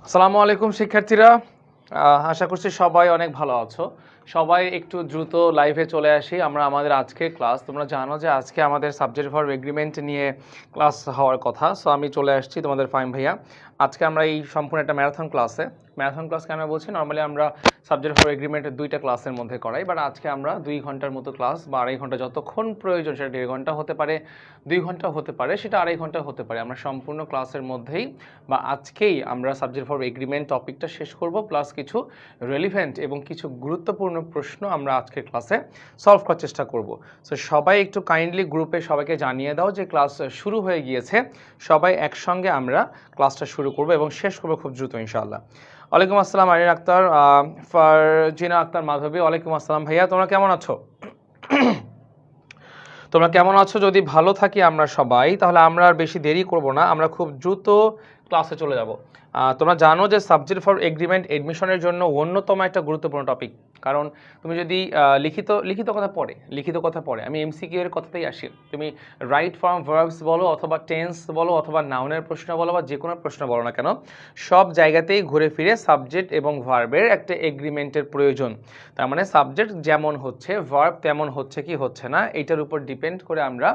আসসালামু আলাইকুম শিক্ষার্থীরা, আশা করছি সবাই অনেক ভালো আছো। সবাই একটু দ্রুত লাইভে চলে আসি। আমরা আমাদের আজকের ক্লাস, তোমরা জানো যে আজকে আমাদের সাবজেক্ট ভার্ব এগ্রিমেন্ট নিয়ে ক্লাস হওয়ার কথা। সো আমি চলে আসছি তোমাদের ফাইম ভাইয়া। আজকে আমরা এই সম্পূর্ণ একটা ম্যারাথন ক্লাস কেন বলছি, নর্মালি আমরা সাবজেক্ট ভার্ব এগ্রিমেন্টের দুইটা ক্লাসের মধ্যে করাই, বাট আজকে আমরা 2 ঘন্টার মতো ক্লাস বা 2.5 ঘন্টা যতক্ষণ প্রয়োজন, সেটা 1.5 ঘন্টা হতে পারে, 2 ঘন্টা হতে পারে, সেটা 2.5 ঘন্টা হতে পারে। আমরা সম্পূর্ণ ক্লাসের মধ্যেই বা আজকেই আমরা সাবজেক্ট ভার্ব এগ্রিমেন্ট টপিকটা শেষ করব, প্লাস কিছু রেলিভেন্ট এবং কিছু গুরুত্বপূর্ণ প্রশ্ন আমরা আজকের ক্লাসে সলভ করার চেষ্টা করব। সো সবাই একটু কাইন্ডলি গ্রুপে সবাইকে জানিয়ে দাও যে ক্লাস শুরু হয়ে গিয়েছে। সবাই একসঙ্গে আমরা ক্লাসটা শুরু করব এবং শেষ করব খুব দ্রুত ইনশাআল্লাহ। ওয়ালাইকুম আসসালাম আরিন আক্তার, ফারজিনা আক্তার মাধবী, ওয়ালাইকুম আসসালাম ভাইয়া, তোমরা কেমন আছো? তোমরা কেমন আছো? যদি ভালো থাকি আমরা সবাই, তাহলে আমরা আর বেশি দেরি করব না, আমরা খুব দ্রুত ক্লাসে চলে যাব। তোমরা জানো যে সাবজেক্ট ফর এগ্রিমেন্ট এডমিশনের জন্য অন্যতম একটা গুরুত্বপূর্ণ টপিক। কারণ তুমি যদি লিখিত কথা পড়ে আমি এমসিকিউ এর কথাতেই আসি, তুমি রাইট ফর্ম ভার্বস বলো অথবা টেন্স বলো অথবা নাউনের প্রশ্ন বলো বা যে কোনো প্রশ্ন বলো না কেন, সব জায়গাতেই ঘুরে ফিরে সাবজেক্ট এবং ভার্বের একটা এগ্রিমেন্টের প্রয়োজন। তার মানে সাবজেক্ট যেমন হচ্ছে, ভার্ব তেমন হচ্ছে কি হচ্ছে না, এটার উপর ডিপেন্ড করে আমরা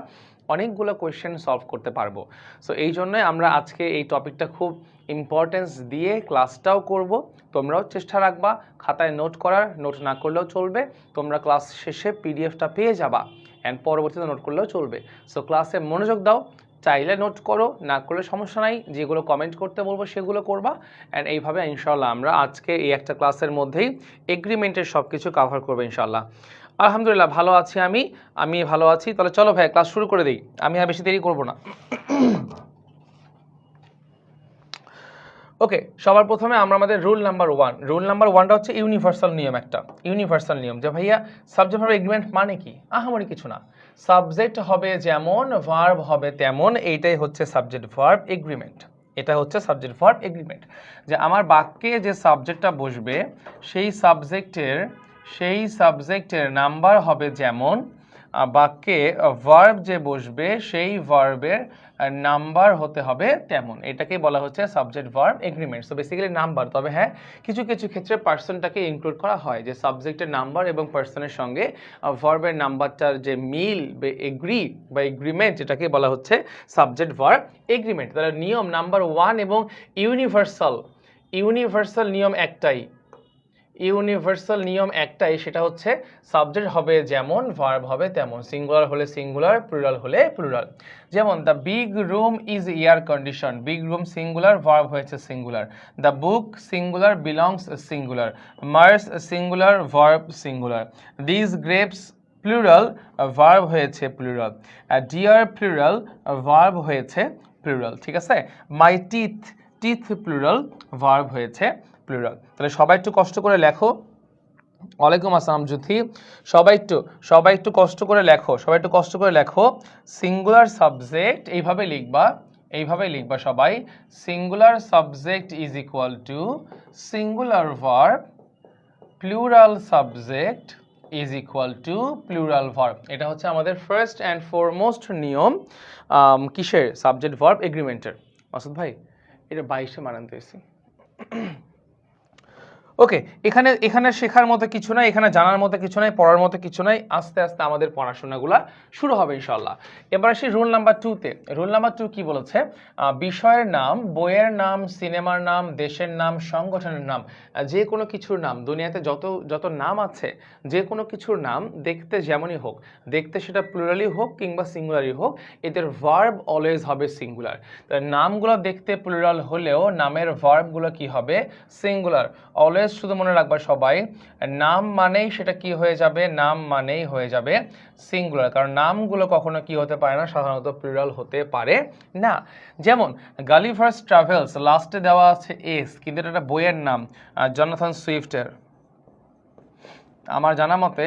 অনেকগুলো কোয়েশ্চেন সলভ করতে পারবো। সো এই জন্যই আমরা আজকে এই টপিকটা খুব ইম্পর্টেন্স দিয়ে ক্লাসটাও করব। তোমরাও চেষ্টা রাখবা খাতায় নোট করার, নোট না করলেও চলবে, তোমরা ক্লাস শেষে পিডিএফটা পেয়ে যাবা অ্যান্ড পরবর্তীতে নোট করলেও চলবে। সো ক্লাসে মনোযোগ দাও, চাইলে নোট করো, না করলে সমস্যা নাই, যেগুলো কমেন্ট করতে বলবো সেগুলো করবা। অ্যান্ড এইভাবে ইনশাআল্লাহ আমরা আজকে এই একটা ক্লাসের মধ্যেই এগ্রিমেন্টের সব কিছু কাভার করবো ইনশাআল্লাহ। আলহামদুলিল্লাহ ভালো আছি, আমি ভালো আছি। তাহলে চলো ভাই ক্লাস শুরু করে দিই, আমি আর বেশি দেরি করবো না। ওকে, সবার প্রথমে আমরা আমাদের রুল নাম্বার 1টা হচ্ছে ইউনিভার্সাল নিয়ম, একটা ইউনিভার্সাল নিয়ম যে ভাইয়া সাবজেক্ট ভার্ব এগ্রিমেন্ট মানে কি? আহামরি কিছু না, সাবজেক্ট হবে যেমন ভার্ব হবে তেমন, এইটাই হচ্ছে সাবজেক্ট ভার্ব এগ্রিমেন্ট। এটা হচ্ছে সাবজেক্ট ভার্ব এগ্রিমেন্ট, যে আমার বাক্যে যে সাবজেক্টটা বসবে সেই সাবজেক্টের নাম্বার হবে যেমন, বাক্যে ভার্ব যে বসবে সেই ভার্বের নাম্বার হতে হবে তেমন, এটাকেই বলা হচ্ছে subject verb agreement. So basically number, তবে হ্যাঁ কিছু কিছু ক্ষেত্রে পার্সনটাকে ইনক্লুড করা হয়, যে সাবজেক্টের নাম্বার এবং পার্সনের সঙ্গে ভার্বের নাম্বারটার যে মিল বা এগ্রি বা এগ্রিমেন্ট, এটাকে বলা হচ্ছে সাবজেক্ট ভার্ব এগ্রিমেন্ট। তাহলে নিয়ম নাম্বার 1 এবং ইউনিভার্সাল নিয়ম একটাই, সেটা হচ্ছে সাবজেক্ট হবে যেমন ভার্ব হবে তেমন, সিঙ্গুলার হলে সিঙ্গুলার, প্লুরাল হলে প্লুরাল। যেমন the big room is air condition, big room singular, verb হয়েছে singular. The book singular, belongs singular. Mars singular, verb singular. This grapes plural, verb হয়েছে প্লুরাল। ডিয়ার প্লুরাল, ভার্ব হয়েছে plural. ঠিক আছে, my teeth plural, verb হয়েছে plural. তাহলে সবাই একটু কষ্ট করে লেখো। ওয়ালাইকুম আসসালাম জ্যোতি, সবাই একটু কষ্ট করে লেখো, সিঙ্গুলার সাবজেক্ট এইভাবে লিখবা সবাই। Singular subject is equal to singular verb, plural subject is equal two plural verb. এটা হচ্ছে আমাদের ফার্স্ট অ্যান্ড ফরমোস্ট নিয়ম কিসের? Subject verb এগ্রিমেন্টের। মাসুদ ভাই এটা 22-এ মানান দিয়েছি। ওকে, এখানে শেখার মতো কিছু নাই, এখানে জানার মতো কিছু নাই, পড়ার মতো কিছু নাই, আস্তে আস্তে আমাদের পড়াশোনাগুলো শুরু হবে ইনশাল্লাহ। এবার আসি রুল নাম্বার 2-তে। রুল নাম্বার 2 কি বলেছে? বিষয়ের নাম, বইয়ের নাম, সিনেমার নাম, দেশের নাম, সংগঠনের নাম, যে কোনো কিছুর নাম, দুনিয়াতে যত নাম আছে, যে কোনো কিছুর নাম দেখতে যেমনই হোক, দেখতে সেটা প্লুরালি হোক কিংবা সিঙ্গুলারই হোক, এদের ভার্ব অলওয়েজ হবে সিঙ্গুলার। নামগুলো দেখতে প্লুরাল হলেও নামের ভার্বগুলো কি হবে? সিঙ্গুলার। অলওয়েজ শুধু মনে রাখবা সবাই, নাম মানেই সেটা কি হয়ে যাবে? নাম মানেই হয়ে যাবে সিঙ্গুলার, কারণ নামগুলো কখনো কি হতে পারে না? সাধারণত প্লুরাল হতে পারে না। যেমন গালিভার্স ট্রাভেলস, লাস্টে দেওয়া আছে এস, কিন্তু এটা একটা বইয়ের নাম, জনাথন সুইফটের। আমার জানা মতে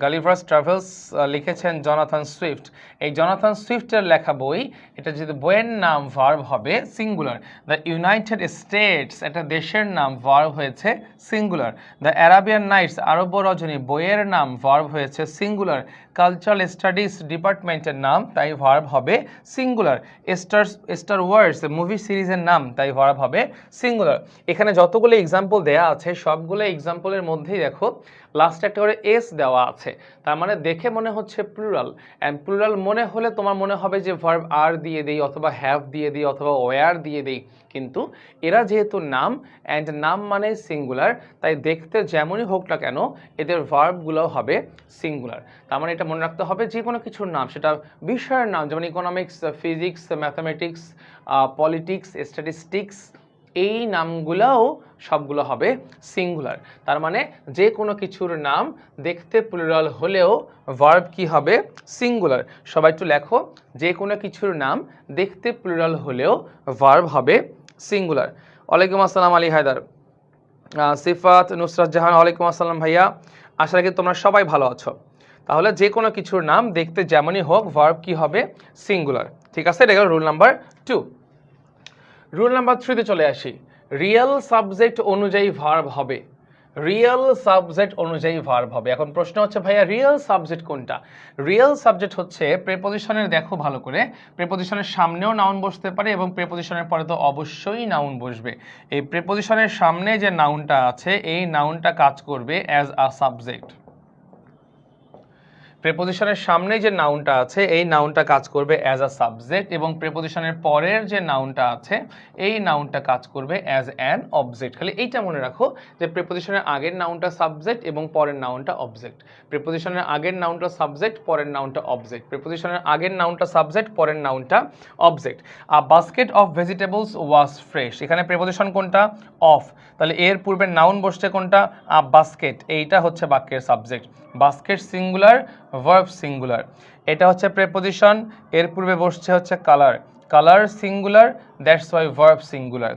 গালিভার্স ট্রাভেলস লিখেছেন জনাথন সুইফট। এই জনাথন সুইফটের লেখা বই, এটা যদি বইয়ের নাম ভার্ব হবে সিঙ্গুলার। দ্য ইউনাইটেড স্টেটস একটা দেশের নাম ভার্ব হয়েছে সিঙ্গুলার। দ্য অ্যারাবিয়ান নাইটস আরব রজনী বইয়ের নাম ভার্ব হয়েছে সিঙ্গুলার। কালচারাল স্টাডিজ ডিপার্টমেন্টের নাম, তাই ভার্ব হবে সিঙ্গুলার। স্টার ওয়ার্স মুভি সিরিজের নাম, তাই ভার্ব হবে সিঙ্গুলার। এখানে যতগুলো এক্সাম্পল দেয়া আছে সবগুলো এক্সাম্পলের মধ্যেই দেখো লাস্টে একটা করে এস দেওয়া আছে, তার মানে দেখে মনে হচ্ছে প্লুরাল। অ্যান্ড প্লুরাল মনে হলে তোমার মনে হবে যে ভার্ব আর দিয়ে দিই অথবা হ্যাভ দিয়ে দিই অথবা ওয়ার দিয়ে দিই, কিন্তু এরা যেহেতু নাম অ্যান্ড নাম মানে সিঙ্গুলার, তাই দেখতে যেমনই হোক না কেন এদের ভার্বগুলো হবে সিঙ্গুলার। তার মানে এটা মনে রাখতে হবে যে কোনো কিছুর নাম, সেটা বিষয়ের নাম যেমন economics, physics, mathematics, politics, statistics, এই নামগুলোও সবগুলো হবে সিঙ্গুলার। তার মানে যে কোনো কিছুর নাম দেখতে প্লুরাল হলেও ভার্ব কি হবে সিঙ্গুলার। সবাই একটু লেখো, যে কোনো কিছুর নাম দেখতে প্লুরাল হলেও ভার্ব হবে সিঙ্গুলার। ওয়ালাইকুম আসসালাম আলী হায়দার। সিফাত নুসরাত জাহান ওয়ালাইকুম আসসালাম ভাইয়া, আশা রাখি তোমরা সবাই ভালো আছো। তাহলে যে কোনো কিছুর নাম দেখতে যেমনই হোক ভার্ব কি হবে সিঙ্গুলার। ঠিক আছে, এটা গেল রুল নাম্বার 2। রুল নাম্বার 3তে চলে আসি। রিয়েল সাবজেক্ট অনুযায়ী ভার্ব হবে, রিয়েল সাবজেক্ট অনুযায়ী ভার্ব হবে। এখন প্রশ্ন হচ্ছে ভাইয়া রিয়েল সাবজেক্ট কোনটা? রিয়েল সাবজেক্ট হচ্ছে প্রেপোজিশনের, দেখো ভালো করে, প্রেপোজিশনের সামনেও নাউন বসতে পারে এবং প্রেপোজিশনের পরে তো অবশ্যই নাউন বসবে। এই প্রেপোজিশনের সামনে যে নাউনটা আছে এই নাউনটা কাজ করবে অ্যাজ আ সাবজেক্ট। প্রেপোজিশনের সামনে যে নাউনটা আছে এই নাউনটা কাজ করবে অ্যাজ আ সাবজেক্ট এবং প্রেপোজিশনের পরের যে নাউনটা আছে এই নাউনটা কাজ করবে অ্যাজ অ্যান অবজেক্ট। খালি এইটা মনে রাখো যে প্রেপোজিশনের আগের নাউনটা সাবজেক্ট এবং পরের নাউনটা অবজেক্ট। প্রেপোজিশনের আগের নাউনটা সাবজেক্ট, পরের নাউনটা অবজেক্ট। প্রেপোজিশনের আগের নাউনটা সাবজেক্ট, পরের নাউনটা object. A basket of vegetables was fresh, এখানে প্রেপোজিশন কোনটা? অফ। তাহলে এর পূর্বে নাউন বসছে কোনটা? আ বাস্কেট, এইটা হচ্ছে বাক্যের subject. Basket singular, verb singular. এটা হচ্ছে প্রেপোজিশন, এর পূর্বে বসছে হচ্ছে colour, colour singular, that's why verb singular.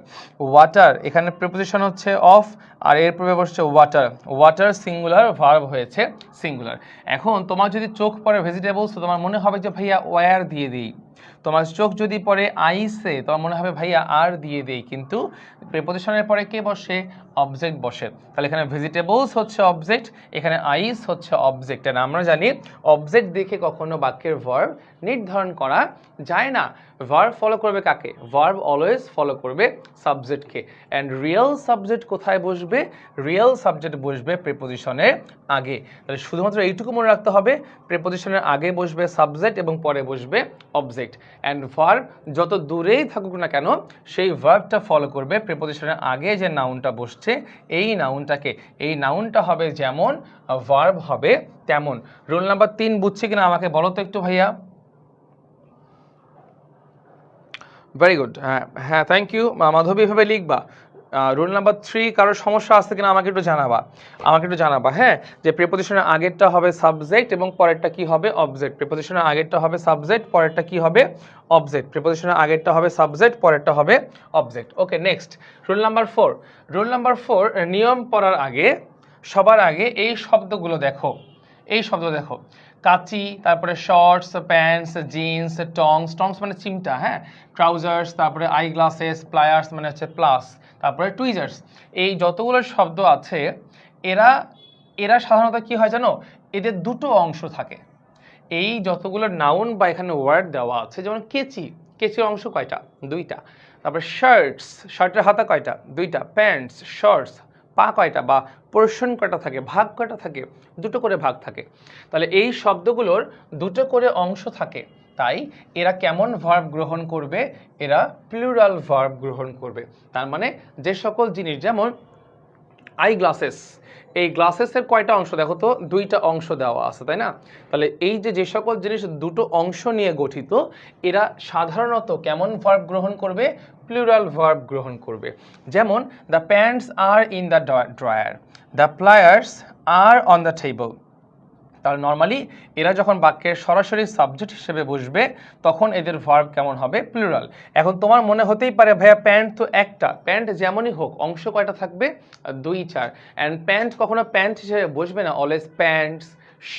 Water, এখানে প্রেপোজিশন হচ্ছে অফ আর এর পূর্বে বসছে ওয়াটার, ওয়াটার সিঙ্গুলার, ভার্ব হয়েছে সিঙ্গুলার। এখন তোমার যদি চোখ পড়ে ভেজিটেবলস তো তোমার মনে হবে যে ভাইয়া ওয়ার দিয়ে দিই, তোমার চোখ যদি পড়ে আইসে তোমার মনে হবে ভাইয়া আর দিয়ে দেই, কিন্তু প্রেপোজিশনের পরে কে বসে? অবজেক্ট বসে। তাহলে এখানে ভেজিটেবলস হচ্ছে অবজেক্ট, এখানে আইস হচ্ছে অবজেক্ট। আর আমরা জানি অবজেক্ট দেখে কখনো বাক্যের ভার্ব নির্ধারণ করা যায় না। ভার্ব ফলো করবে কাকে? ভার্ব অলওয়েজ ফলো করবে সাবজেক্টকে। অ্যান্ড রিয়েল সাবজেক্ট কোথায় বসবে? রিয়েল সাবজেক্ট বসবে প্রেপোজিশনের আগে। তাহলে শুধুমাত্র এইটুকু মনে রাখতে হবে, প্রেপোজিশনের আগে বসবে সাবজেক্ট এবং পরে বসবে অবজেক্ট। অ্যান্ড ভার্ব যত দূরেই থাকুক না কেন সেই ভার্বটা ফলো করবে প্রেপোজিশনের আগে যে নাউনটা বসছে এই নাউনটাকে। এই নাউনটা হবে যেমন, ভার্ব হবে তেমন। রুল নাম্বার 3 বুঝছি কিনা আমাকে বলো তো একটু ভাইয়া। ভেরি গুড, হ্যাঁ থ্যাংক ইউ মাধবী, এভাবে লিখবা। রুল নাম্বার 3 কারোর সমস্যা আছে কিনা আমাকে একটু জানাবা, হ্যাঁ, যে প্রেপোজিশনের আগেরটা হবে সাবজেক্ট এবং পরেরটা কি হবে? অবজেক্ট। প্রেপোজিশনের আগেরটা হবে সাবজেক্ট, পরেরটা কি হবে? অবজেক্ট। প্রেপোজিশনের আগেরটা হবে সাবজেক্ট, পরেরটা হবে object. Okay, next rule number 4। Rule number 4, নিয়ম পড়ার আগে সবার আগে এই শব্দগুলো দেখো, এই শব্দ দেখো, কাচি, তারপরে shorts, pants, jeans, tongs, tongs মানে চিমটা, হ্যাঁ, ট্রাউজার্স, তারপরে আই গ্লাসেস, প্লায়ার্স মানে হচ্ছে প্লাস, তারপরে টুইজার্স। এই যতগুলো শব্দ আছে এরা এরা সাধারণত কি হয় জানো? এদের দুটো অংশ থাকে। এই যতগুলো নাউন বা এখানে ওয়ার্ড দেওয়া আছে, যেমন কেচি, কেচির অংশ কয়টা? 2টা। তারপরে শার্টস, শার্টের হাতা কয়টা? 2টা। প্যান্টস, শর্টস, পা কয়টা বা পোর্শন কয়টা থাকে? ভাগ কয়টা থাকে? 2টো করে ভাগ থাকে। তাহলে এই শব্দগুলোর 2টো করে অংশ থাকে, তাই এরা কেমন ভার্ব গ্রহণ করবে? এরা প্লুরাল ভার্ব গ্রহণ করবে। তার মানে যে সকল জিনিস, যেমন আই গ্লাসেস, এই গ্লাসেসের কয়টা অংশ দেখো তো? 2টা অংশ দেওয়া আছে, তাই না? তাহলে এই যে সকল জিনিস 2টো অংশ নিয়ে গঠিত এরা সাধারণত কেমন ভার্ব গ্রহণ করবে? প্লুরাল ভার্ব গ্রহণ করবে। যেমন the pants are in the drawer, the pliers are on the table, তাহলে নর্মালি এরা যখন বাক্যের সরাসরি সাবজেক্ট হিসেবে বসবে তখন এদের ভার্ব কেমন হবে? প্লুরাল। এখন তোমার মনে হতেই পারে ভাইয়া প্যান্ট তো একটা, প্যান্ট যেমনই হোক অংশ কয়টা থাকবে? 2-4। অ্যান্ড প্যান্ট কখনো প্যান্ট হিসেবে বসবে না, অলওয়েজ প্যান্টস,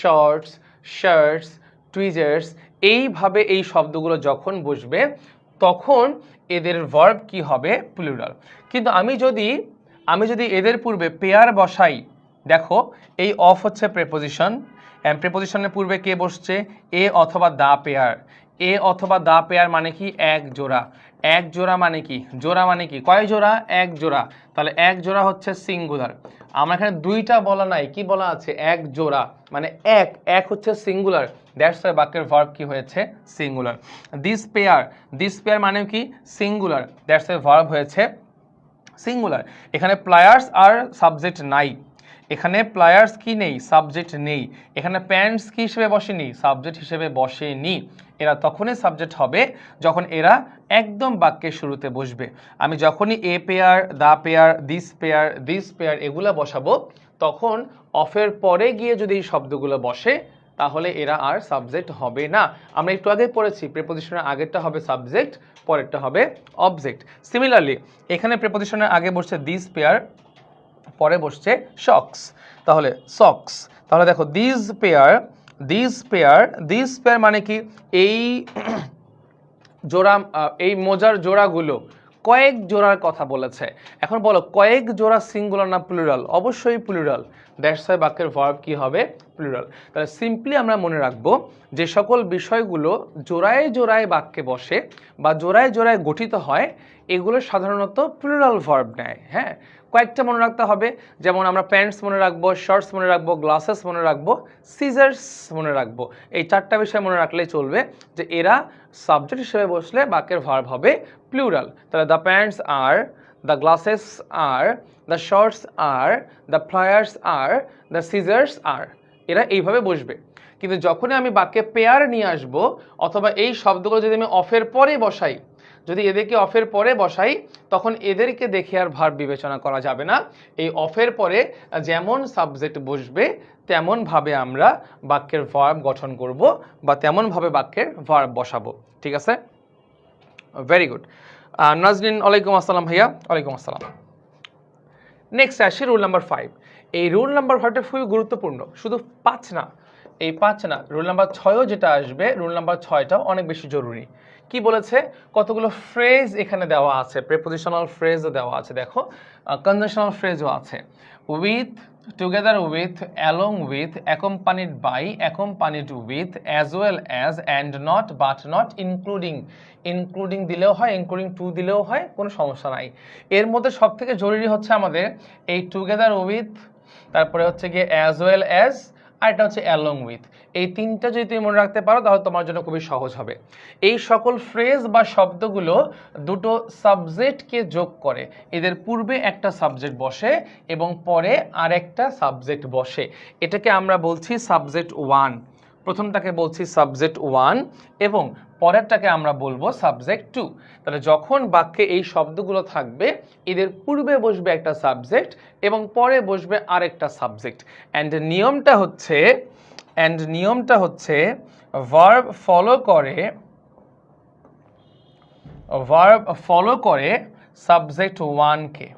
শর্টস, শার্টস, টুইজার্স, এইভাবে এই শব্দগুলো যখন বসবে তখন এদের ভার্ব কি হবে? প্লুরাল। কিন্তু আমি যদি এদের পূর্বে পেয়ার বসাই, দেখো এই অফ হচ্ছে প্রেপোজিশন, অ্যান্ড প্রেপোজিশনের পূর্বে কে বসছে? এ অথবা দা পেয়ার। এ অথবা দা পেয়ার মানে কি? এক জোড়া। এক জোড়া মানে কি? জোড়া মানে কি? কয় জোড়া? এক জোড়া। তাহলে এক জোড়া হচ্ছে সিঙ্গুলার। আমার এখানে দুইটা বলা নাই, কি বলা আছে? এক জোড়া মানে এক, এক হচ্ছে সিঙ্গুলার, দ্যাটস ওয়াই বাক্যের ভার্ব কি হয়েছে? সিঙ্গুলার। দিস পেয়ার মানে কি? সিঙ্গুলার, দ্যাটস ওয়াই ভার্ব হয়েছে সিঙ্গুলার। এখানে প্লায়ার্স আর সাবজেক্ট নাই, এখানে প্লায়ার্স কি নেই? সাবজেক্ট নেই। এখানে প্যান্টস কি হিসেবে বসেনি? সাবজেক্ট হিসেবে বসেনি। এরা তখনই সাবজেক্ট হবে যখন এরা একদম বাক্যের শুরুতে বসবে। আমি যখনই a pair, the pair, this pair এগুলা বসাবো তখন অফের পরে গিয়ে যদি এই শব্দগুলো বসে তাহলে এরা আর সাবজেক্ট হবে না। আমরা একটু আগে পড়েছি প্রিপোজিশনের আগেরটা হবে সাবজেক্ট, পরেরটা হবে অবজেক্ট। সিমিলারলি এখানে প্রিপোজিশনের আগে বসছে দিস পেয়ার, পরে বসছে সক্স, তাহলে সক্স। তাহলে দেখো দিস পেয়ার মানে কি? এই জোড়া, এই মোজার জোড়াগুলো, কয়েক জোড়ার কথা বলেছে। এখন বলো কয়েক জোড়া সিঙ্গুলার না প্লুরাল? অবশ্যই প্লুরাল, দ্যাটস ওয়াই বাক্যের ভার্ব কি হবে? প্লুরাল। তাহলে সিম্পলি আমরা মনে রাখবো যে সকল বিষয়গুলো জোড়ায় জোড়ায় বাক্যে বসে বা জোড়ায় জোড়ায় গঠিত হয় এগুলো সাধারণত প্লুরাল ভার্ব নেয়। হ্যাঁ, কয়েকটা মনে রাখতে হবে, যেমন আমরা প্যান্টস মনে রাখবো, শর্টস মনে রাখবো, গ্লাসেস মনে রাখবো, সিজার্স মনে রাখবো। এই চারটা বিষয় মনে রাখলেই চলবে যে এরা সাবজেক্ট হিসেবে বসলে বাক্যের ভার্ব হবে প্লুরাল। তাহলে the pants are, the glasses are, the shorts are, the pliers are, the scissors are, এরা এইভাবে বসবে। কিন্তু যখনই আমি বাক্যে পেয়ার নিয়ে আসবো অথবা এই শব্দগুলো যদি আমি অফের পরে বসাই, যদি এদেরকে অফের পরে বসাই তখন এদেরকে দেখে আর ভার্ব বিবেচনা করা যাবে না। এই অফের পরে যেমন সাবজেক্ট বসবে তেমনভাবে আমরা বাক্যের ভার্ব গঠন করব বা তেমনভাবে বাক্যের ভার্ব বসাবো। ঠিক আছে, ভেরি গুড। নাজরিন ওয়ালাইকুম আসসালাম ভাইয়া। ওয়ালাইকুম আসসালাম। নেক্সট আসি রুল নাম্বার 5। এই রুল নাম্বার 5টা খুবই গুরুত্বপূর্ণ, শুধু 5 না, এই 5 না, রুল নাম্বার 6ও যেটা আসবে, রুল নাম্বার 6টাও অনেক বেশি জরুরি। কি বলেছে? কতগুলো ফ্রেজ এখানে দেওয়া আছে, প্রিপোজিশনাল ফ্রেজও দেওয়া আছে, দেখো কনজেশনাল ফ্রেজও আছে। With, together with, along with, accompanied by, accompanied with, as well as, and not, but not, including, including দিলেও হয়, ইনক্লুডিং টু দিলেও হয়, কোনো সমস্যা নাই। এর মধ্যে সব থেকে জরুরি হচ্ছে আমাদের এই টুগেদার উইথ, তারপরে হচ্ছে গিয়ে অ্যাজ ওয়েল অ্যাজ, আর এটা হচ্ছে অ্যালং উইথ। এই তিনটা যদি তুমি মনে রাখতে পারো তাহলে তোমার জন্য খুবই সহজ হবে। এই সকল ফ্রেজ বা শব্দগুলো দুটো সাবজেক্টকে যোগ করে, এদের পূর্বে একটা সাবজেক্ট বসে এবং পরে আরেকটা সাবজেক্ট বসে, এটাকে আমরা বলছি সাবজেক্ট 1। প্রথমটাকে বলছি সাবজেক্ট 1 এবং পরেরটাকে আমরা বলবো সাবজেক্ট 2। তাহলে যখন বাক্যে এই শব্দগুলো থাকবে এদের পূর্বে বসবে একটা সাবজেক্ট এবং পরে বসবে আরেকটা সাবজেক্ট। অ্যান্ড নিয়মটা হচ্ছে ভার্ব ফলো করে সাবজেক্ট 1কে।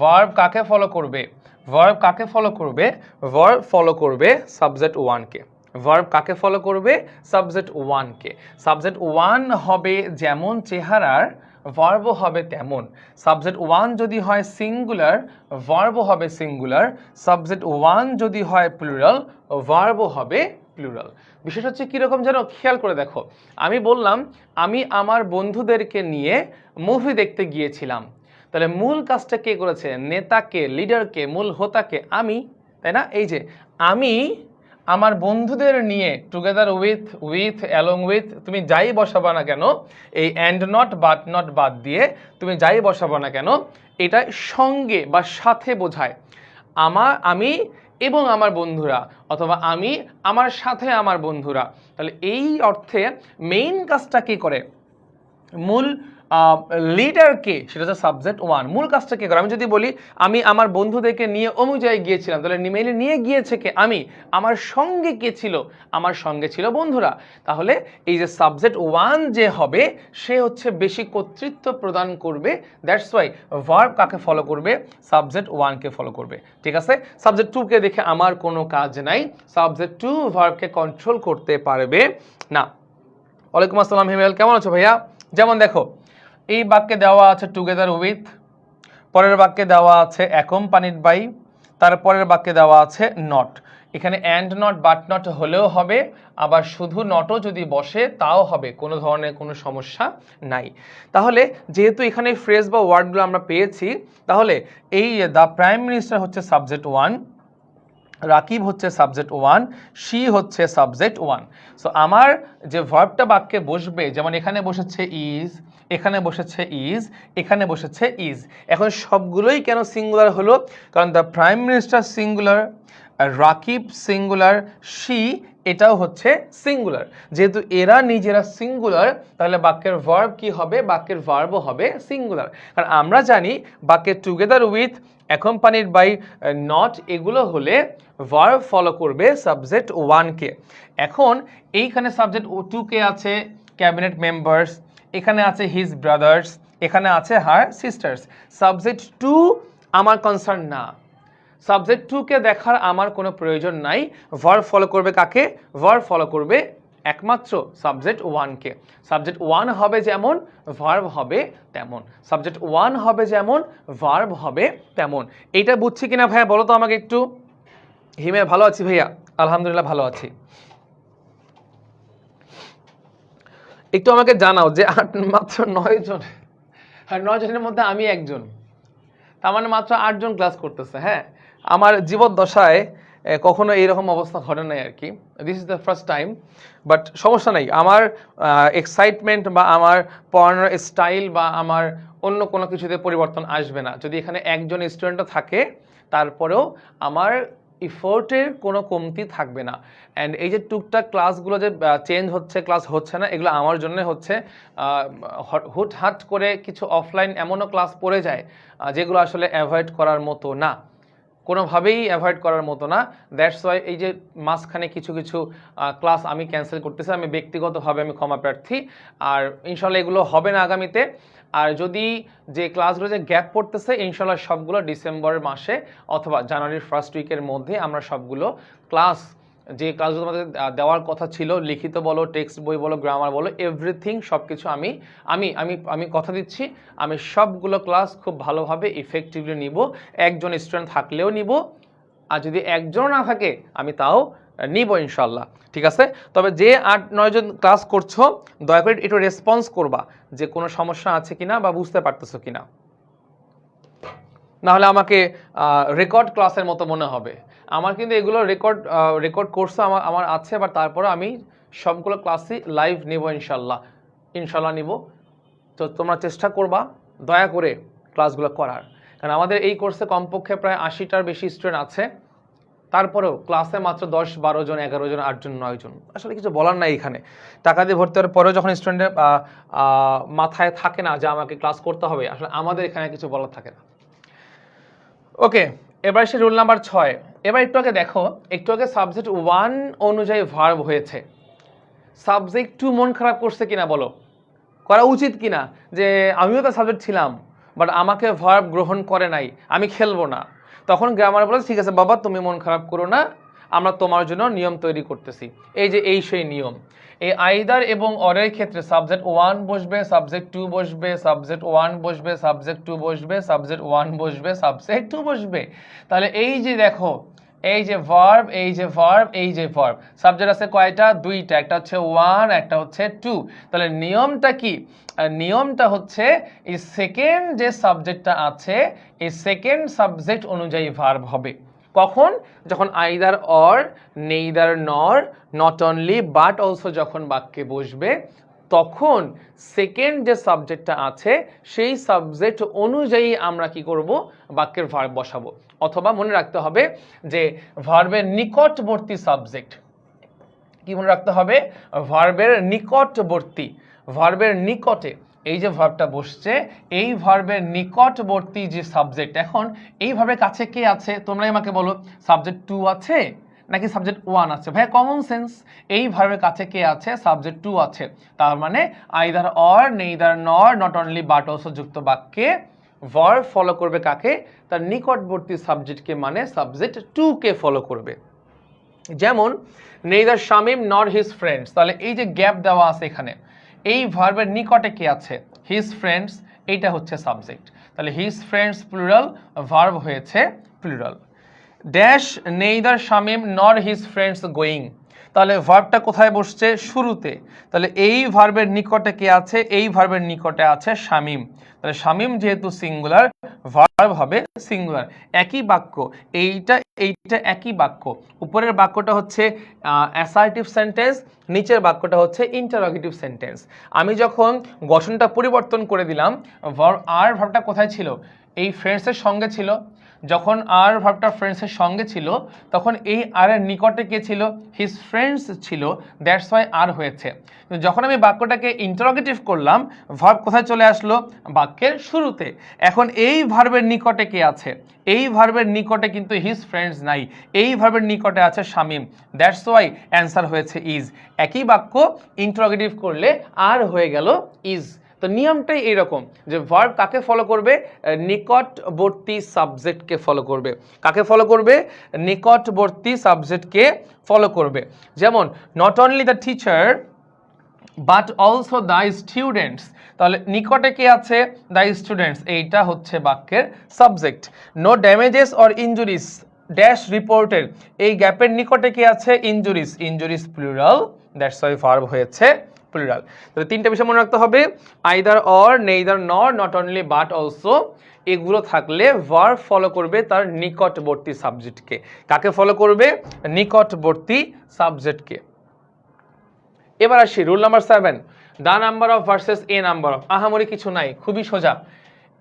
ভার্ব কাকে ফলো করবে? ভার্ব ফলো করবে সাবজেক্ট 1কে। ভার্ব কাকে ফলো করবে? সাবজেক্ট 1কে। সাবজেক্ট 1 হবে যেমন চেহারার, ভার্বও হবে তেমন। সাবজেক্ট 1 যদি হয় সিঙ্গুলার, ভার্বও হবে সিঙ্গুলার। সাবজেক্ট 1 যদি হয় প্লুরাল, ভার্বও হবে প্লুরাল। বিষয়টা হচ্ছে কীরকম যেন, খেয়াল করে দেখো। আমি বললাম আমি আমার বন্ধুদেরকে নিয়ে মুভি দেখতে গিয়েছিলাম, তাহলে মূল কাজটা কে করেছে? নেতাকে, লিডারকে, মূল হোতাকে আমি, তাই না? এই যে আমি আমার বন্ধুদের নিয়ে, টুগেদার উইথ, অ্যালং উইথ, তুমি যাই বসাবা না কেন, এই অ্যান্ড নট, বাট নট বাদ দিয়ে তুমি যাই বসাবা না কেন, এটা সঙ্গে বা সাথে বোঝায়। আমি এবং আমার বন্ধুরা, অথবা আমি আমার সাথে আমার বন্ধুরা। তাহলে এই অর্থে মেইন কাজটা কি করে? মূল লিডার কে, সেটা হচ্ছে সাবজেক্ট ওয়ান। মূল কাজটা কে করে? আমি যদি বলি আমি আমার বন্ধুদেরকে নিয়ে অমুক জায়গায় গিয়েছিলাম, তাহলে মেইনলি নিয়ে গিয়েছে কে? আমি। আমার সঙ্গে কে ছিল? আমার সঙ্গে ছিল বন্ধুরা। তাহলে এই যে সাবজেক্ট ওয়ান যে হবে সে হচ্ছে বেশি কর্তৃত্ব প্রদান করবে, দ্যাটস ওয়াই ভার্ব কাকে ফলো করবে? সাবজেক্ট ওয়ানকে ফলো করবে। ঠিক আছে, সাবজেক্ট টু কে দেখে আমার কোনো কাজ নাই, সাবজেক্ট টু ভার্বকে কন্ট্রোল করতে পারবে না। ওয়ালাইকুম আসসালাম হিমেল, কেমন আছো ভাইয়া? যেমন দেখো, এই বাক্যে দেওয়া আছে টুগেদার উইথ, পরের বাক্যে দেওয়া আছে অ্যাকম্পানিড বাই, তারপরের বাক্যে দেওয়া আছে নট। এখানে অ্যান্ড নট বাট নট হলেও হবে, আবার শুধু নটও যদি বসে তাও হবে, কোনো ধরনের কোনো সমস্যা নাই। তাহলে যেহেতু এখানে ফ্রেজ বা ওয়ার্ডগুলো আমরা পেয়েছি, তাহলে এই দ্য প্রাইম মিনিস্টার হচ্ছে সাবজেক্ট ওয়ান, রাকিব হচ্ছে সাবজেক্ট ওয়ান, শি হচ্ছে সাবজেক্ট ওয়ান। সো আমার যে ভার্বটা বাক্যে বসবে, যেমন এখানে বসেছে ইজ, এখানে বসেছে ইজ, এখানে বসেছে ইজ। এখন সবগুলোই কেন সিঙ্গুলার হলো? কারণ the prime minister singular, Rakib singular, she এটাও হচ্ছে সিঙ্গুলার। যেহেতু এরা নিজেরা সিঙ্গুলার, তাহলে বাক্যের ভার্ব কি হবে? বাক্যের ভার্বও হবে সিঙ্গুলার। কারণ আমরা জানি বাক্যে together with, accompanied by, not এগুলো হলে ভার্ব ফলো করবে সাবজেক্ট ওয়ানকে। এখন এইখানে সাবজেক্ট টু কে আছে ক্যাবিনেট মেম্বার্স, এখানে আছে হিজ ব্রাদার্স, এখানে আছে হার সিস্টার্স। সাবজেক্ট টু আমার কনসার্ন না, সাবজেক্ট টু কে দেখার আমার কোনো প্রয়োজন নাই। ভার্ব ফলো করবে কাকে? ভার্ব ফলো করবে একমাত্র সাবজেক্ট ওয়ানকে। সাবজেক্ট ওয়ান হবে যেমন, ভার্ব হবে তেমন। সাবজেক্ট ওয়ান হবে যেমন, ভার্ব হবে তেমন। এইটা বুঝছি কিনা ভাইয়া বলো তো আমাকে একটু। হিমে ভালো আছি ভাইয়া, আলহামদুলিল্লাহ ভালো আছি। একটু আমাকে জানাও যে মাত্র 9 জন, আর 9 জনের মধ্যে আমি একজন, তার মানে মাত্র 8 জন ক্লাস করতেছে। হ্যাঁ, আমার জীবদ্দশায় কখনো এইরকম অবস্থা ঘটে নাই আর কি, this is the first time. But সমস্যা নেই, আমার এক্সাইটমেন্ট বা আমার পড়ানোর স্টাইল বা আমার অন্য কোনো কিছুতে পরিবর্তন আসবে না যদি এখানে একজন স্টুডেন্টও থাকে, তারপরেও আমার ইফোর্টের কোনো কমতি থাকবে না। অ্যান্ড এই যে টুকটাক ক্লাসগুলো যে চেঞ্জ হচ্ছে, ক্লাস হচ্ছে না, এগুলো আমার জন্য হচ্ছে। হুটহাট করে কিছু অফলাইন এমনও ক্লাস পড়ে যায় যেগুলো আসলে অ্যাভয়েড করার মতো না, কোনোভাবেই অ্যাভয়েড করার মতো না। দ্যাটস ওয়াই এই যে মাঝখানে কিছু কিছু ক্লাস আমি ক্যান্সেল করতেছি, আমি ব্যক্তিগতভাবে আমি ক্ষমা প্রার্থী। আর ইনশাল্লাহ এগুলো হবে না আগামীতে। আর যদি যে ক্লাসগুলো যে গ্যাপ পড়তেছে, ইনশাল্লাহ সবগুলো ডিসেম্বরের মাসে অথবা জানুয়ারির ফার্স্ট উইকের মধ্যে আমরা সবগুলো ক্লাস, যে ক্লাসগুলো আমাদের দেওয়ার কথা ছিল, লিখিত বলো, টেক্সট বই বলো, গ্রামার বলো, এভরিথিং সব কিছু আমি আমি আমি আমি কথা দিচ্ছি, আমি সবগুলো ক্লাস খুব ভালোভাবে ইফেক্টিভলি নিব। একজন স্টুডেন্ট থাকলেও নিব, আর যদি একজন না থাকে আমি তাও নিব ইনশাল্লাহ। ঠিক আছে, তবে যে 8-9 জন ক্লাস করছো, দয়া করে একটু রেসপন্স করবা যে কোনো সমস্যা আছে কিনা বা বুঝতে পারতেছো কিনা, নাহলে আমাকে রেকর্ড ক্লাসের মতো মনে হবে। আমার কিন্তু এগুলো রেকর্ড কোর্সও আমার আছে, বাট তারপরে আমি সবগুলো ক্লাসই লাইভ নেব ইনশাল্লাহ, ইনশাল্লাহ নিব। তো তোমরা চেষ্টা করবা দয়া করে ক্লাসগুলো করার, কারণ আমাদের এই কোর্সে কমপক্ষে প্রায় 80টার বেশি স্টুডেন্ট আছে, তারপরেও ক্লাসে মাত্র 10-12 জন, 11 জন, 8 জন, 9 জন। আসলে কিছু বলার নাই এখানে। টাকা দিয়ে ভর্তি হওয়ার পরেও যখন স্টুডেন্টের মাথায় থাকে না যে আমাকে ক্লাস করতে হবে, আসলে আমাদের এখানে কিছু বলার থাকে না। ওকে, এবার সে রুল নাম্বার 6। এবার একটু আগে দেখো, একটু আগে সাবজেক্ট ওয়ান অনুযায়ী ভার্ব হয়েছে, সাবজেক্ট টু মন খারাপ করছে কিনা বলো, করা উচিত কিনা? যে আমিও তো সাবজেক্ট ছিলাম, বাট আমাকে ভার্ব গ্রহণ করে নাই, আমি খেলবো না। তখন গ্রামার বলে ঠিক আছে বাবা, তুমি মন খারাপ করো না, আমরা তোমার জন্য নিয়ম তৈরি করতেছি। এই যে এই সেই নিয়ম, এই আইদার এবং অরের ক্ষেত্রে সাবজেক্ট ওয়ান বসবে, সাবজেক্ট টু বসবে, সাবজেক্ট ওয়ান বসবে, সাবজেক্ট টু বসবে, সাবজেক্ট ওয়ান বসবে, সাবজেক্ট টু বসবে। তাহলে এই যে দেখো, এই যে ভার্ব, এই যে ভার্ব, এই যে ভার্ব, সাবজেক্ট আছে কয়টা? 2টা, একটা হচ্ছে ওয়ান, একটা হচ্ছে টু। তাহলে নিয়মটা কি? নিয়মটা হচ্ছে এই সেকেন্ড যে সাবজেক্টটা আছে, এই সেকেন্ড সাবজেক্ট অনুযায়ী ভার্ব হবে। কখন? যখন either or, neither nor, not only but also যখন বাক্যে বসবে, তখন সেকেন্ড যে সাবজেক্টটা আছে সেই সাবজেক্ট অনুযায়ী আমরা কি করব? বাক্যের ভার্ব বসাবো। অথবা মনে রাখতে হবে যে ভার্বের নিকটবর্তী সাবজেক্ট কি মনে রাখতে হবে? ভার্বের নিকটবর্তী, ভার্বের নিকটে এই যে ভার্বটা বসছে এই ভার্বের নিকটবর্তী যে সাবজেক্ট, এখন এই ভার্বের কাছে কে আছে তোমরাই আমাকে বলো, সাবজেক্ট 2 আছে নাকি সাবজেক্ট 1 আছে? ভাইয়া কমন সেন্স, এই ভার্বের কাছে কে আছে? সাবজেক্ট 2 আছে। তার মানে either or, neither nor, not only but also যুক্ত বাক্যে ভার্ব ফলো করবে কাকে? তার নিকটবর্তী সাবজেক্টকে, মানে সাবজেক্ট 2 কে ফলো করবে। যেমন নেইদার শামিম নর হিজ ফ্রেন্ডস, তাহলে এই যে গ্যাপ দেওয়া আছে এখানে, এই ভার্বের নিকটে কে আছে? হিজ ফ্রেন্ডস, এইটা হচ্ছে সাবজেক্ট। তাহলে হিজ ফ্রেন্ডস প্লুরাল, ভার্ব হয়েছে প্লুরাল। ড্যাশ নেইদার শামিম নর হিজ ফ্রেন্ডস গোয়িং, তাহলে ভার্বটা কোথায় বসছে? শুরুতে। তাহলে এই ভার্বের নিকটে কে আছে? এই ভার্বের নিকটে আছে শামিম। তাহলে শামিম যেহেতু সিঙ্গুলার, ভার্ব হবে সিঙ্গুলার। একই বাক্য, এইটা একই বাক্য। উপরের বাক্যটা হচ্ছে অ্যাসার্টিভ সেন্টেন্স, নিচের বাক্যটা হচ্ছে ইন্টারোগেটিভ সেন্টেন্স। আমি যখন গঠনটা পরিবর্তন করে দিলাম, আর ভার্বটা কোথায় ছিল? এই ফ্রেন্ডসের সঙ্গে ছিল। যখন আর ভার্বটা ফ্রেন্ডসের সঙ্গে ছিল তখন এই আর এর নিকটে কে ছিল? হিজ ফ্রেন্ডস ছিল, দ্যাটস ওয়াই আর হয়েছে। যখন আমি বাক্যটাকে ইন্টারোগেটিভ করলাম, ভার্ব কোথায় চলে আসলো? বাক্যের শুরুতে। এখন এই ভার্বের নিকটে কে আছে? এই ভার্বের নিকটে কিন্তু হিজ ফ্রেন্ডস নাই, এই ভার্বের নিকটে আছে শামিম, দ্যাটস ওয়াই অ্যান্সার হয়েছে ইজ। একই বাক্য ইন্টারোগেটিভ করলে আর হয়ে গেল ইজ। তো নিয়মটাই এইরকম যে ভার্ব কাকে ফলো করবে? নিকটবর্তী সাবজেক্টকে ফলো করবে। কাকে ফলো করবে? নিকটবর্তী সাবজেক্টকে ফলো করবে। যেমন not only the teacher but also the students, তাহলে নিকটে কে আছে? দ্য স্টুডেন্টস, এইটা হচ্ছে বাক্যের subject. No damages or injuries dash reported, এই গ্যাপের নিকটে কে আছে? Injuries, injuries plural, that's why verb হয়েছে প্লুরাল। তাহলে তিনটা বিষয় মনে রাখতে হবে, either or, neither nor, not only but also. এগুলো থাকলে ভার্ব ফলো করবে তার নিকটবর্তী সাবজেক্টকে। কাকে ফলো করবে? নিকটবর্তী সাবজেক্টকে। এবার আসি rule number 7, the number of versus a number of. আহামরি কিছু নাই, খুবই সোজা।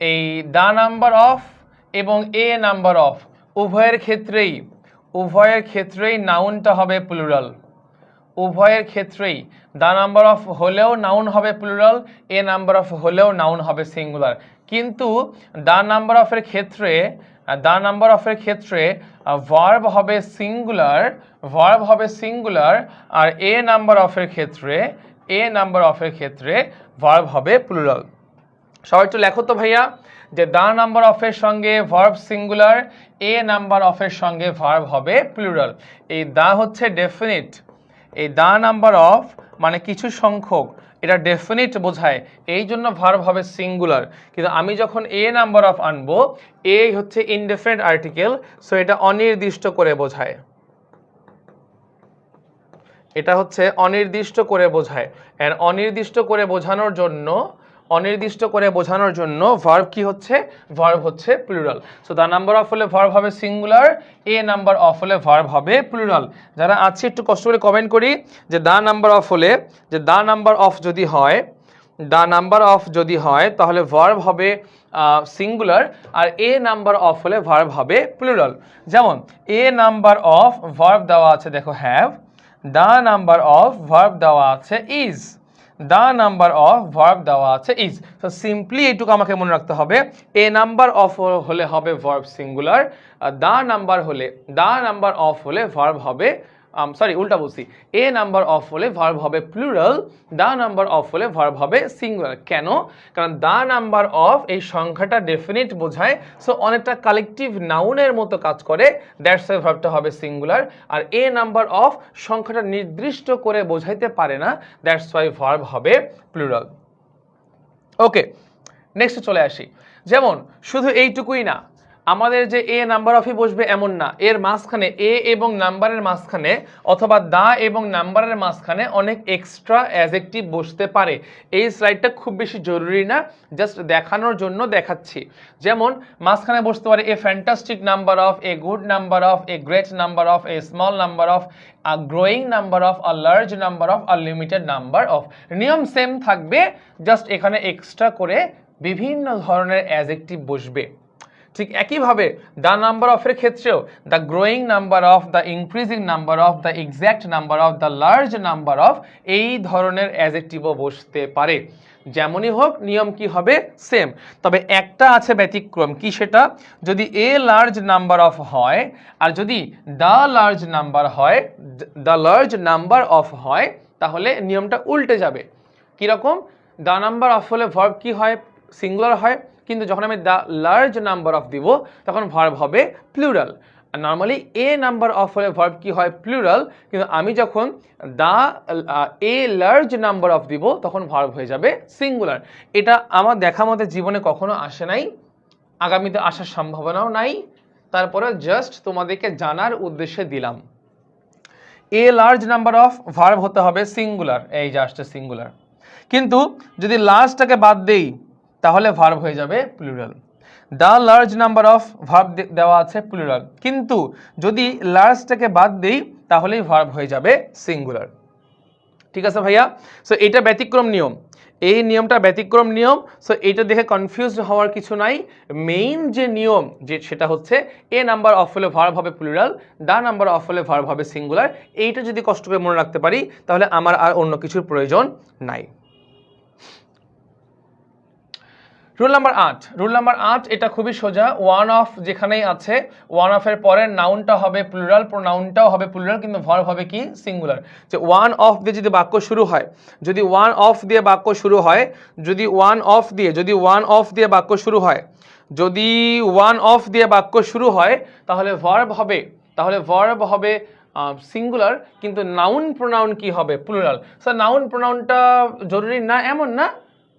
এই দা নাম্বার অফ এবং এ নাম্বার অফ উভয়ের ক্ষেত্রেই নাউনটা হবে প্লুরাল। উভয়ের ক্ষেত্রেই দা নাম্বার অফ হলেও নাউন হবে প্লুরাল, এ নাম্বার অফ হলেও নাউন হবে সিঙ্গুলার। কিন্তু দা নাম্বার অফের ক্ষেত্রে ভার্ব হবে সিঙ্গুলার, আর এ নাম্বার অফের ক্ষেত্রে ভার্ব হবে প্লুরাল। সবাই একটু লেখো তো ভাইয়া, যে দা নাম্বার অফের সঙ্গে ভার্ব সিঙ্গুলার, এ নাম্বার অফের সঙ্গে ভার্ব হবে প্লুরাল। এই দা হচ্ছে ডেফিনিট, এই দা নাম্বার অফ মানে কিছু সংখ্যক, এটা ডেফিনিট বোঝায়, এই জন্য ভার্ব হবে সিঙ্গুলার। কিন্তু আমি যখন এ নাম্বার অফ আনবো, এ হচ্ছে ইনডেফিনিট আর্টিকেল, সো এটা অনির্দিষ্ট করে বোঝায়, এটা হচ্ছে অনির্দিষ্ট করে বোঝায়। এন্ড অনির্দিষ্ট করে বোঝানোর জন্য ভার্ব কি হচ্ছে? ভার্ব হচ্ছে plural. So the number of হলে ভার্ব হবে সিঙ্গুলার, এ নাম্বার অফ হলে ভার্ব হবে প্লুরাল। যারা আছে একটু কষ্ট করে কমেন্ট করি যে দা নাম্বার অফ হলে, যে দা নাম্বার অফ যদি হয় তাহলে ভার্ব হবে সিঙ্গুলার, আর এ নাম্বার অফ হলে ভার্ব হবে প্লুরাল। যেমন এ নাম্বার অফ ভার্ব দেওয়া আছে, দেখো have, the number of verb দেওয়া আছে is, the number of verb দেওয়া আছে ইজ। তো সিম্পলি এইটুকু আমাকে মনে রাখতে হবে, এ নাম্বার অফ হলে হবে verb singular, the number of হলে ভার্ব হবে উল্টা বলছি, এ নাম্বার অফ হলে ভার্ব হবে প্লুরাল, দা নাম্বার অফ হলে ভার্ব হবে সিঙ্গুলার। কেন? কারণ দা নাম্বার অফ এই সংখ্যাটা ডেফিনিট বোঝায়, সো অনেকটা কালেকটিভ নাউনের মতো কাজ করে, দ্যাটস ওয়াই ভার্বটা হবে সিঙ্গুলার। আর এ নাম্বার অফ সংখ্যাটা নির্দিষ্ট করে বোঝাইতে পারে না, দ্যাটস ওয়াই ভার্ব হবে প্লুরাল। ওকে, নেক্সট চলে আসি। যেমন শুধু এইটুকুই না, আমাদের যে এ নাম্বার অফই বসবে এমন না, এর মাঝখানে এ এবং নাম্বারের মাঝখানে অথবা দা এবং নাম্বারের মাঝখানে অনেক এক্সট্রা অ্যাডজেক্টিভ বসতে পারে। এই স্লাইডটা খুব বেশি জরুরি না, জাস্ট দেখানোর জন্য দেখাচ্ছি। যেমন মাঝখানে বসতে পারে a fantastic number of, a good number of, a great number of, a small number of, a growing number of, a large number of, a limited number of. নিয়ম সেম থাকবে, জাস্ট এখানে এক্সট্রা করে বিভিন্ন ধরনের adjective বসবে। ঠিক একইভাবে the number অফের ক্ষেত্রেও the growing number of, the increasing number of, the exact number of, the large number of, এই ধরনের অ্যাডজেক্টিভও বসতে পারে। যেমনই হোক নিয়ম কি হবে? সেম। তবে একটা আছে ব্যতিক্রম, কি সেটা? যদি এ লার্জ নাম্বার অফ হয় আর যদি দ্য লার্জ নাম্বার হয়, দ্য লার্জ নাম্বার অফ হয়, তাহলে নিয়মটা উল্টে যাবে। কিরকম? দ্য নাম্বার অফ হলে ভার্ব কি হয়? সিঙ্গুলার হয়, কিন্তু যখন আমি দ্য লার্জ নাম্বার অফ দিব তখন ভার্ব হবে প্লুরাল। আর নর্মালি এ নাম্বার অফ হলে ভার্ব কি হয়? প্লুরাল, কিন্তু আমি যখন the a large number of দিব তখন ভার্ব হয়ে যাবে সিঙ্গুলার। এটা আমার দেখা মতে জীবনে কখনো আসে নাই, আগামীতে আসার সম্ভাবনাও নাই, তারপরে জাস্ট তোমাদেরকে জানার উদ্দেশ্যে দিলাম। এ লার্জ নাম্বার অফ ভার্ব হতে হবে সিঙ্গুলার, এই জাস্ট সিঙ্গুলার, কিন্তু যদি লাস্টটাকে বাদ দেই তাহলে ভার্ব হয়ে যাবে plural. The large number of verb দেওয়া আছে প্লুরাল, কিন্তু যদি লার্জটাকে বাদ দেই তাহলেই ভার্ব হয়ে যাবে সিঙ্গুলার। ঠিক আছে ভাইয়া? সো এটা ব্যতিক্রম নিয়ম, এই নিয়মটা ব্যতিক্রম নিয়ম। সো এটা দেখে কনফিউজড হওয়ার কিছু নাই। মেইন যে নিয়ম যে সেটা হচ্ছে এ নাম্বার অফ হলে ভার্ব হবে প্লুরাল, দ্য নাম্বার অফ হলে ভার্ব হবে সিঙ্গুলার। এইটা যদি কষ্ট করে মনে রাখতে পারি তাহলে আমার আর অন্য কিছুর প্রয়োজন নাই। রুল নাম্বার 8, রুল নাম্বার 8 এটা খুবই সোজা। ওয়ান অফ যেখানেই আছে, ওয়ান অফের পরে নাউনটা হবে প্লুরাল, প্রোনাউনটাও হবে প্লুরাল, কিন্তু ভার্ব হবে কি? সিঙ্গুলার। যে ওয়ান অফ দিয়ে যদি বাক্য শুরু হয়, যদি ওয়ান অফ দিয়ে বাক্য শুরু হয়, যদি ওয়ান অফ দিয়ে বাক্য শুরু হয়, যদি ওয়ান অফ দিয়ে বাক্য শুরু হয় তাহলে ভার্ব হবে সিঙ্গুলার, কিন্তু নাউন প্রোনাউন কি হবে? প্লুরাল। স্যার নাউন প্রোনাউনটা জরুরি না এমন না,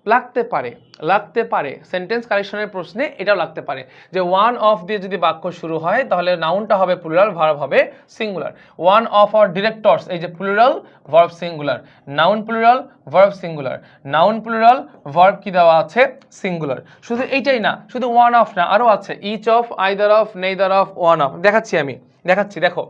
লাগতে পারে সেন্টেন্স কারেকশনের প্রশ্নে এটাও লাগতে পারে, যে ওয়ান অফ দিয়ে যদি বাক্য শুরু হয় তাহলে নাউনটা হবে প্লুরাল, ভার্ব হবে singular. One of our directors, এই যে plural, verb singular, noun plural, verb singular, noun plural, verb কি দেওয়া আছে? সিঙ্গুলার। শুধু এইটাই না, শুধু ওয়ান অফ না, আরও আছে each of, either of, neither of, one of. দেখাচ্ছি দেখো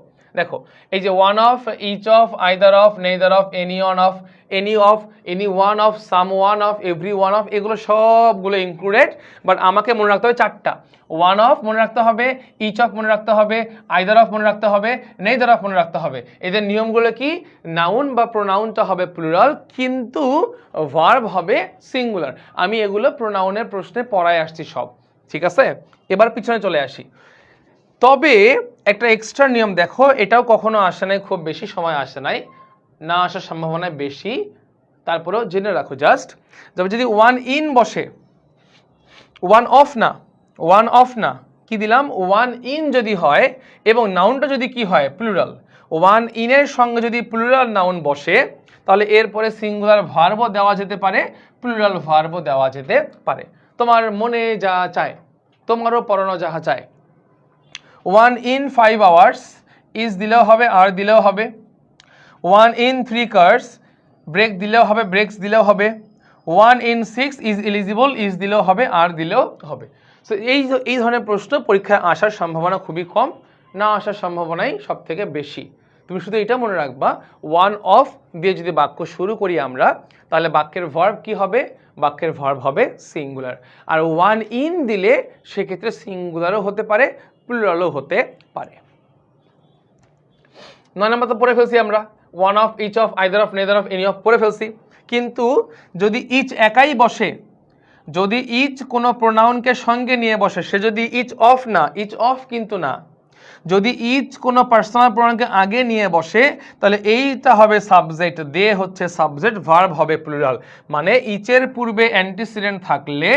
এই যে one of, each of, either of, neither of, any one of, any of, any one of, some one of, every one of, এগুলো সবগুলো included. But আমাকে মনে রাখতে হবে চারটা। ওয়ান অফ মনে রাখতে হবে, ইচ অফ মনে রাখতে হবে, আইদার অফ মনে রাখতে হবে, নেইদার অফ মনে রাখতে হবে। এদের নিয়মগুলো কি? নাউন বা প্রোনাউনটা হবে প্লুরাল, কিন্তু ভার্ব হবে সিঙ্গুলার। আমি এগুলো প্রোনাউনের প্রশ্নে পড়ায় আসছি সব, ঠিক আছে? এবার পিছনে চলে আসি। তবে একটা এক্সট্রা নিয়ম দেখো, এটাও কখনো আসে নাই, খুব বেশি সময় আসে নাই, না আসার সম্ভাবনা বেশি, তারপরেও জেনে রাখো জাস্ট। তবে যদি ওয়ান ইন বসে, ওয়ান অফ না, কি দিলাম? ওয়ান ইন যদি হয় এবং নাউনটা যদি কি হয়? প্লুরাল। ওয়ান ইনের সঙ্গে যদি প্লুরাল নাউন বসে তাহলে এরপরে সিঙ্গুলার ভার্বও দেওয়া যেতে পারে, প্লুরাল ভার্বও দেওয়া যেতে পারে। তোমার মনে যা চায়, তোমারও পড়ানো যাহা চায়। ওয়ান ইন 5 hours, ইজ দিলেও হবে, আর দিলেও হবে। ওয়ান ইন 3 cars, ব্রেক দিলেও হবে, ব্রেকস দিলেও হবে। One in 6 is eligible, is দিলেও হবে, আর দিলেও হবে। সো এই ধরনের প্রশ্ন পরীক্ষায় আসার সম্ভাবনা খুবই কম, না আসার সম্ভাবনাই সব থেকে বেশি। তুমি শুধু এটা মনে রাখবা, ওয়ান অফ দিয়ে যদি বাক্য শুরু করি আমরা, তাহলে বাক্যের ভার্ব কি হবে? বাক্যের ভার্ব হবে সিঙ্গুলার। আর ওয়ান ইন দিলে সেক্ষেত্রে সিঙ্গুলারও হতে পারে, প্লুরালও হতে পারে। 9 নাম্বার তো পড়ে ফেলছি আমরা, one of, each of, either of, neither of, any of পড়ে ফেলছি। কিন্তু যদি ইচ একাই বসে, যদি ইচ কোনো প্রোনাউনকে সঙ্গে নিয়ে বসে, সে যদি ইচ অফ কিন্তু না, যদি ইচ কোনো পার্সোনাল প্রোনাউনকে আগে নিয়ে বসে তাহলে এইটা হবে সাবজেক্ট, দে হচ্ছে সাবজেক্ট, ভার্ব হবে প্লুরাল। মানে ইচের পূর্বে অ্যান্টিসিডেন্ট থাকলে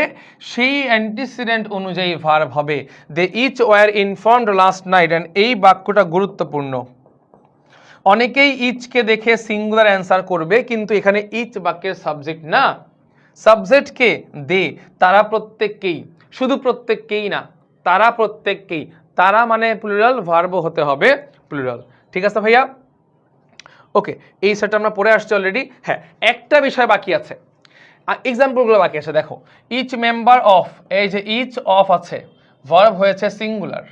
সেই অ্যান্টিসিডেন্ট অনুযায়ী ভার্ব হবে। They each were informed last night, and এই বাক্যটা গুরুত্বপূর্ণ। অনেকেই ইচকে দেখে সিঙ্গুলার অ্যান্সার করবে, কিন্তু এখানে ইচ বাক্যের সাবজেক্ট না, সাবজেক্ট কে? দে। তারা প্রত্যেককেই, শুধু প্রত্যেককেই না, তারা প্রত্যেককেই, তারা মানে প্লুরাল, ভার্বও হতে হবে প্লুরাল। ঠিক আছে ভাইয়া? ওকে, এই সেটটা আমরা পড়ে আসছি অলরেডি। হ্যাঁ, একটা বিষয় বাকি আছে, এক্সাম্পলগুলো বাকি আছে। দেখো, ইচ মেম্বার অফ, এই যে ইচ অফ আছে, ভার্ব হয়েছে সিঙ্গুলার।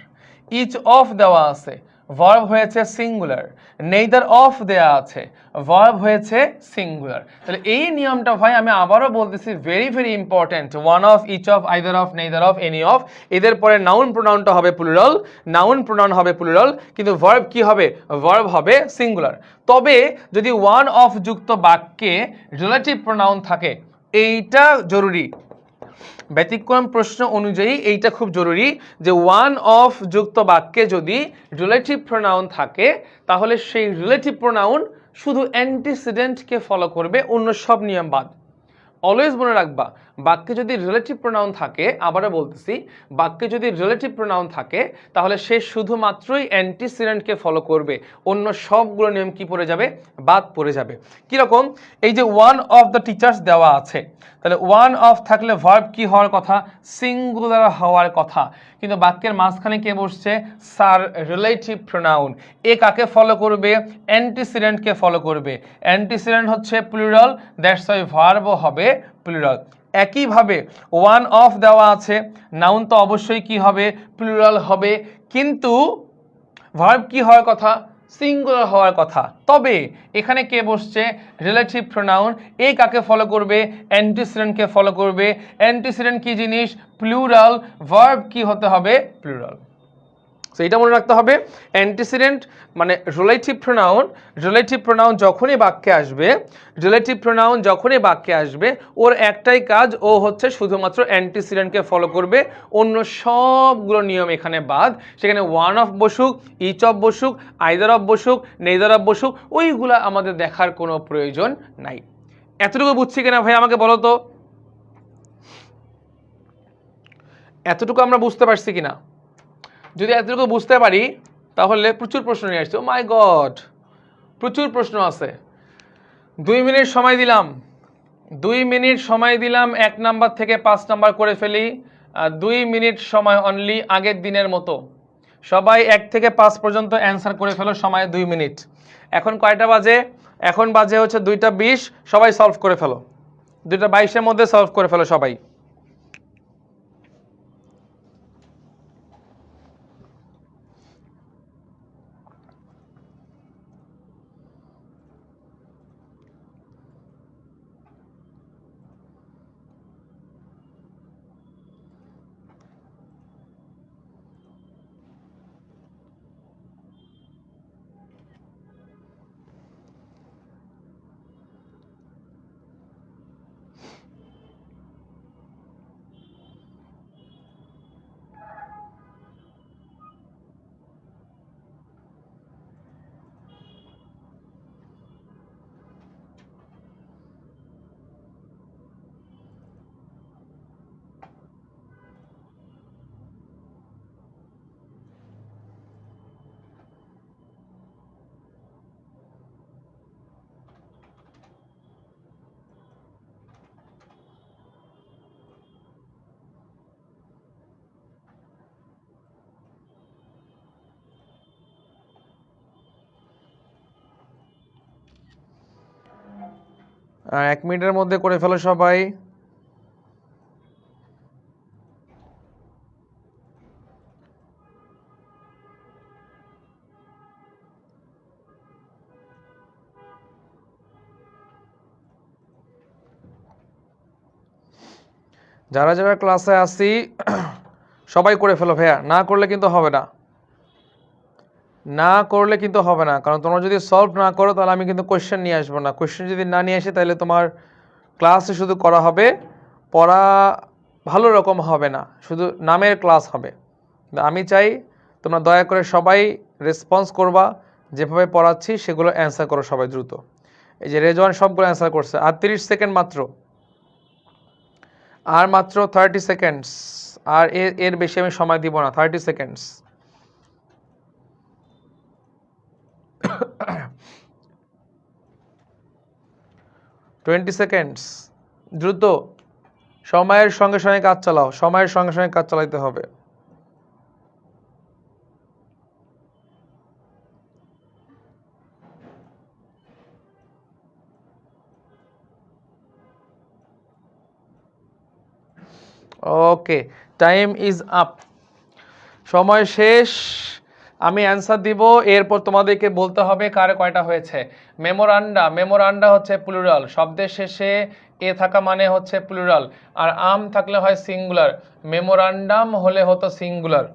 ইচ অফ দেওয়া আছে, ভার্ব হয়েছে সিঙ্গুলার, নেইদার অফ দেয়া আছে, ভার্ব হয়েছে সিঙ্গুলার। তাহলে এই নিয়মটা ভাই আমি আবারও বলতেছি, very very important. One of, each of, either of, neither of, any of, এদের পরে নাউন প্রোনাউনটা হবে প্লুরাল, নাউন প্রোনাউন হবে প্লুরাল, কিন্তু ভার্ব কি হবে? ভার্ব হবে সিঙ্গুলার। তবে যদি ওয়ান অফ যুক্ত বাক্যে রিলেটিভ প্রোনাউন থাকে, এইটা জরুরি, ব্যতিক্রম প্রশ্ন অনুযায়ী এইটা খুব জরুরি যে ওয়ান অফ যুক্ত বাক্যে যদি রিলেটিভ প্রোনাউন থাকে, তাহলে সেই রিলেটিভ প্রোনাউন শুধু অ্যান্টিসিডেন্টকে ফলো করবে, অন্য সব নিয়ম বাদ। অলওয়েজ মনে রাখবা, বাক্যে যদি রিলেটিভ প্রোনাউন থাকে, আবারও বলতেছি, বাক্যে যদি রিলেটিভ প্রোনাউন থাকে তাহলে সে শুধুমাত্রই অ্যান্টিসিডেন্টকে ফলো করবে, অন্য সবগুলো নিয়ম কি পড়ে যাবে? বাদ পড়ে যাবে। কিরকম? এই যে ওয়ান অফ দ্য টিচার্স দেওয়া আছে, তাহলে ওয়ান অফ থাকলে ভার্ব কি হওয়ার কথা? সিঙ্গুলার হওয়ার কথা, কিন্তু বাক্যের মাঝখানে কে বসছে? Sir, relative pronoun. এ কাকে ফলো করবে? অ্যান্টিসিডেন্টকে ফলো করবে। অ্যান্টিসিডেন্ট হচ্ছে প্লুরাল, দ্যাটস ওয়াই ভার্বও হবে প্লুরাল। একইভাবে ওয়ান অফ দেওয়া আছে, নাউন তো অবশ্যই কি হবে? প্লুরাল হবে, কিন্তু ভার্ব কি হওয়ার কথা? সিঙ্গুলার হওয়ার কথা। তবে এখানে কে বসছে? Relative pronoun. এ কাকে ফলো করবে? অ্যান্টিসিডেন্টকে ফলো করবে। অ্যান্টিসিডেন্ট কি জিনিস? প্লুরাল। ভার্ব কি হতে হবে? প্লুরাল। সো এটা মনে রাখতে হবে, অ্যান্টিসিডেন্ট মানে রিলেটিভ প্রোনাউন, রিলেটিভ প্রোনাউন যখনই বাক্যে আসবে, রিলেটিভ প্রোনাউন যখনই বাক্যে আসবে, ওর একটাই কাজ, ও হচ্ছে শুধুমাত্র অ্যান্টিসিডেন্টকে ফলো করবে, অন্য সবগুলো নিয়ম এখানে বাদ। সেখানে ওয়ান অফ বসুক, ইচ অফ বসুক, আইদার অফ বসুক, নেইদার অফ বসুক, ওইগুলা আমাদের দেখার কোনো প্রয়োজন নাই। এতটুকু বুঝছি কিনা ভাই আমাকে বলো তো? এতটুকু আমরা বুঝতে পারছি কিনা? যদি এতটুকু বুঝতে পারি তাহলে প্রচুর প্রশ্ন নিয়ে আসছে। ও মাই গড, প্রচুর প্রশ্ন আছে। 2 মিনিট সময় দিলাম, 2 মিনিট সময় দিলাম, 1 নাম্বার থেকে 5 নাম্বার করে ফেলি। 2 মিনিট সময় অনলি, আগের দিনের মতো। সবাই 1 থেকে 5 পর্যন্ত অ্যান্সার করে ফেলো, সময় 2 মিনিট। এখন কয়টা বাজে? এখন বাজে হচ্ছে 2টা 20। সবাই সলভ করে ফেলো, 2টা 22-এর মধ্যে সলভ করে ফেলো সবাই। আর 1 মিনিটের মধ্যে করে ফেলো সবাই। যারা যারা ক্লাসে আসি সবাই করে ফেলো ভাইয়া, না করলে কিন্তু হবে না, না করলে কিন্তু হবে না। কারণ তোমরা যদি সলভ না করো তাহলে আমি কিন্তু কোয়েশ্চেন নিয়ে আসবো না। কোয়েশ্চেন যদি না নিয়ে আসি তাহলে তোমার ক্লাসে শুধু করা হবে, পড়া ভালো রকম হবে না, শুধু নামের ক্লাস হবে। আমি চাই তোমরা দয়া করে সবাই রেসপন্স করবা, যেভাবে পড়াচ্ছি সেগুলো অ্যান্সার করো সবাই দ্রুত। এই যে রেজওয়ান সবগুলো অ্যান্সার করছে। আর 30 সেকেন্ড মাত্র, আর মাত্র 30 সেকেন্ডস, আর এর বেশি আমি সময় দিব না। 30 সেকেন্ডস। টোয়েন্টি সেকেন্ডস, দ্রুত, সময়ের সঙ্গে সঙ্গে কাজ চালাও, সময়ের সঙ্গে সঙ্গে কাজ চালাইতে হবে। ওকে, টাইম ইজ আপ, সময় শেষ। আমি অ্যান্সার দিব, এরপর তোমাদেরকে বলতে হবে কার কয়টা হয়েছে। মেমোরান্ডা, মেমোরান্ডা হচ্ছে প্লুরাল, শব্দের শেষে এ থাকা মানে হচ্ছে প্লুরাল, আর আম থাকলে হয় সিঙ্গুলার। মেমোরান্ডাম হলে হতো সিঙ্গুলার,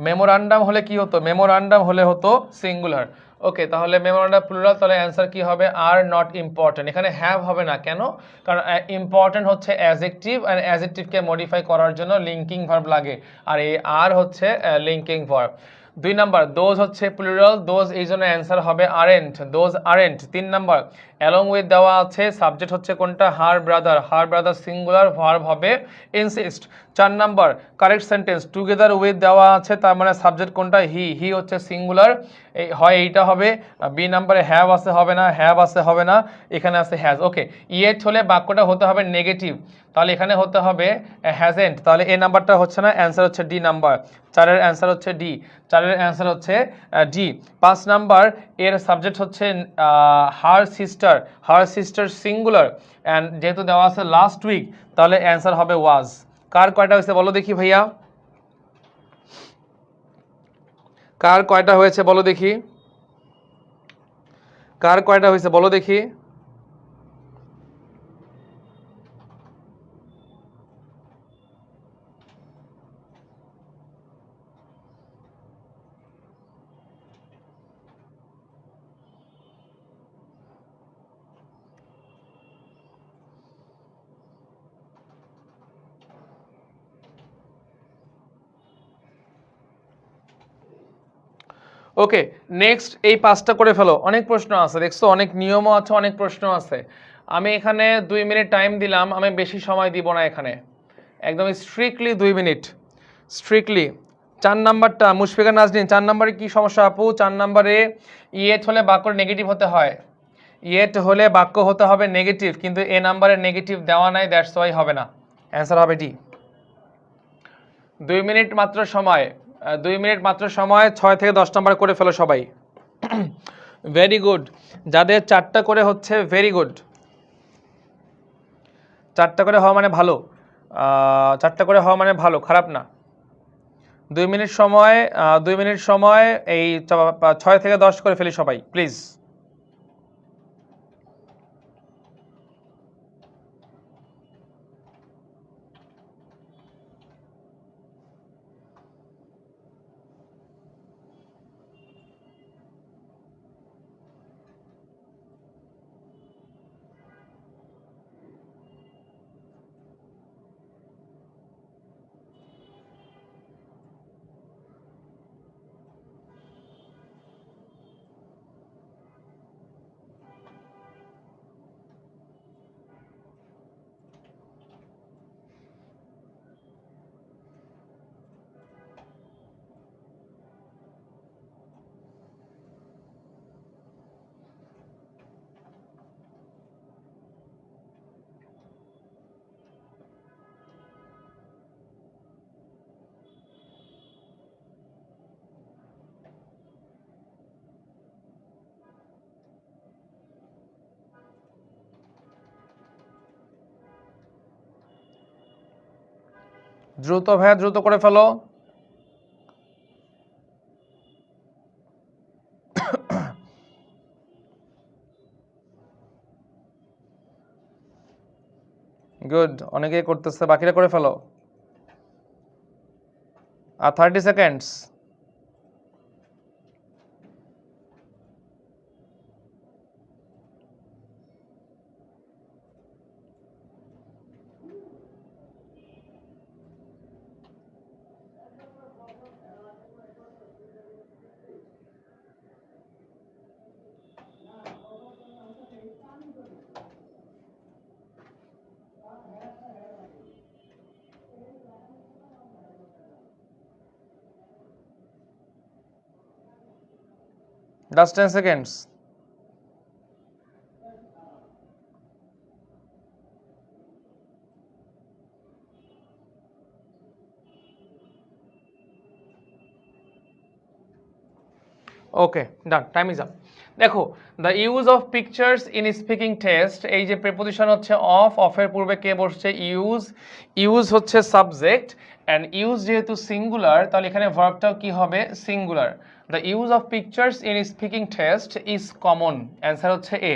মেমোরান্ডাম হলে কি হতো, মেমোরান্ডাম হলে হতো সিঙ্গুলার। ওকে, তাহলে মেমোরান্ডাম প্লুরাল, তাহলে অ্যান্সার কি হবে, আর নট ইম্পর্টেন্ট। এখানে হ্যাভ হবে না, কেন, কারণ ইম্পর্টেন্ট হচ্ছে অ্যাজেক্টিভ, আর অ্যাজেক্টিভকে মডিফাই করার জন্য লিঙ্কিং ভার্ব লাগে, আর এই আর হচ্ছে লিঙ্কিং ভার্ব। 2 নাম্বার, দোজ হচ্ছে প্লুরাল, দোজ এই জন্য অ্যান্সার হবে aren't, those aren't. 3 number, along with দেওয়া আছে, সাবজেক্ট হচ্ছে কোনটা, her brother, her brother singular, verb হবে insist. 4 number, correct sentence, together with দেওয়া আছে, তার মানে সাবজেক্ট কোনটা, হি, হি হচ্ছে সিঙ্গুলার, এই হয় এইটা হবে। বি নাম্বারে হ্যাভ আছে, হবে না, হ্যাভ আছে, হবে না, এখানে আছে হ্যাজ। ওকে, ইয়েট হলে বাক্যটা হতে হবে নেগেটিভ, তাহলে এখানে হতে হবে হ্যাজেন্ট, তাহলে এই নাম্বারটা হচ্ছে না, অ্যান্সার হচ্ছে ডি নাম্বার, 4-এর অ্যান্সার হচ্ছে ডি, 4-এর অ্যান্সার হচ্ছে ডি। 5 নাম্বার, এর সাবজেক্ট হচ্ছে her sister, her sister singular, and যেহেতু দেওয়া আছে লাস্ট উইক, তাহলে অ্যান্সার হবে ওয়াজ। কার কয়টা হয়েছে বলো দেখি ভাইয়া, কার কয়টা হয়েছে বলো দেখি, কার কয়টা হয়েছে বলো দেখি। ওকে, নেক্সট এই 5টা করে ফেলো, অনেক প্রশ্ন আছে দেখছো, অনেক নিয়মও আছে, অনেক প্রশ্ন আছে। আমি এখানে 2 মিনিট টাইম দিলাম, আমি বেশি সময় দিব না এখানে, একদম স্ট্রিক্টলি 2 মিনিট, স্ট্রিক্টলি। 4 নাম্বারটা, মুশফিকা নাজনীন, 4 নাম্বারে কি সমস্যা আপু, 4 নাম্বারে ইয়েট হলে বাক্য নেগেটিভ হতে হয়, ইয়েট হলে বাক্য হতে হবে নেগেটিভ, কিন্তু এ নাম্বারে নেগেটিভ দেওয়া নাই, দ্যাটস ওয়াই হবে না, অ্যান্সার হবে ডি। 2 মিনিট মাত্র সময়, 2 মিনিট মাত্র সময়, 6 থেকে 10 নাম্বার করে ফেলো সবাই। ভেরি গুড, যাদের 4টা করে হচ্ছে ভেরি গুড, 4টা করে হওয়া মানে ভালো, 4টা করে হওয়া মানে ভালো, খারাপ না। 2 মিনিট সময়, 2 মিনিট সময়, এই 6 থেকে 10 করে ফেলি সবাই প্লিজ। দ্রুত ভাইয়া, দ্রুত করে ফেলো। গুড, অনেকেই করতেছে, বাকিরা করে ফেলো। আর 30 seconds. Last 10 seconds. Okay, done, time is up. দেখো the use of pictures in speaking test, এই যে প্রিপোজিশন হচ্ছে অফের পূর্বে কে বসছে ইউজ হচ্ছে সাবজেক্ট, অ্যান্ড ইউজ যেহেতু সিঙ্গুলার তাহলে এখানে ভার্বটাও কি হবে singular. The use of pictures in speaking test is common, answer হচ্ছে এ।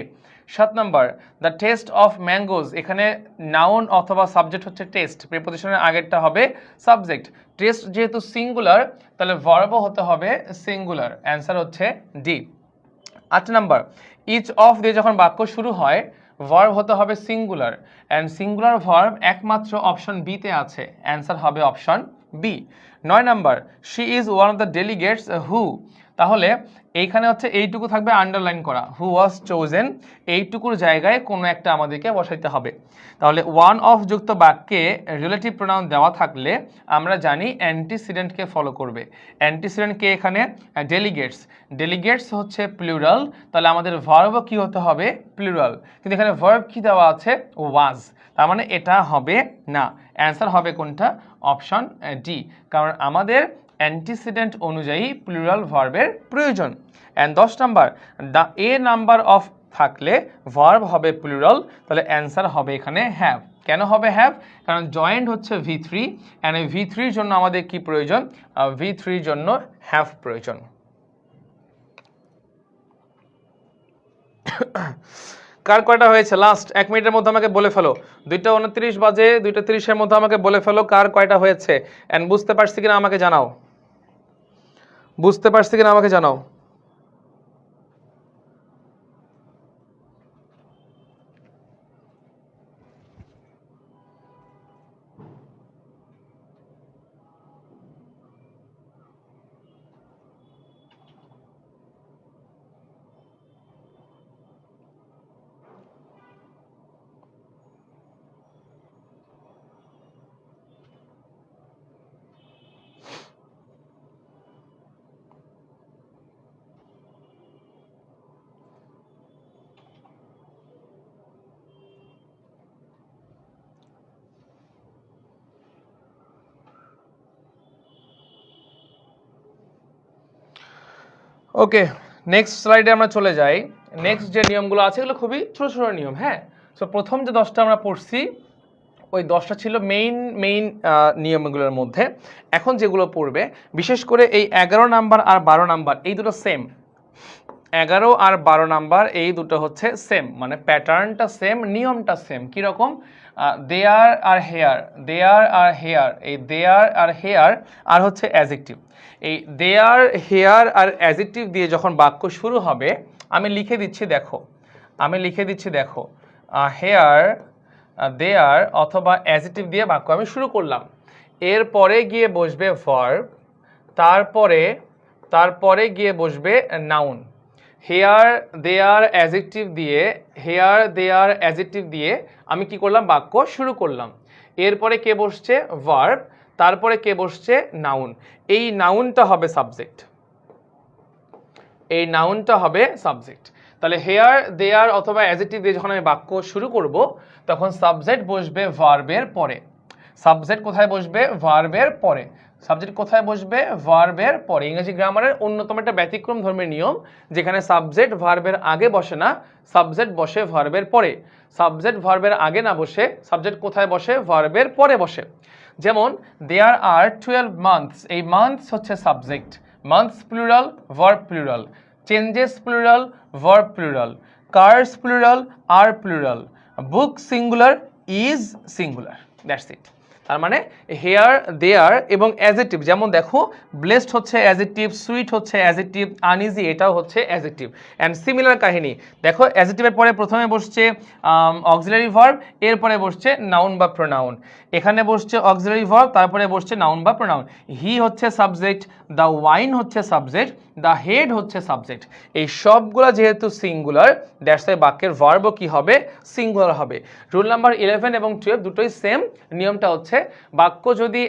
7 number the test of mangoes, এখানে নাউন অথবা সাবজেক্ট হচ্ছে টেস্ট, প্রিপোজিশনের আগেরটা হবে সাবজেক্ট। টেস্ট যেহেতু সিঙ্গুলার তাহলে ভার্বও হতে হবে সিঙ্গুলার, অ্যান্সার হচ্ছে ডি। 8 নাম্বার ইচ অফ দিয়ে যখন বাক্য শুরু হয় ভার্ব হতে হবে সিঙ্গুলার, অ্যান্ড সিঙ্গুলার ভার্ব একমাত্র অপশন বিতে আছে, অ্যান্সার হবে option B. 9 number she is one of the delegates who, তাহলে এইখানে হচ্ছে এইটুকু থাকবে আন্ডারলাইন করা, হু ওয়াজ চোজেন, এইটুকুর জায়গায় কোনো একটা আমাদেরকে বসাইতে হবে। তাহলে ওয়ান অফ যুক্ত বাক্যে রিলেটিভ প্রোনাউন দেওয়া থাকলে আমরা জানি অ্যান্টিসিডেন্টকে ফলো করবে। অ্যান্টিসিডেন্টকে এখানে ডেলিগেটস হচ্ছে প্লুরাল, তাহলে আমাদের ভার্বও কি হতে হবে প্লুরাল, কিন্তু এখানে ভার্ব কি দেওয়া আছে ওয়াজ, তার মানে এটা হবে না, অ্যান্সার হবে কোনটা অপশন ডি, কারণ আমাদের অ্যান্টিসিডেন্ট অনুযায়ী প্লুরাল ভার্বের প্রয়োজন। And 10 number the A number of থাকলে ভার্ব হবে প্লুরাল, তাহলে অ্যান্সার হবে এখানে হ্যাভ। কেন হবে হ্যাভ, কারণ জয়েন্ট হচ্ছে V3, অ্যান্ড এই V3-র জন্য আমাদের কি প্রয়োজন, V3-র জন্য হ্যাভ প্রয়োজন। কার কয়টা হয়েছে লাস্ট 1 মিনিটের মধ্যে আমাকে বলে ফেলো, 2:29 বাজে, 2:30-এর মধ্যে আমাকে বলে ফেলো কার কয়টা হয়েছে, অ্যান্ড বুঝতে পারছি কিনা আমাকে জানাও, বুঝতে পারছি কিনা আমাকে জানাও। ওকে, নেক্সট স্লাইডে আমরা চলে যাই। নেক্সট যে নিয়মগুলো আছে এগুলো খুবই ছোট ছোট নিয়ম, হ্যাঁ। সো প্রথম যে 10টা আমরা পড়ছি ওই 10টা ছিল মেইন নিয়মগুলোর মধ্যে। এখন যেগুলো পড়বে বিশেষ করে এই 11 নাম্বার আর 12 নাম্বার এই দুটো সেম, 11 আর 12 নাম্বার এই দুটো হচ্ছে সেম, মানে প্যাটার্নটা সেম, নিয়মটা সেম। কীরকম, দেয়ার আর হেয়ার, দেয়ার আর হেয়ার, এই দেয়ার আর হেয়ার আর হচ্ছে অ্যাজেক্টিভ, এই দেয়ার হেয়ার আর অ্যাজেক্টিভ দিয়ে যখন বাক্য শুরু হবে আমি লিখে দিচ্ছি দেখো, হেয়ার দেয়ার অথবা অ্যাজেক্টিভ দিয়ে বাক্য আমি শুরু করলাম, এরপরে গিয়ে বসবে ভার্ব, তারপরে গিয়ে বসবে নাউন। হেয়ার দেয়ার অ্যাজেক্টিভ দিয়ে আমি কি করলাম বাক্য শুরু করলাম, এরপরে কে বসছে ভার্ব, তারপরে কে বসছে নাউন, এই নাউনটা হবে সাবজেক্ট, তাহলে হেয়ার দেয়ার অথবা অ্যাজেক্টিভ দিয়ে যখন আমি বাক্য শুরু করব তখন সাবজেক্ট বসবে ভার্বের পরে। সাবজেক্ট কোথায় বসবে ভার্বের পরে, ইংরেজি গ্রামারের অন্যতম একটা ব্যতিক্রম ধর্মের নিয়ম, যেখানে সাবজেক্ট ভার্বের আগে বসে না, সাবজেক্ট বসে ভার্বের পরে। সাবজেক্ট ভার্বের আগে না বসে সাবজেক্ট কোথায় বসে ভার্বের পরে বসে। যেমন দেয়ার আর 12 মান্থস, এই মান্থস হচ্ছে subject, months plural verb plural, changes plural verb plural, cars plural are plural, book singular is singular, that's it. তার মানে হেয়ার দেয়ার এবং অ্যাজেক্টিভ, যেমন দেখো ব্লেসড হচ্ছে অ্যাজেক্টিভ, সুইট হচ্ছে অ্যাজেক্টিভ, আনইজি এটাও হচ্ছে অ্যাজেক্টিভ, অ্যান্ড সিমিলার কাহিনী দেখো অ্যাজেক্টিভের পরে প্রথমে বসছে অক্সিলারি ভার্ব, এরপরে বসছে নাউন বা প্রোনাউন, এখানে বসছে অক্সিলারি ভার্ব, তারপরে বসছে নাউন বা প্রোনাউন। হি হচ্ছে সাবজেক্ট, দ্য ওয়াইন হচ্ছে সাবজেক্ট, দ্য হেড হচ্ছে সাবজেক্ট, এই সবগুলো যেহেতু সিঙ্গুলার দ্যাটস ওয়াই বাক্যের ভার্বও কি হবে সিঙ্গুলার হবে। রুল নাম্বার 11 এবং 12 দুটোই সেম, নিয়মটা হচ্ছে বাক্য যদি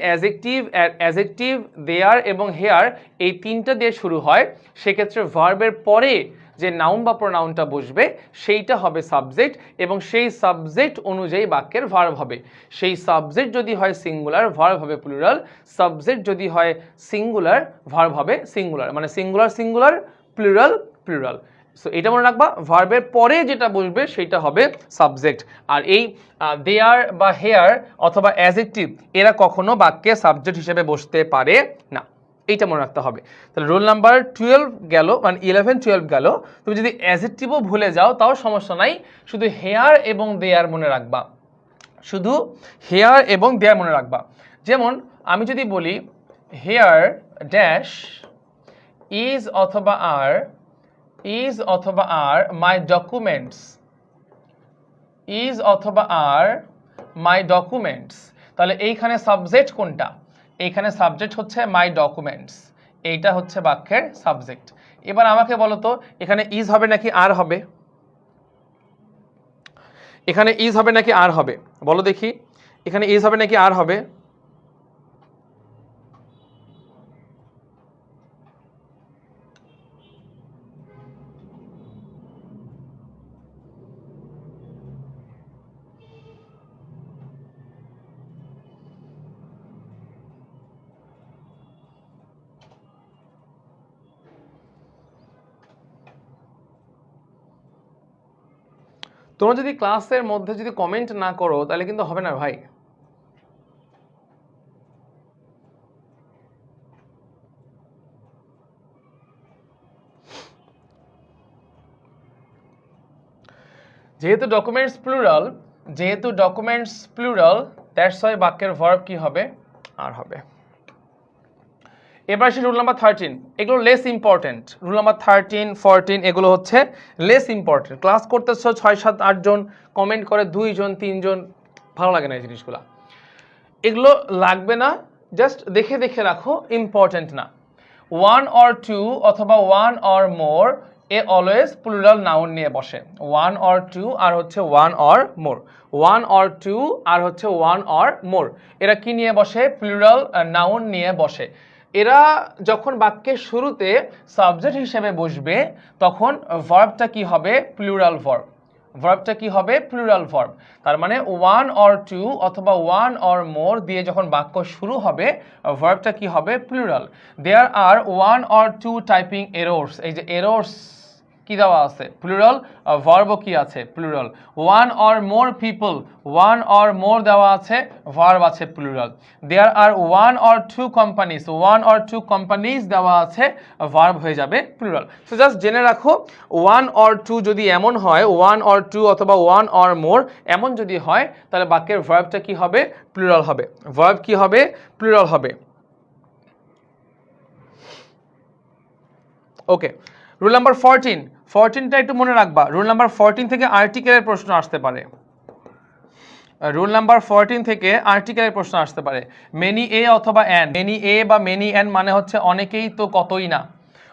অ্যাজেক্টিভ দেয়ার এবং হেয়ার এই তিনটা দিয়ে শুরু হয় সেক্ষেত্রে ভার্বের পরে যে নাউন বা প্রোনাউনটা বসবে সেইটা হবে সাবজেক্ট, এবং সেই সাবজেক্ট অনুযায়ী বাক্যের ভার্ব হবে। সেই সাবজেক্ট যদি হয় সিঙ্গুলার ভার্ব হবে প্লুরাল, সাবজেক্ট যদি হয় সিঙ্গুলার ভার্ব হবে সিঙ্গুলার, মানে সিঙ্গুলার প্লুরাল প্লুরাল, সো এটা মনে রাখবা, ভার্বের পরে যেটা বসবে সেটা হবে সাবজেক্ট। আর এই দেয়ার বা হেয়ার অথবা অ্যাডজেক্টিভ এরা কখনো বাক্যে সাবজেক্ট হিসেবে বসতে পারে না, এইটা মনে রাখতে হবে। তাহলে রোল নাম্বার 12 গেল, মানে 11-12 গেল। তুমি যদি অ্যাডজেক্টিভও ভুলে যাও তাও সমস্যা নাই, শুধু হেয়ার এবং দেয়ার মনে রাখবা, শুধু হেয়ার এবং দেয়ার মনে রাখবা। যেমন আমি যদি বলি হেয়ার ড্যাশ ইজ অথবা আর মাই ডকুমেন্টস, ইজ অথবা আর মাই ডকুমেন্টস, তাহলে এইখানে সাবজেক্ট কোনটা? এইখানে সাবজেক্ট হচ্ছে মাই ডকুমেন্টস, এইটা হচ্ছে বাক্যের সাবজেক্ট। এবার আমাকে বলো তো এখানে ইজ হবে নাকি আর হবে? এখানে ইজ হবে নাকি আর হবে? বলো দেখি, এখানে ইজ হবে নাকি আর হবে? তোমরা যদি ক্লাসের মধ্যে যদি কমেন্ট না করো তাহলে কিন্তু হবে না ভাই। যেহেতু ডকুমেন্টস প্লুরাল, দ্যাটস ওয়াই বাক্যের ভার্ব কি হবে? আর হবে। এবার আসি রুল নাম্বার 13, এগুলো লেস ইম্পর্টেন্ট। রুল নাম্বার 13, 14 এগুলো হচ্ছে লেস ইম্পর্টেন্ট। ক্লাস করতেছ 6, 7, 8 জন, কমেন্ট করে 2 জন 3 জন, ভালো লাগে না এই জিনিসগুলো, এগুলো লাগবে না, জাস্ট দেখে দেখে রাখো, ইম্পর্টেন্ট না। 1 or 2 অথবা 1 or more A always plural noun নিয়ে বসে। 1 or 2 আর হচ্ছে 1 or more, 1 or 2 আর হচ্ছে 1 or more, এরা কি নিয়ে বসে? প্লুরাল নাউন নিয়ে বসে। এরা যখন বাক্যের শুরুতে সাবজেক্ট হিসেবে বসবে তখন ভার্বটা কি হবে? Plural verb. ভার্বটা কি হবে? Plural verb. তার মানে 1 or 2 অথবা 1 or more দিয়ে যখন বাক্য শুরু হবে ভার্বটা কি হবে? Plural. There are 1 or 2 typing errors, এই যে এরর্স কি দেওয়া আছে? প্লুরাল। ভার্বও কি আছে? Plural. 1 or more people, 1 or more দেওয়া আছে, ভার্ব আছে plural. There are 1 or 2 companies, 1 or 2 companies দেওয়া আছে, ভার্ব হয়ে যাবে প্লুরাল। সো জাস্ট জেনে রাখো 1 or 2 যদি এমন হয়, 1 or 2 অথবা 1 or more এমন যদি হয় তাহলে বাক্যের ভার্বটা কি হবে? প্লুরাল হবে। ভার্ব কি হবে? প্লুরাল হবে। ওকে, রুল নাম্বার 14টা একটু মনে রাখবা। রুল নাম্বার 14 থেকে আর্টিকেলের প্রশ্ন আসতে পারে। রুল নাম্বার 14 থেকে আর্টিকেলের প্রশ্ন আসতে পারে। মেনি এ অথবা অ্যান, মেনি এ বা মেনি অ্যান মানে হচ্ছে অনেকেই তো কতই না,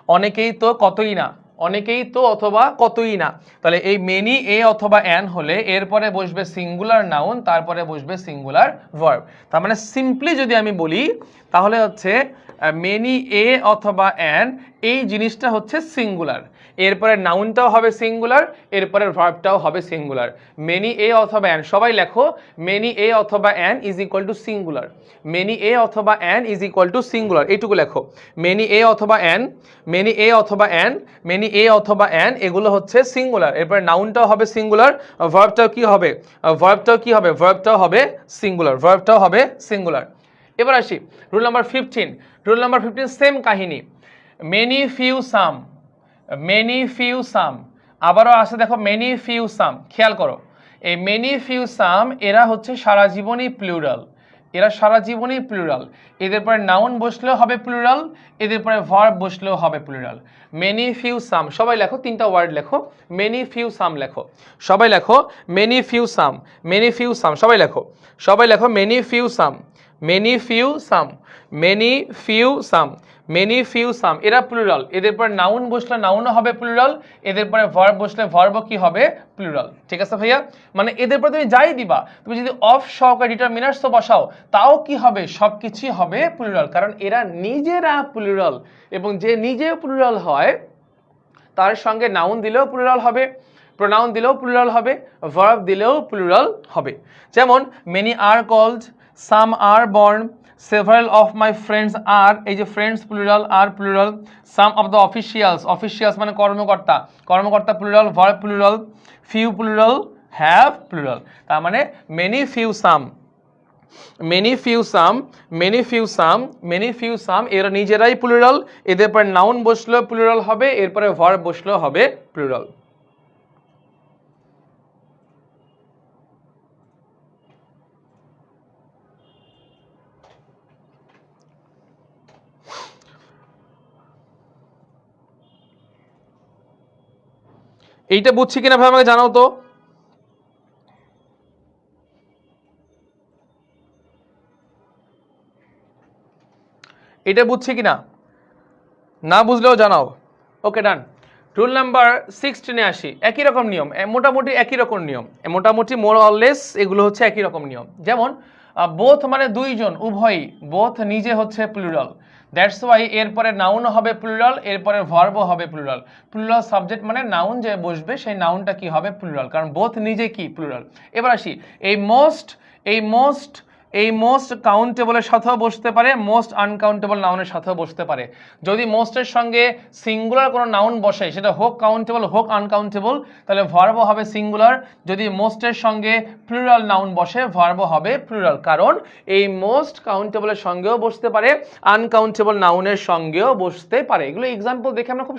অনেকেই তো কতই না, অনেকেই তো অথবা কতই না। তাহলে এই মেনি এ অথবা অ্যান হলে এরপরে বসবে সিঙ্গুলার নাউন, তারপরে বসবে সিঙ্গুলার ভার্ব। তার মানে সিম্পলি যদি আমি বলি তাহলে হচ্ছে মেনি এ অথবা অ্যান এই জিনিসটা হচ্ছে সিঙ্গুলার, এরপরে নাউনটাও হবে সিঙ্গুলার, এরপরে ভার্বটাও হবে সিঙ্গুলার। মেনি এ অথবা অ্যান, সবাই লেখো মেনি এ অথবা an is equal to singular, many a অথবা an is equal to singular, এইটুকু লেখো। মেনি এ অথবা অ্যান, মেনি এ অথবা অ্যান, মেনি এ অথবা অ্যান এগুলো হচ্ছে সিঙ্গুলার, এরপরে নাউনটাও হবে সিঙ্গুলার, ভার্বটাও কি হবে? ভার্বটাও কি হবে? ভার্বটাও হবে সিঙ্গুলার, ভার্বটাও হবে সিঙ্গুলার। এবার আসি rule number 15। Rule number 15 same কাহিনী, many few some, many few সাম, আবারও আসে দেখো মেনি ফিউ সাম, খেয়াল করো এই মেনি ফিউ সাম এরা হচ্ছে সারা জীবনই প্লুরাল, এরা সারা জীবনই প্লুরাল, এদের পরে নাউন বসলেও হবে প্লুরাল, এদের পরে ভার্ব বসলেও হবে প্লুরাল। মেনি ফিউ সাম, সবাই লেখো, 3টা ওয়ার্ড লেখো, মেনি ফিউ সাম লেখো, সবাই লেখো many few some, many few সাম, সবাই লেখো, সবাই লেখো many few some, many few some, many few some, many few সাম, এরা প্লুরাল, এদের পরে নাউন বসলে নাউনও হবে প্লুরাল, এদের পরে ভার্ব বসলে ভার্বও কি হবে? প্লুরাল। ঠিক আছে ভাইয়া? মানে এদের পরে তুমি যাই দিবা, তুমি যদি অফ সহকারে ডিটারমিনার্সও বসাও তাও কি হবে? সবকিছুই হবে প্লুরাল, কারণ এরা নিজেরা প্লুরাল, এবং যে নিজে প্লুরাল হয় তার সঙ্গে নাউন দিলেও প্লুরাল হবে, প্রোনাউন দিলেও প্লুরাল হবে, ভার্ব দিলেও প্লুরাল হবে। যেমন many are called, some are born, several of my friends are, এই যে friends plural, are plural. Some of the officials, officials মানে কর্মকর্তা, কর্মকর্তা plural, verb plural. Few plural, have plural. তার মানে many, few, some. Many, few, some, many, few, some, many, few, সাম, এরা নিজেরাই প্লুরাল। এদের পরে নাউন বসলেও প্লুরাল হবে, এরপরে ভার্ব বসলেও হবে প্লুরাল। এইটা বুঝছি কিনা ভাই আমাকে জানাও তো। এটা বুঝছি কিনা, না বুঝলেও জানাও। ওকে, ডান। রুল নাম্বার 16-এ আসি। একই রকম নিয়ম, মোটামুটি একই রকম নিয়ম, মোটামুটি মোর অললেস এগুলো হচ্ছে একই রকম নিয়ম। যেমন বোথ মানে দুইজন, উভয়ই, বোথ নিজে হচ্ছে প্লুরাল, দ্যাটস ওয়াই এরপরে নাউন হবে প্লুরাল, এরপরে ভার্বও হবে প্লুরাল। প্লুরাল সাবজেক্ট মানে নাউন যে বসবে সেই নাউনটা কি হবে, প্লুরাল, কারণ বোথ নিজে কি প্লুরাল। এবার আসি, এই মোস্ট, এই মোস্ট কাউন্টেবলের সাথেও বসতে পারে, মোস্ট আনকাউন্টেবল নাউনের সাথেও বসতে পারে। যদি মোস্টের সঙ্গে সিঙ্গুলার কোনো নাউন বসে, সেটা হোক কাউন্টেবল হোক আনকাউন্টেবল, তাহলে ভার্বও হবে সিঙ্গুলার। যদি মোস্টের সঙ্গে প্লুরাল নাউন বসে, ভার্বও হবে প্লুরাল, কারণ এই মোস্ট কাউন্টেবলের সঙ্গেও বসতে পারে, আনকাউন্টেবল নাউনের সঙ্গেও বসতে পারে। এগুলো এক্সাম্পল দেখে আমরা খুব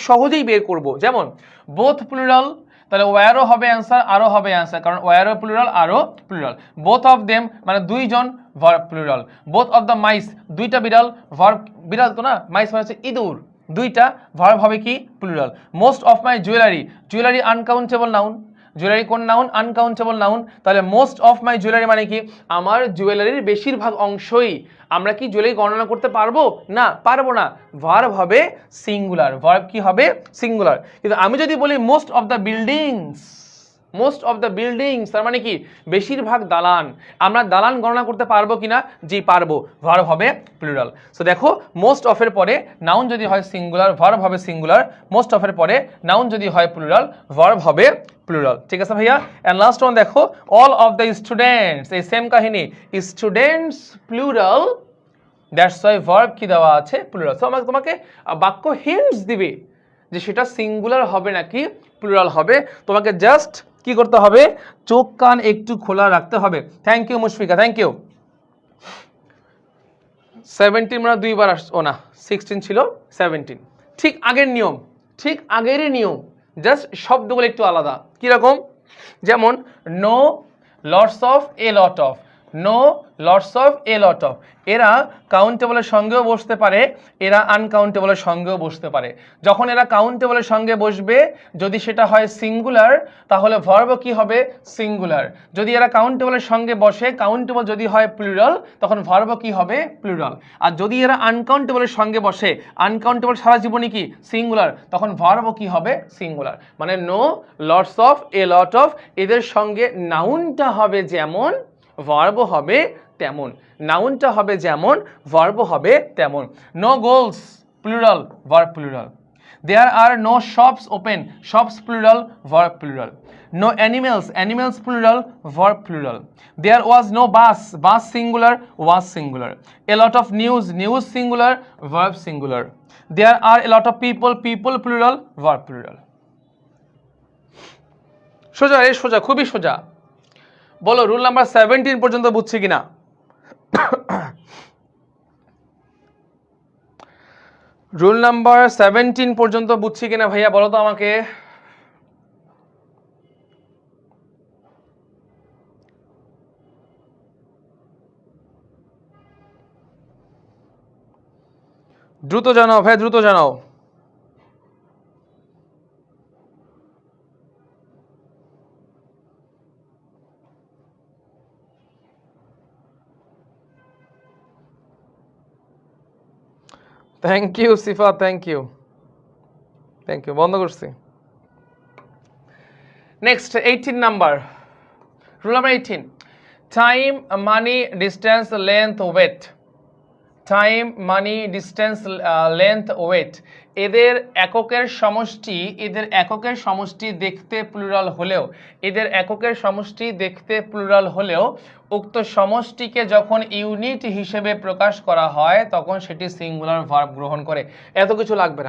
সহজেই বের করব। যেমন বোথ প্লুরাল, তাহলে ওয়ারও হবে অ্যান্সার, আরও হবে অ্যান্সার, কারণ ওয়ারও প্লুরাল, আরও প্লুরাল। বোথ অফ দেম মানে দুইজন, verb plural. Both of the mice, দুইটা বিড়াল, ভার্ব, বিড়াল তো না, মাইস মানে হচ্ছে ইঁদুর, দুইটা, ভার্ব হবে কি, plural. Most of my jewellery, jewellery uncountable noun, jewellery কোন নাউন, আনকাউন্টেবল নাউন। তাহলে মোস্ট অফ মাই জুয়েলারি মানে কি, আমার জুয়েলারির বেশিরভাগ অংশই। আমরা কি জুয়েলারি গণনা করতে পারবো না, পারবো না, ভার্ব হবে সিঙ্গুলার, ভার্ব কি হবে, সিঙ্গুলার। কিন্তু আমি যদি বলি most of the buildings, most of the buildings তার মানে কি, বেশিরভাগ দালান। আমরা দালান গণনা করতে পারবো কিনা, জি পারবো, ভার্ব হবে প্লুরাল। সো দেখো, মোস্ট অফের পরে নাউন যদি হয় সিঙ্গুলার, ভার্ব হবে সিঙ্গুলার। মোস্ট অফের পরে নাউন যদি হয় প্লুরাল, ভার্ব হবে প্লুরাল। ঠিক আছে ভাইয়া। এন্ড লাস্ট ওয়ান দেখো, অল অফ দ্য স্টুডেন্টস, এই সেম কাহিনী, students plural, that's why verb কি দেওয়া আছে, প্লুরাল। সো আমাকে তোমাকে বাক্য হিন্টস দিবে যে সেটা সিঙ্গুলার হবে নাকি প্লুরাল হবে। তোমাকে জাস্ট কি করতে হবে, চোখ কান একটু খোলা রাখতে হবে। Thank you Mushfika, thank you. 17 মানে দুইবার ও না, 16 ছিল, 17। ঠিক আগের নিয়ম, ঠিক আগেরই নিয়ম, জাস্ট শব্দগুলো একটু আলাদা। কিরকম, যেমন no lots of, a lot of, no lots of, a lot of, এরা কাউন্টেবলের সঙ্গেও বসতে পারে, এরা আনকাউন্টেবলের সঙ্গেও বসতে পারে। যখন এরা কাউন্টেবলের সঙ্গে বসবে, যদি সেটা হয় সিঙ্গুলার, তাহলে ভার্বও কি হবে, সিঙ্গুলার। যদি এরা কাউন্টেবলের সঙ্গে বসে, কাউন্টেবল যদি হয় প্লুরাল, তখন ভার্বও কি হবে, প্লুরাল। আর যদি এরা আনকাউন্টেবলের সঙ্গে বসে, আনকাউন্টেবল সারা জীবনই কি, সিঙ্গুলার, তখন ভার্বও কি হবে, সিঙ্গুলার। মানে no lots of, a lot of, এদের সঙ্গে নাউনটা হবে যেমন, ভার্বও হবে তেমন, নাউনটা হবে যেমন, ভার্বও হবে তেমন। No goals plural, verb plural. There are no shops open, shops plural, verb plural. No animals, animals plural, verb plural. There was no bus, bus singular, was singular. A lot of news, news singular, verb singular. There are a lot of people, people plural, verb plural. সোজা রে সোজা, খুবই সোজা। বলো rule number 17 পর্যন্ত বুঝছি কিনা। Rule number 17 পর্যন্ত বুঝছি কিনা ভাইয়া, বলো তো আমাকে। দ্রুত জানাও ভাই, দ্রুত জানাও। Thank you Shifa, thank you, thank you, বন্ধ করছি। Next 18 number, rule number 18, time, money, distance, length, weight. Time, money, distance, length, weight, এদের এককের সমষ্টি দেখতে প্লুরাল হলেও উক্ত সমষ্টিকে যখন ইউনিট হিসেবে প্রকাশ করা হয় তখন সেটি সিঙ্গুলার ভার্ব গ্রহণ করে। এত কিছু লাগবে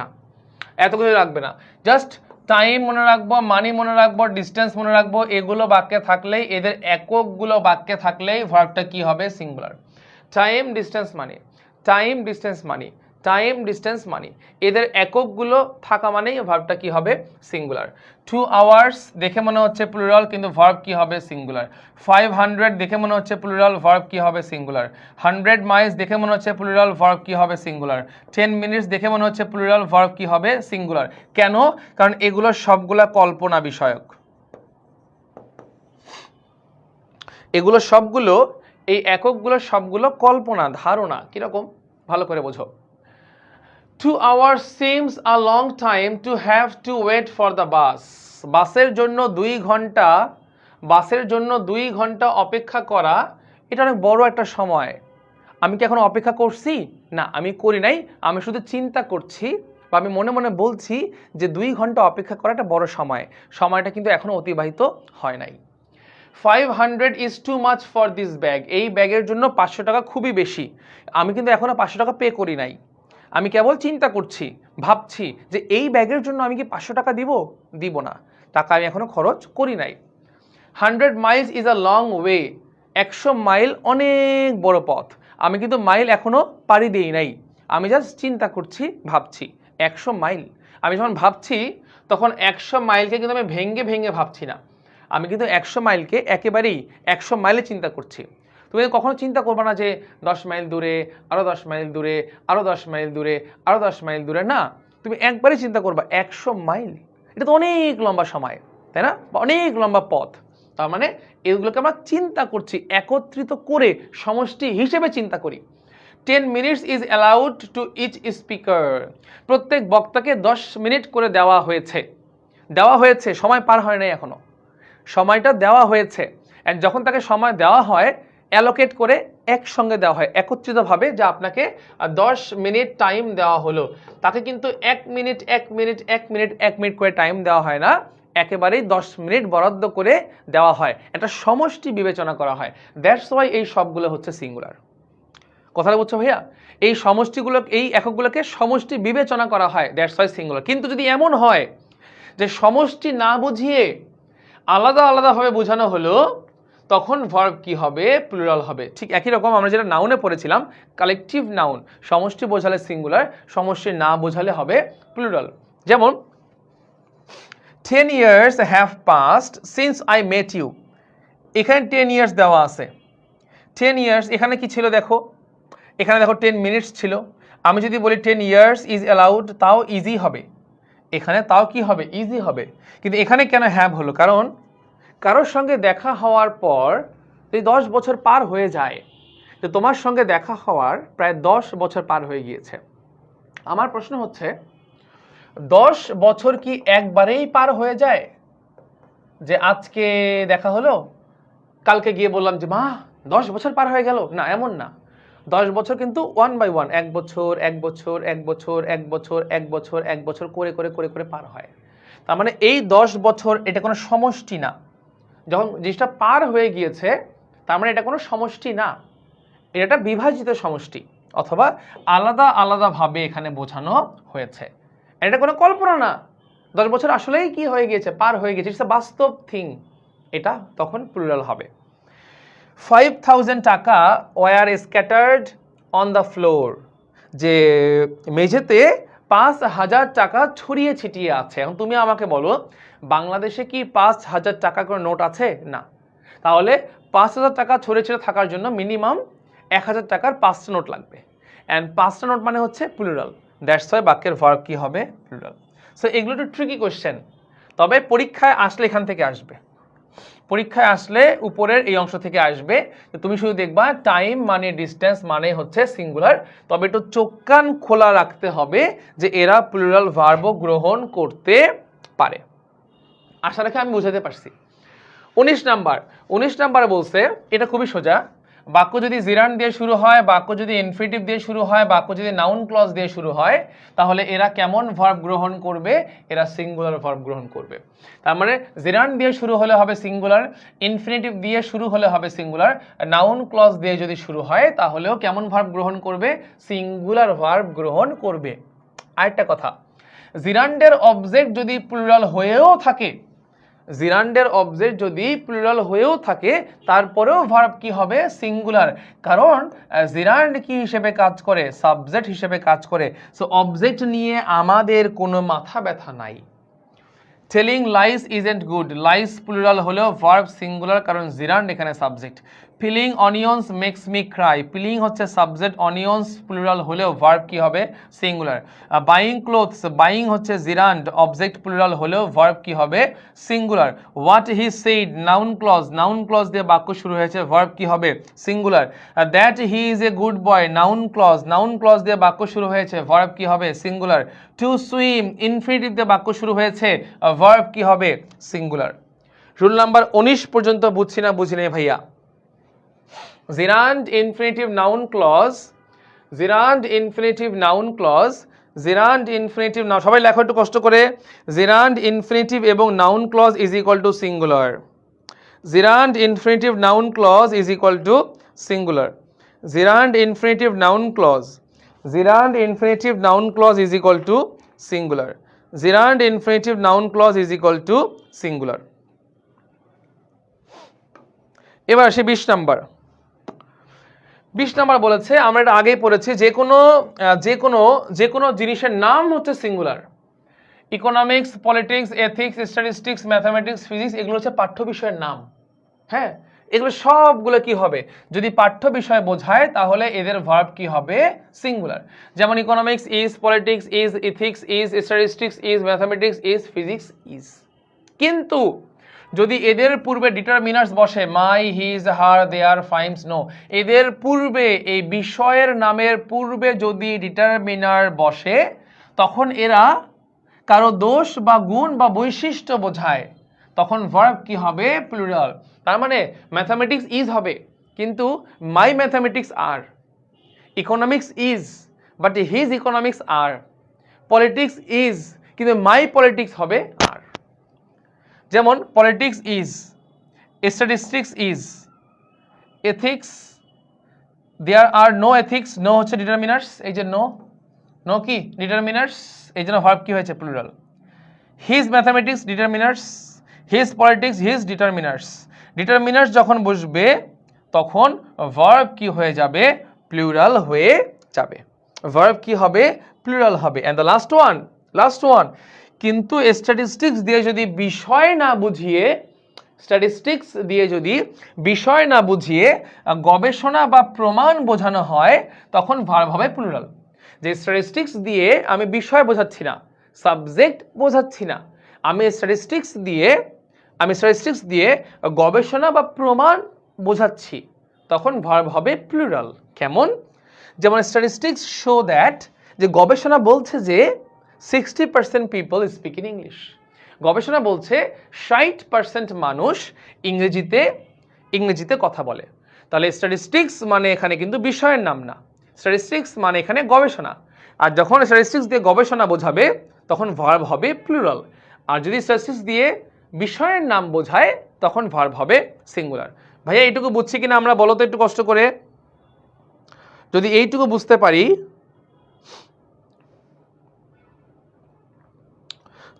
না, জাস্ট টাইম মনে রাখবো, মানি মনে রাখবো, ডিস্টেন্স মনে রাখবো, এগুলো বাক্যে থাকলেই, এদের এককগুলো বাক্যে থাকলেই ভার্বটা কি হবে? সিঙ্গুলার। টাইম ডিস্টেন্স মানি এদের এককগুলো থাকা মানেই ভার্বটা কি হবে? সিঙ্গুলার। 2 আওয়ার্স দেখে মনে হচ্ছে প্লুরাল, কিন্তু ভার্ব কি হবে? সিঙ্গুলার। 500 দেখে মনে হচ্ছে প্লুরাল, ভার্ব কি হবে? সিঙ্গুলার। 100 মাইলস দেখে মনে হচ্ছে প্লুরাল, ভার্ব কি হবে? সিঙ্গুলার। 10 মিনিটস দেখে মনে হচ্ছে প্লুরাল, ভার্ব কি হবে? সিঙ্গুলার। কেন? কারণ এগুলো সবগুলা কল্পনা বিষয়ক, এগুলো সবগুলো, এই এককগুলো সবগুলো কল্পনা, ধারণা। কিরকম? ভালো করে বোঝো। 2 hours seems a long time to have to wait for the bus. বাসের জন্য 2 ঘন্টা অপেক্ষা করা, এটা অনেক বড় একটা সময়। আমি কি এখন অপেক্ষা করছি? না, আমি করি নাই। আমি শুধু চিন্তা করছি বা আমি মনে মনে বলছি যে 2 ঘন্টা অপেক্ষা করা একটা বড় সময়। সময়টা কিন্তু এখনো অতিবাহিত হয় নাই। 500 is too much for this bag. এই ব্যাগের জন্য 500 টাকা খুবই বেশি। আমি কিন্তু এখনো 500 টাকা পে করি নাই। আমি কেবল চিন্তা করছি, ভাবছি যে এই ব্যাগের জন্য আমি কি 500 টাকা দিব না, টাকা আমি এখনো খরচ করি নাই। 100 miles is a long way. 100 mile অনেক বড় পথ। আমি কিন্তু মাইল এখনো পাড়ি দিই নাই, আমি জাস্ট চিন্তা করছি, ভাবছি। 100 মাইল, আমি যখন ভাবছি তখন 100 মাইলকে কিন্তু আমি ভেঙে ভাবছি না, আমি কিন্তু 100 মাইলকে একেবারেই 100 মাইলে চিন্তা করছি। তুমি কখনো চিন্তা করবে না যে 10 মাইল দূরে, আরো 10 মাইল দূরে, আরো 10 মাইল দূরে, আরো 10 মাইল দূরে, না, তুমি একবারই চিন্তা করবা 100 মাইল। এটা তো অনেক লম্বা সময়, তাই না? অনেক লম্বা পথ। তার মানে এগুলোকে আমরা চিন্তা করছি, একত্রিত করে সমষ্টি হিসেবে চিন্তা করি। 10 minutes is allowed to each speaker. প্রত্যেক বক্তাকে 10 মিনিট করে দেওয়া হয়েছে, সময় পার হয় নাই এখনো, সময়টা দেওয়া হয়েছে। এন্ড যখন তাকে সময় দেওয়া হয়, অ্যালোকেট করে একসঙ্গে দেওয়া হয়, একত্রিতভাবে, যে আপনাকে 10 মিনিট টাইম দেওয়া হলো। তাকে কিন্তু 1 মিনিট করে টাইম দেওয়া হয় না, একেবারেই 10 মিনিট বরাদ্দ করে দেওয়া হয়। একটা সমষ্টি বিবেচনা করা হয়। দ্যাটস ওয়াই এই সবগুলো হচ্ছে সিঙ্গুলার। কথাটা বুঝছো ভাইয়া? এই সমষ্টিগুলো, এই এককগুলোকে সমষ্টি বিবেচনা করা হয়, দ্যাটস ওয়াই সিঙ্গুলার। কিন্তু যদি এমন হয় যে সমষ্টি না বুঝিয়ে আলাদাভাবে বোঝানো হলো, তখন ভার্ব কি হবে? প্লুরাল হবে। ঠিক একই রকম আমরা যেটা নাউনে পড়েছিলাম, কালেকটিভ নাউন সমষ্টি বোঝালে সিঙ্গুলার, সমষ্টি না বোঝালে হবে প্লুরাল। যেমন 10 years have passed since I met you. এখানে 10 years দেওয়া আছে। 10 years এখানে কি ছিল দেখো, এখানে দেখো 10 মিনিটস ছিল। আমি যদি বলি 10 years is allowed, তাও ইজি হবে, এখানে তাও কি হবে? ইজি হবে। কিন্তু এখানে কেন হ্যাভ হলো? কারণ কারোর সঙ্গে দেখা হওয়ার পর যদি 10 বছর পার হয়ে যায়, তো তোমার সঙ্গে দেখা হওয়ার প্রায় 10 বছর পার হয়ে গিয়েছে। আমার প্রশ্ন হচ্ছে, 10 বছর কি একবারেই পার হয়ে যায়? যে আজকে দেখা হলো, কালকে গিয়ে বললাম যে মা 10 বছর পার হয়ে গেল, না, এমন না। 10 বছর কিন্তু 1 by 1, 1 বছর, 1 বছর, 1 বছর, 1 বছর, 1 বছর, 1 বছর করে পার হয়। তার মানে এই 10 বছর এটা কোনো সমষ্টি না। যখন জিনিসটা পার হয়ে গিয়েছে, তার মানে এটা কোনো সমষ্টি না, এটা বিভাজিত সমষ্টি, অথবা আলাদাভাবে এখানে বোঝানো হয়েছে। এটা কোনো কল্পনা না। 10 বছর আসলেই কি হয়ে গিয়েছে? পার হয়ে গেছে, ইটস আ বাস্তব থিং, এটা তখন প্লুরাল হবে। 5000 টাকা were scattered on the floor, যে মেঝেতে 5000 টাকা ছড়িয়ে ছিটিয়ে আছে। এখন তুমি আমাকে বলো, বাংলাদেশে কি 5000 টাকা করে নোট আছে? না। তাহলে 5000 টাকা ছড়িয়ে ছিটিয়ে থাকার জন্য মিনিমাম 1000 টাকার 5টা নোট লাগবে। অ্যান্ড 5টা নোট মানে হচ্ছে প্লুরাল, দ্যাটস ওয়াই বাক্যের ভার্ব কি হবে? প্লুরাল। সো এগুলো একটু ট্রিকি কোশ্চেন, তবে পরীক্ষায় আসলে এখান থেকে আসবে, পরীক্ষায় আসলে উপরের এই অংশ থেকে আসবে। তুমি শুধু দেখবা টাইম মানে ডিস্টেন্স মানে হচ্ছে সিঙ্গুলার, তবে একটু চোখ কান খোলা রাখতে হবে যে এরা প্লুরাল ভার্বও গ্রহণ করতে পারে। আশা রাখি আমি বুঝাতে পারছি। 19 নাম্বার বলছে, এটা খুবই সোজা। বাক্য যদি জিরান্ড দিয়ে শুরু হয়, বাক্য যদি ইনফিনিটিভ দিয়ে শুরু হয়, বাক্য যদি নাউন ক্লজ দিয়ে শুরু হয়, তাহলে এরা কেমন ভার্ব গ্রহণ করবে? এরা সিঙ্গুলার ভার্ব গ্রহণ করবে। তার মানে জিরান্ড দিয়ে শুরু হলে হবে সিঙ্গুলার, ইনফিনিটিভ দিয়ে শুরু হলে হবে সিঙ্গুলার, নাউন ক্লজ দিয়ে যদি শুরু হয় তাহলেও কেমন ভার্ব গ্রহণ করবে? সিঙ্গুলার ভার্ব গ্রহণ করবে। আরেকটা কথা, জিরান্ডের অবজেক্ট যদি প্লুরাল হয়েও থাকে, জিরান্ডের অবজেক্ট যদি প্লুরাল হয়েও থাকে, তারপরেও ভার্ব কি হবে? সিঙ্গুলার। কারণ জিরান্ড কি হিসেবে কাজ করে? সাবজেক্ট হিসেবে কাজ করে। সো অবজেক্ট নিয়ে আমাদের কোনো মাথা ব্যথা নাই। Telling lies isn't good, lies plural হলেও ভার্ব সিঙ্গুলার, কারণ জিরান্ড এখানে subject. Peeling onions makes me cry, peeling হচ্ছে সাবজেক্ট, অনিয়ন্স প্লুরাল হলেও ভার্ব কি হবে? সিঙ্গুলার। বাইং ক্লোথস, বাইং হচ্ছে জিরান্ড, অবজেক্ট প্লুরাল হলেও ভার্ব কি হবে? Singular. What he said, noun clause, noun clause দিয়ে বাক্য শুরু হয়েছে, ভার্ব কি হবে? Singular. That he is a good boy, noun clause, noun clause দিয়ে বাক্য শুরু হয়েছে, ভার্ব কি হবে? সিঙ্গুলার। টু সুইম, ইনফিনিটিভ দিয়ে বাক্য শুরু হয়েছে, ভার্ব কি হবে? সিঙ্গুলার। রুল নাম্বার 19 পর্যন্ত বুঝছি না বুঝি নেই ভাইয়া। Gerund infinitive noun clause, gerund infinitive noun clause, gerund infinitive noun, সবাই লেখো একটু কষ্ট করে। জিরান্ড ইনফিনিটিভ এবং noun clause is equal to singular. Gerund infinitive noun clause is equal to singular. Gerund infinitive noun clause, gerund infinitive noun clause is equal to singular. Gerund infinitive noun clause is equal to singular. এবার আসে 20 number. 20 number বলেছে, আমরা এটা আগেই পড়েছি, যে কোনো জিনিসের নাম হচ্ছে singular. Economics, politics, ethics, statistics, mathematics, physics, এগুলো হচ্ছে পাঠ্য বিষয়ের নাম। হ্যাঁ, এগুলো সবগুলো কি হবে? যদি পাঠ্য বিষয় বোঝায় তাহলে এদের ভার্ব কি হবে? সিঙ্গুলার। যেমন economics is, politics is, ethics is, statistics is, mathematics is, physics is. কিন্তু যদি এদের পূর্বে ডিটারমিনার্স বসে, মাই, হিজ, হার, দেয়ার, ফাইমস, নো, এদের পূর্বে, এই বিষয়ের নামের পূর্বে যদি ডিটারমিনার বসে, তখন এরা কারো দোষ বা গুণ বা বৈশিষ্ট্য বোঝায়, তখন ভার্ব কি হবে? প্লুরাল। তার মানে ম্যাথামেটিক্স ইজ হবে, কিন্তু my mathematics are. Economics is, but his economics are. Politics is, কিন্তু মাই পলিটিক্স হবে আর। যেমন politics is, statistics is, ethics, there are no ethics, no হচ্ছে ডিটারমিনার্স, এই যে নো, নো কি ডিটারমিনার্স, এই জন্য ভার্ব কি হয়েছে? Plural. His mathematics determiners, his politics his determiners. Determiners যখন বসবে তখন ভার্ব কি হয়ে যাবে? প্লুরাল হয়ে যাবে। ভার্ব কি হবে? প্লুরাল হবে। এন্ড দ্য লাস্ট ওয়ান, কিন্তু স্ট্যাটিস্টিক্স দিয়ে যদি বিষয় না বুঝিয়ে, স্ট্যাটিস্টিক্স দিয়ে যদি বিষয় না বুঝিয়ে গবেষণা বা প্রমাণ বোঝানো হয়, তখন ভার্ব হবে প্লুরাল। যে স্ট্যাটিস্টিক্স দিয়ে আমি বিষয় বোঝাচ্ছি না, সাবজেক্ট বোঝাচ্ছি না, আমি স্ট্যাটিস্টিক্স দিয়ে গবেষণা বা প্রমাণ বোঝাচ্ছি, তখন ভার্ব হবে প্লুরাল। কেমন? যেমন স্ট্যাটিস্টিক্স শো দ্যাট, যে গবেষণা বলছে যে 60% পিপল স্পিক ইন ইংলিশ। গবেষণা বলছে 60% মানুষ ইংরেজিতে কথা বলে। তাহলে স্ট্যাটিস্টিক্স মানে এখানে কিন্তু বিষয়ের নাম না, স্ট্যাটিস্টিক্স মানে এখানে গবেষণা। আর যখন স্ট্যাটিস্টিক্স দিয়ে গবেষণা বোঝাবে তখন ভার্ব হবে প্লুরাল। আর যদি স্ট্যাটিস্টিক্স দিয়ে বিষয়ের নাম বোঝায় তখন ভার্ব হবে সিঙ্গুলার। ভাইয়া এইটুকু বুঝছি কিনা আমরা বলো তো একটু কষ্ট করে। যদি এইটুকু বুঝতে পারি,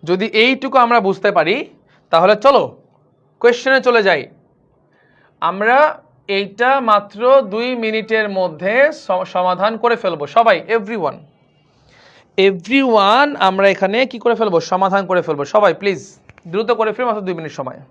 যদি এইটুকু আমরা বুঝতে পারি, তাহলে চলো কোয়েশ্চেনে চলে যাই। আমরা এইটা মাত্র 2 মিনিটের মধ্যে সমাধান করে ফেলবো সবাই, এভরিওয়ান আমরা এখানে কি করে ফেলবো? সমাধান করে ফেলবো সবাই। প্লিজ দ্রুত করে ফেলবো, মাত্র 2 মিনিট সময়।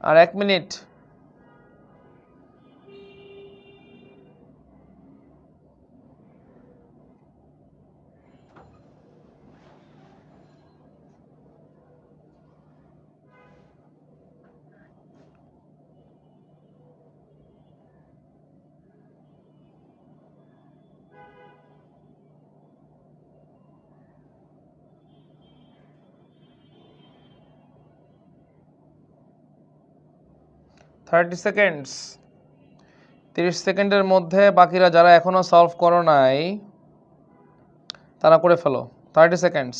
আর 1 মিনিট। Thirty seconds. 30 সেকেন্ডের মধ্যে বাকিরা যারা এখনো সলভ করো নাই তারা করে ফেলো। 30 সেকেন্ডস।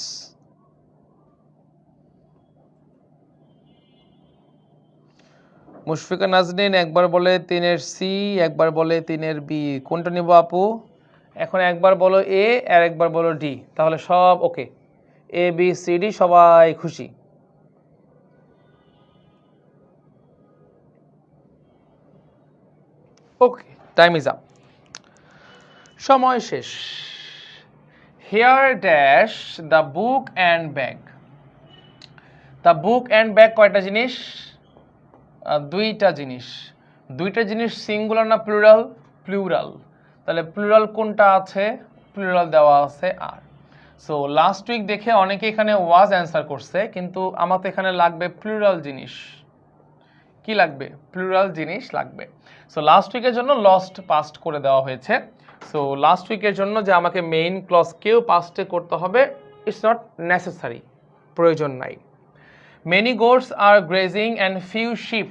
মুশফিকা নাজনীন একবার বলে 3-এর সি, একবার বলে 3-এর বি, কোনটা নিব আপু? এখন একবার বলো এ আর একবার বলো ডি, তাহলে সব okay. A B C D সবাই খুশি। ওকে, টাইম ইজ আপ, সময় শেষ। Here dash the book and bag. The book and bag কয়টা জিনিস? দুইটা জিনিস। দুইটা জিনিস সিঙ্গুলার না প্লুরাল? প্লুরাল। তাহলে প্লুরাল কোনটা আছে? প্লুরাল দেওয়া আছে আর। সো লাস্ট উইক দেখে অনেকে এখানে ওয়াজ অ্যান্সার করছে, কিন্তু আমার তো এখানে লাগবে প্লুরাল জিনিস। কি লাগবে? প্লুরাল জিনিস লাগবে। সো লাস্ট উইকের জন্য লস্ট পাস্ট করে দেওয়া হয়েছে। সো লাস্ট উইকের জন্য যে আমাকে মেইন ক্লজকেও পাস্টে করতে হবে, ইটস নট নেসেসারি, প্রয়োজন নাই। Many goats are grazing and few sheep.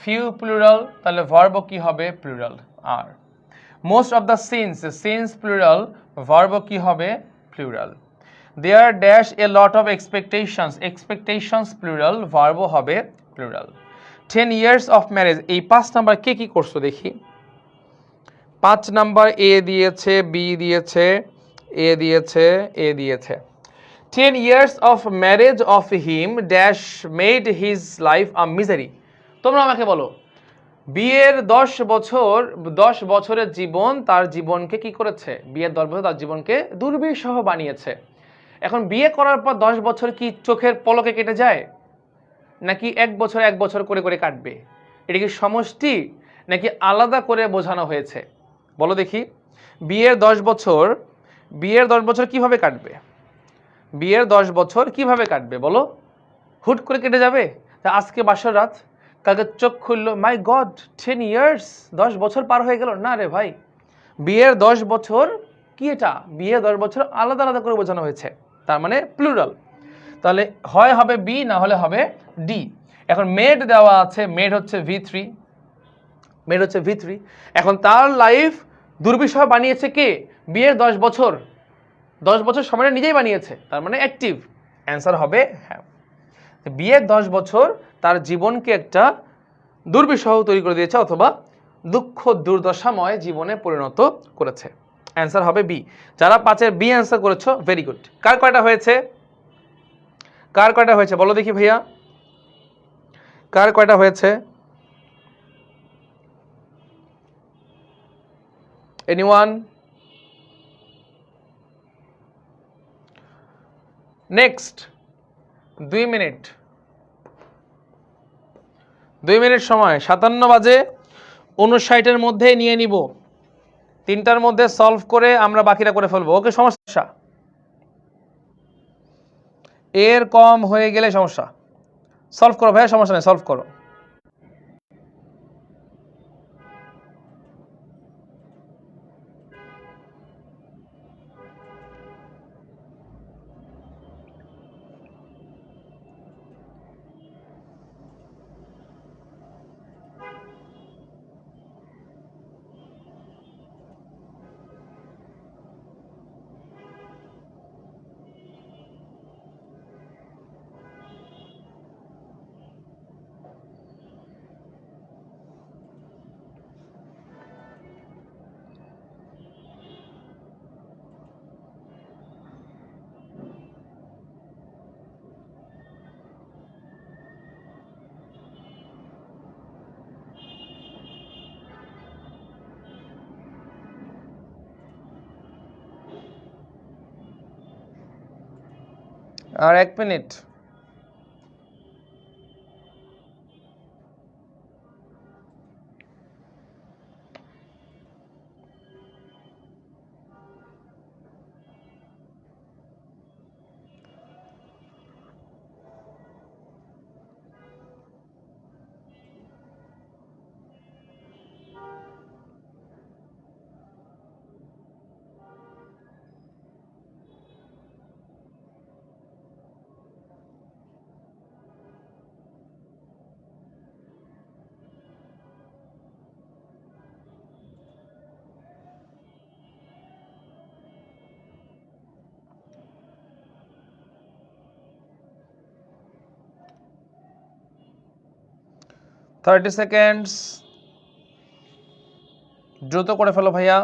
Few plural, তাহলে ভার্ব কি হবে? Plural are. Most of the sins, sins plural, verb কি হবে? Plural. There dash a lot of expectations, expectations plural, verb হবে plural. 10 years of marriage, এই 5 number কে কি করছো দেখি? 5 নাম্বার এ দিয়েছে, বি দিয়েছে, এ দিয়েছে, এ দিয়েছে। 10 years of marriage of him dash made his life a misery. তোমরা আমাকে বলো, বিয়ের 10 বছরের জীবন তার জীবনকে কি করেছে? বিয়ের 10 বছর তার জীবনকে দুর্বিষহ বানিয়েছে। এখন বিয়ে করার পর 10 বছর কি চোখের পলকে কেটে যায়, নাকি এক বছর করে করে কাটবে? এটা কি সমষ্টি নাকি আলাদা করে বোঝানো হয়েছে? বলো দেখি। বিয়ের 10 বছর, বিয়ের 10 বছর কিভাবে কাটবে? বিয়ের 10 বছর কিভাবে কাটবে বলো? হুট করে কেটে যাবে? তা আজকে বাসর রাত, কালকে চোখ খুললো, মাই গড 10 ইয়ার্স, 10 বছর পার হয়ে গেল। না রে ভাই, বিয়ের 10 বছর কি এটা? বিয়ের 10 বছর আলাদা আলাদা করে বোঝানো হয়েছে, তার মানে প্লুরাল। তাহলে হয় হবে বি, না হলে হবে ডি। এখন মেড দেওয়া আছে, মেড হচ্ছে V3, মেড হচ্ছে V3। এখন তার লাইফ দুর্বিষহ বানিয়েছে কে? বিয়ের 10 বছর, 10 বছর সময়টা নিজেই বানিয়েছে, তার মানে অ্যাক্টিভ। অ্যান্সার হবে হ্যাঁ। বিয়ের 10 বছর তার জীবনকে একটা দুর্বিষহ তৈরি করে দিয়েছে, অথবা দুঃখ দুর্দশাময় জীবনে পরিণত করেছে। অ্যান্সার হবে বি। যারা 5-এর বি অ্যান্সার করেছো, ভেরি গুড। কার কয়টা হয়েছে? কার কয়টা হয়েছে বলো দেখি ভাইয়া, কার কয়টা হয়েছে? এনিওয়ান? নেক্সট 2 মিনিট, 2 মিনিট সময়। 57 বাজে, 59-এর মধ্যে নিয়ে নিব। 3টার মধ্যে সলভ করে আমরা বাকিটা করে ফেলবো। ওকে, সমস্যা এর কম হয়ে গেলে সমস্যা। সলভ করো ভাইয়া, সমস্যা নেই, সলভ করো। আর 1 মিনিট। 30 সেকেন্ডস, দ্রুত করে ফেলো ভাইয়া।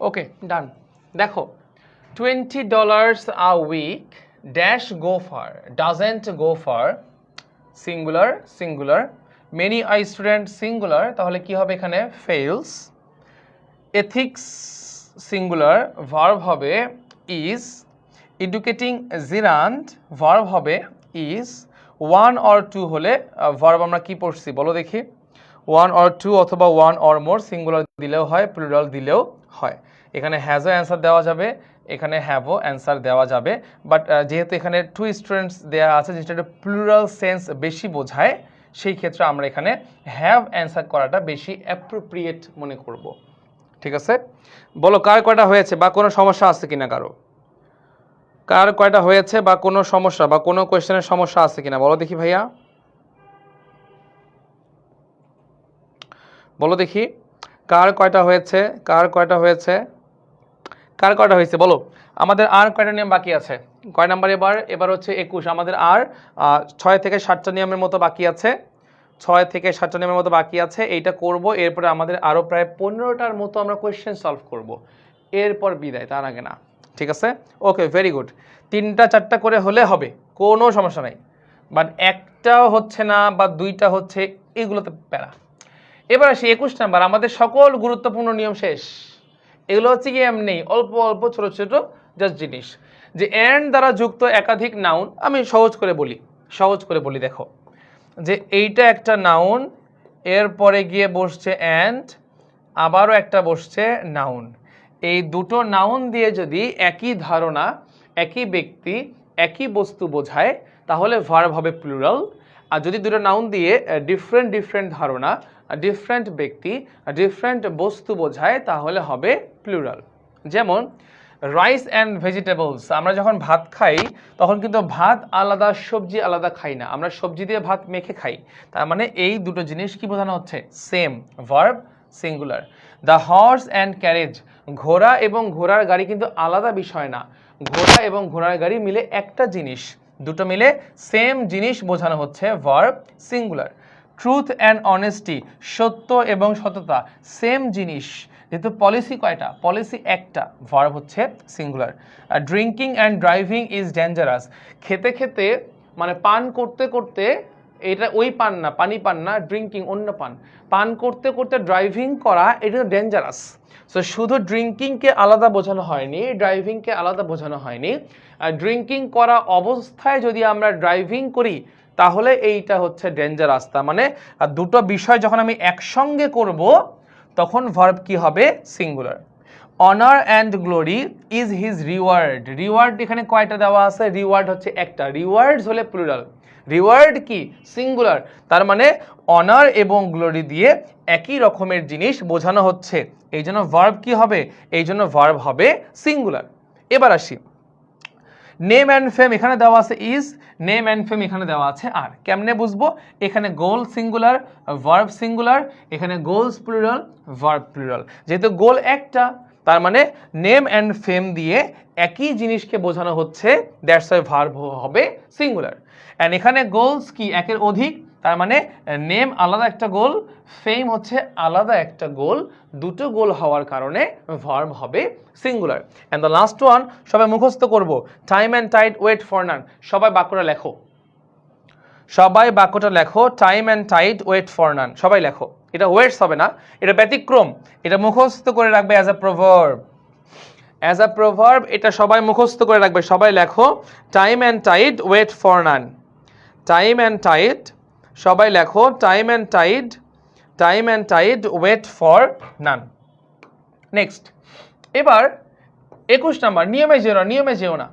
ওকে, ডান। দেখো, $20 a week dash go fur, doesn't go fur, singular singular, many I student singular, তাহলে কি হবে এখানে ফেইলস। এথিক্স সিঙ্গুলার, ভার্ব হবে ইজ। এডুকেটিং জিরান্ট, ভার্ব হবে ইজ। 1 or 2 হলে ভার্ব আমরা কি পড়ছি বলো দেখি। 1 or 2 অথবা 1 or more, সিঙ্গুলার দিলেও হয়, প্লুরাল দিলেও হয়। এখানে হ্যাজও অ্যান্সার দেওয়া যাবে, এখানে হ্যাভও অ্যান্সার দেওয়া যাবে, বাট যেহেতু এখানে 2 স্টুডেন্টস দেওয়া আছে, যেটা প্লুরাল সেন্স বেশি বোঝায়, সেই ক্ষেত্রে আমরা এখানে হ্যাভ অ্যান্সার করাটা বেশি অ্যাপ্রোপ্রিয়েট মনে করব। ঠিক আছে, বলো কার কয়টা হয়েছে বা কোনো সমস্যা আছে কিনা কারো, কার কয়টা হয়েছে বা কোনো সমস্যা বা কোনো কোয়েশ্চেনের সমস্যা আছে কিনা বলো দেখি ভাইয়া, বলো দেখি কার কয়টা হয়েছে, কার কয়টা হয়েছে, কার কয়টা হয়েছে বলো। আমাদের আর কয়টা নিয়ম বাকি আছে, কয় নাম্বার এবার হচ্ছে 21। আমাদের আর 6 থেকে 7টা নিয়মের মতো বাকি আছে, 6 থেকে 7টা নিয়মের মতো বাকি আছে, এইটা করব। এরপরে আমাদের আরও প্রায় 15টার মতো আমরা কোয়েশ্চেন সলভ করব, এরপর বিদায়, তার আগে না। ঠিক আছে, ওকে, ভেরি গুড। 3টা 4টা করে হলে হবে, কোনো সমস্যা নাই, বাট একটাও হচ্ছে না বা 2টা হচ্ছে, এগুলোতে প্যারা। এবার আসি 21 নাম্বার, আমাদের সকল গুরুত্বপূর্ণ নিয়ম শেষ। এগুলো হচ্ছে কি এমনি অল্প অল্প ছোট ছোট জাস্ট জিনিস, যে অ্যান্ড দ্বারা যুক্ত একাধিক নাউন। আমি সহজ করে বলি দেখো, যে এইটা একটা নাউন, এরপরে গিয়ে বসছে অ্যান্ড, আবারও একটা বসছে নাউন। এই দুটো নাউন দিয়ে যদি একই ধারণা, একই ব্যক্তি, একই বস্তু বোঝায়, তাহলে ভার্ব হবে প্লুরাল। আর যদি দুটো নাউন দিয়ে ডিফারেন্ট ধারণা, ডিফারেন্ট ব্যক্তি, ডিফারেন্ট বস্তু বোঝায়, তাহলে হবে প্লুরাল। যেমন রাইস অ্যান্ড ভেজিটেবলস, আমরা যখন ভাত খাই তখন কিন্তু ভাত আলাদা, সবজি আলাদা খাই না, আমরা সবজি দিয়ে ভাত মেখে খাই। তার মানে এই দুটো জিনিস কি বোঝানো হচ্ছে, same, verb singular. The horse and carriage, ঘোড়া এবং ঘোড়ার গাড়ি কিন্তু আলাদা বিষয় না, ঘোড়া এবং ঘোড়ার গাড়ি মিলে একটা জিনিস, দুটো মিলে সেম জিনিস বোঝানো হচ্ছে, verb singular. Truth and honesty, সত্য এবং সততা সেম জিনিস, যেহেতু পলিসি কয়টা, পলিসি একটা, ভার্ব হচ্ছে singular. Drinking and driving is dangerous, খেতে খেতে মানে পান করতে করতে, এটা ওই পান না, পানি পান না, ড্রিঙ্কিং অন্য পান, পান করতে করতে ড্রাইভিং করা, এটা ডেঞ্জারাস। সো শুধু ড্রিঙ্কিংকে আলাদা বোঝানো হয়নি, ড্রাইভিংকে আলাদা বোঝানো হয়নি। ড্রিঙ্কিং করা অবস্থায় যদি আমরা ড্রাইভিং করি, তাহলে এইটা হচ্ছে ডেঞ্জারাস। তার মানে দুটো বিষয় যখন আমি একসঙ্গে করব, তখন ভার্ব কি হবে, singular. Honour and glory is his reward, reward এখানে কয়টা দেওয়া আছে, রিওয়ার্ড হচ্ছে একটা, রিওয়ার্ডস হলে প্লুরাল, রিওয়ার্ড কি সিঙ্গুলার। তার মানে অনার এবং গ্লোরি দিয়ে একই রকমের জিনিস বোঝানো হচ্ছে, এই জন্য ভার্ব কি হবে, এই জন্য ভার্ব হবে সিঙ্গুলার। এবার আসি নেম অ্যান্ড ফেম, এখানে দেওয়া আছে ইজ, নেম অ্যান্ড ফেম এখানে দেওয়া আছে আর। কেমনে বুঝবো, এখানে গোল সিঙ্গুলার, ভার্ব সিঙ্গুলার, এখানে গোলস প্লুরাল, ভার্ব প্লুরাল। যেহেতু গোল একটা, তার মানে নেম অ্যান্ড ফেম দিয়ে একই জিনিসকে বোঝানো হচ্ছে, দ্যাটস ওয়াই ভার্ব হবে সিঙ্গুলার। অ্যান্ড এখানে গোলস কি, একের অধিক, তার মানে নেম আলাদা একটা গোল, ফেম হচ্ছে আলাদা একটা গোল, দুটো গোল হওয়ার কারণে ভার্ব হবে singular. And the last one সবাই মুখস্থ করব, time and tide wait for none. সবাই বাক্যটা লেখো, সবাই বাক্যটা লেখো, time and tide wait for none. সবাই লেখো, এটা ওয়েটস হবে না, এটা ব্যতিক্রম, এটা মুখস্থ করে রাখবে as a proverb. As a proverb এটা সবাই মুখস্থ করে রাখবে। সবাই লেখো, time and tide wait for none. Time and tide, সবাই লেখো, time and tide wait for none. Next, এবার 21 নাম্বার, নিয়মে যেও না।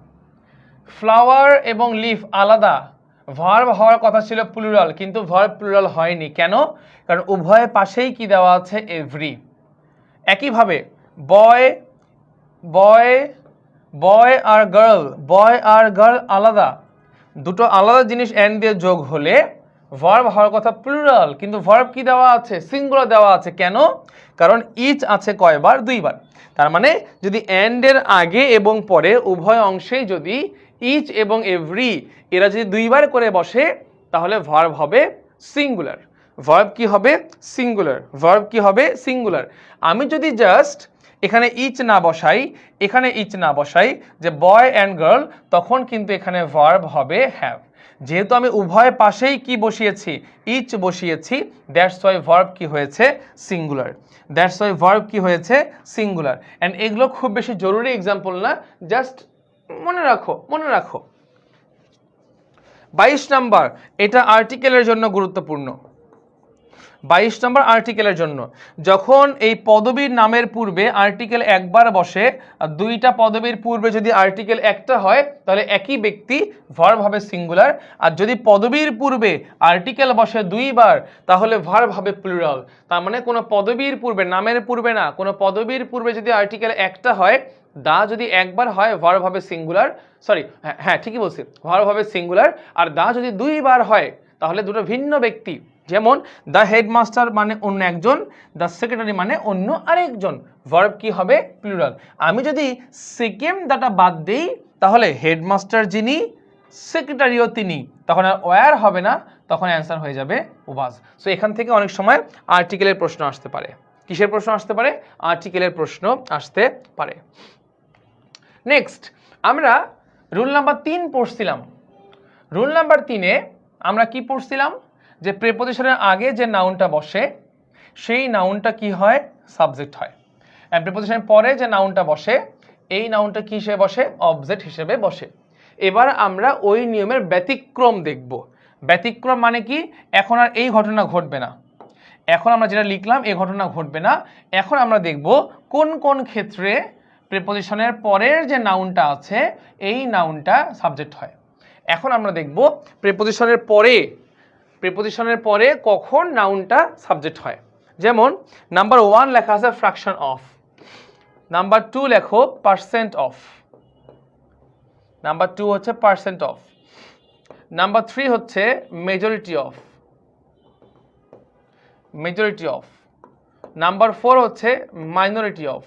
ফ্লাওয়ার এবং লিফ আলাদা, ভার্ব হওয়ার কথা ছিল প্লুরাল, কিন্তু ভার্ব প্লুরাল হয়নি। কেন? কারণ উভয় পাশেই কি দেওয়া আছে? এভরি। একইভাবে বয় আর গার্ল আলাদা, দুটো আলাদা জিনিস এন্ড দিয়ে যোগ হলে ভার্ব হওয়ার কথা প্লুরাল, কিন্তু ভার্ব কি দেওয়া আছে? সিঙ্গুলার দেওয়া আছে। কেন? কারণ ইচ আছে কয়বার? 2 বার। তার মানে যদি এন্ড এর আগে এবং পরে উভয় অংশেই যদি ইচ এবং এভরি এরা যদি 2 বার করে বসে, তাহলে ভার্ব হবে সিঙ্গুলার। ভার্ব কি হবে? সিঙ্গুলার। ভার্ব কি হবে? সিঙ্গুলার। আমি যদি জাস্ট এখানে ইচ না বসাই, এখানে ইচ না বসাই, যে বয় অ্যান্ড গার্ল, তখন কিন্তু এখানে ভার্ব হবে হ্যাভ। যেহেতু আমি উভয় পাশেই কি বসিয়েছি? ইচ বসিয়েছি, দ্যাটস ওয়াই ভার্ব কি হয়েছে? সিঙ্গুলার। দ্যাটস ওয়াই ভার্ব কি হয়েছে? সিঙ্গুলার। অ্যান্ড এগুলো খুব বেশি জরুরি এক্সাম্পল না, জাস্ট মনে রাখো। 22 নাম্বার, এটা আর্টিকেলের জন্য গুরুত্বপূর্ণ। 22 নম্বর আর্টিকেলের জন্য, যখন এই পদবীর নামের পূর্বে আর্টিকেল একবার বসে, আর 2টা পদবীর পূর্বে যদি আর্টিকেল একটা হয়, তাহলে একই ব্যক্তি, ভার্ব হবে সিঙ্গুলার। আর যদি পদবীর পূর্বে আর্টিকেল বসে 2 বার, তাহলে ভার্ব হবে প্লুরাল। তার মানে কোনো পদবীর পূর্বে, নামের পূর্বে না, কোনো পদবীর পূর্বে যদি আর্টিকেল একটা হয়, দা যদি একবার হয়, ভার্ব হবে সিঙ্গুলার। সরি, হ্যাঁ ঠিকই বলছি, ভার্ব হবে সিঙ্গুলার। আর দা যদি 2 বার হয়, তাহলে দুটো ভিন্ন ব্যক্তি। যেমন দ্য হেডমাস্টার মানে অন্য একজন, দ্য সেক্রেটারি মানে অন্য আরেকজন, ভার্ব কি হবে? প্লুরাল। আমি যদি সেকেন্ড দাটা বাদ দেই, তাহলে হেডমাস্টার যিনি, সেক্রেটারিও তিনি, তখন আর ওয়্যার হবে না, তখন অ্যান্সার হয়ে যাবে ওয়াজ। সো এখান থেকে অনেক সময় আর্টিকেলের প্রশ্ন আসতে পারে। কিসের প্রশ্ন আসতে পারে? আর্টিকেলের প্রশ্ন আসতে পারে। নেক্সট, আমরা রুল নাম্বার 3 পড়ছিলাম। রুল নাম্বার 3-এ আমরা কি পড়ছিলাম? যে প্রিপোজিশনের আগে যে নাউনটা বসে, সেই নাউনটা কি হয়? সাবজেক্ট হয়। এন্ড প্রিপোজিশনের পরে যে নাউনটা বসে, এই নাউনটা কি হিসেবে বসে? অবজেক্ট হিসেবে বসে। এবার আমরা ওই নিয়মের ব্যতিক্রম দেখব। ব্যতিক্রম মানে কি? এখন আর এই ঘটনা ঘটবে না। এখন আমরা যেটা লিখলাম, এই ঘটনা ঘটবে না। এখন আমরা দেখব কোন কোন ক্ষেত্রে প্রিপোজিশনের পরের যে নাউনটা আছে, এই নাউনটা সাবজেক্ট হয়। এখন আমরা দেখব প্রিপোজিশনের পরে কখন নাউনটা সাবজেক্ট হয়। যেমন নাম্বার 1 লেখা আছে ফ্র্যাকশন অফ, নাম্বার 2 লেখো পার্সেন্ট অফ, নাম্বার 2 হচ্ছে পার্সেন্ট অফ, নাম্বার 3 হচ্ছে মেজরিটি অফ, নাম্বার 4 হচ্ছে মাইনরিটি অফ,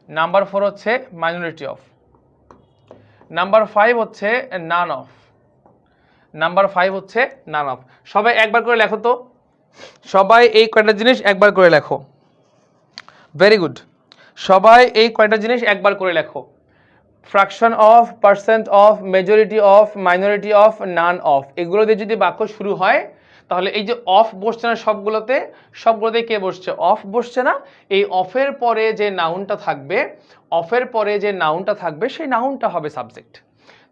নাম্বার 4 হচ্ছে মাইনরিটি অফ, নাম্বার 5 হচ্ছে নান অফ, নাম্বার 5 হচ্ছে নান অফ। সবাই একবার করে লেখো তো, সবাই এই কয়টা জিনিস একবার করে লেখো। ভেরি গুড, সবাই এই কয়টা জিনিস একবার করে লেখো। Fraction of, percent of, majority of, minority of, none of, এগুলো দিয়ে যদি বাক্য শুরু হয়, তাহলে এই যে অফ বসছে না সবগুলোতে কে বসছে? অফ বসছে না? এই অফের পরে যে নাউনটা থাকবে, সেই নাউনটা হবে সাবজেক্ট।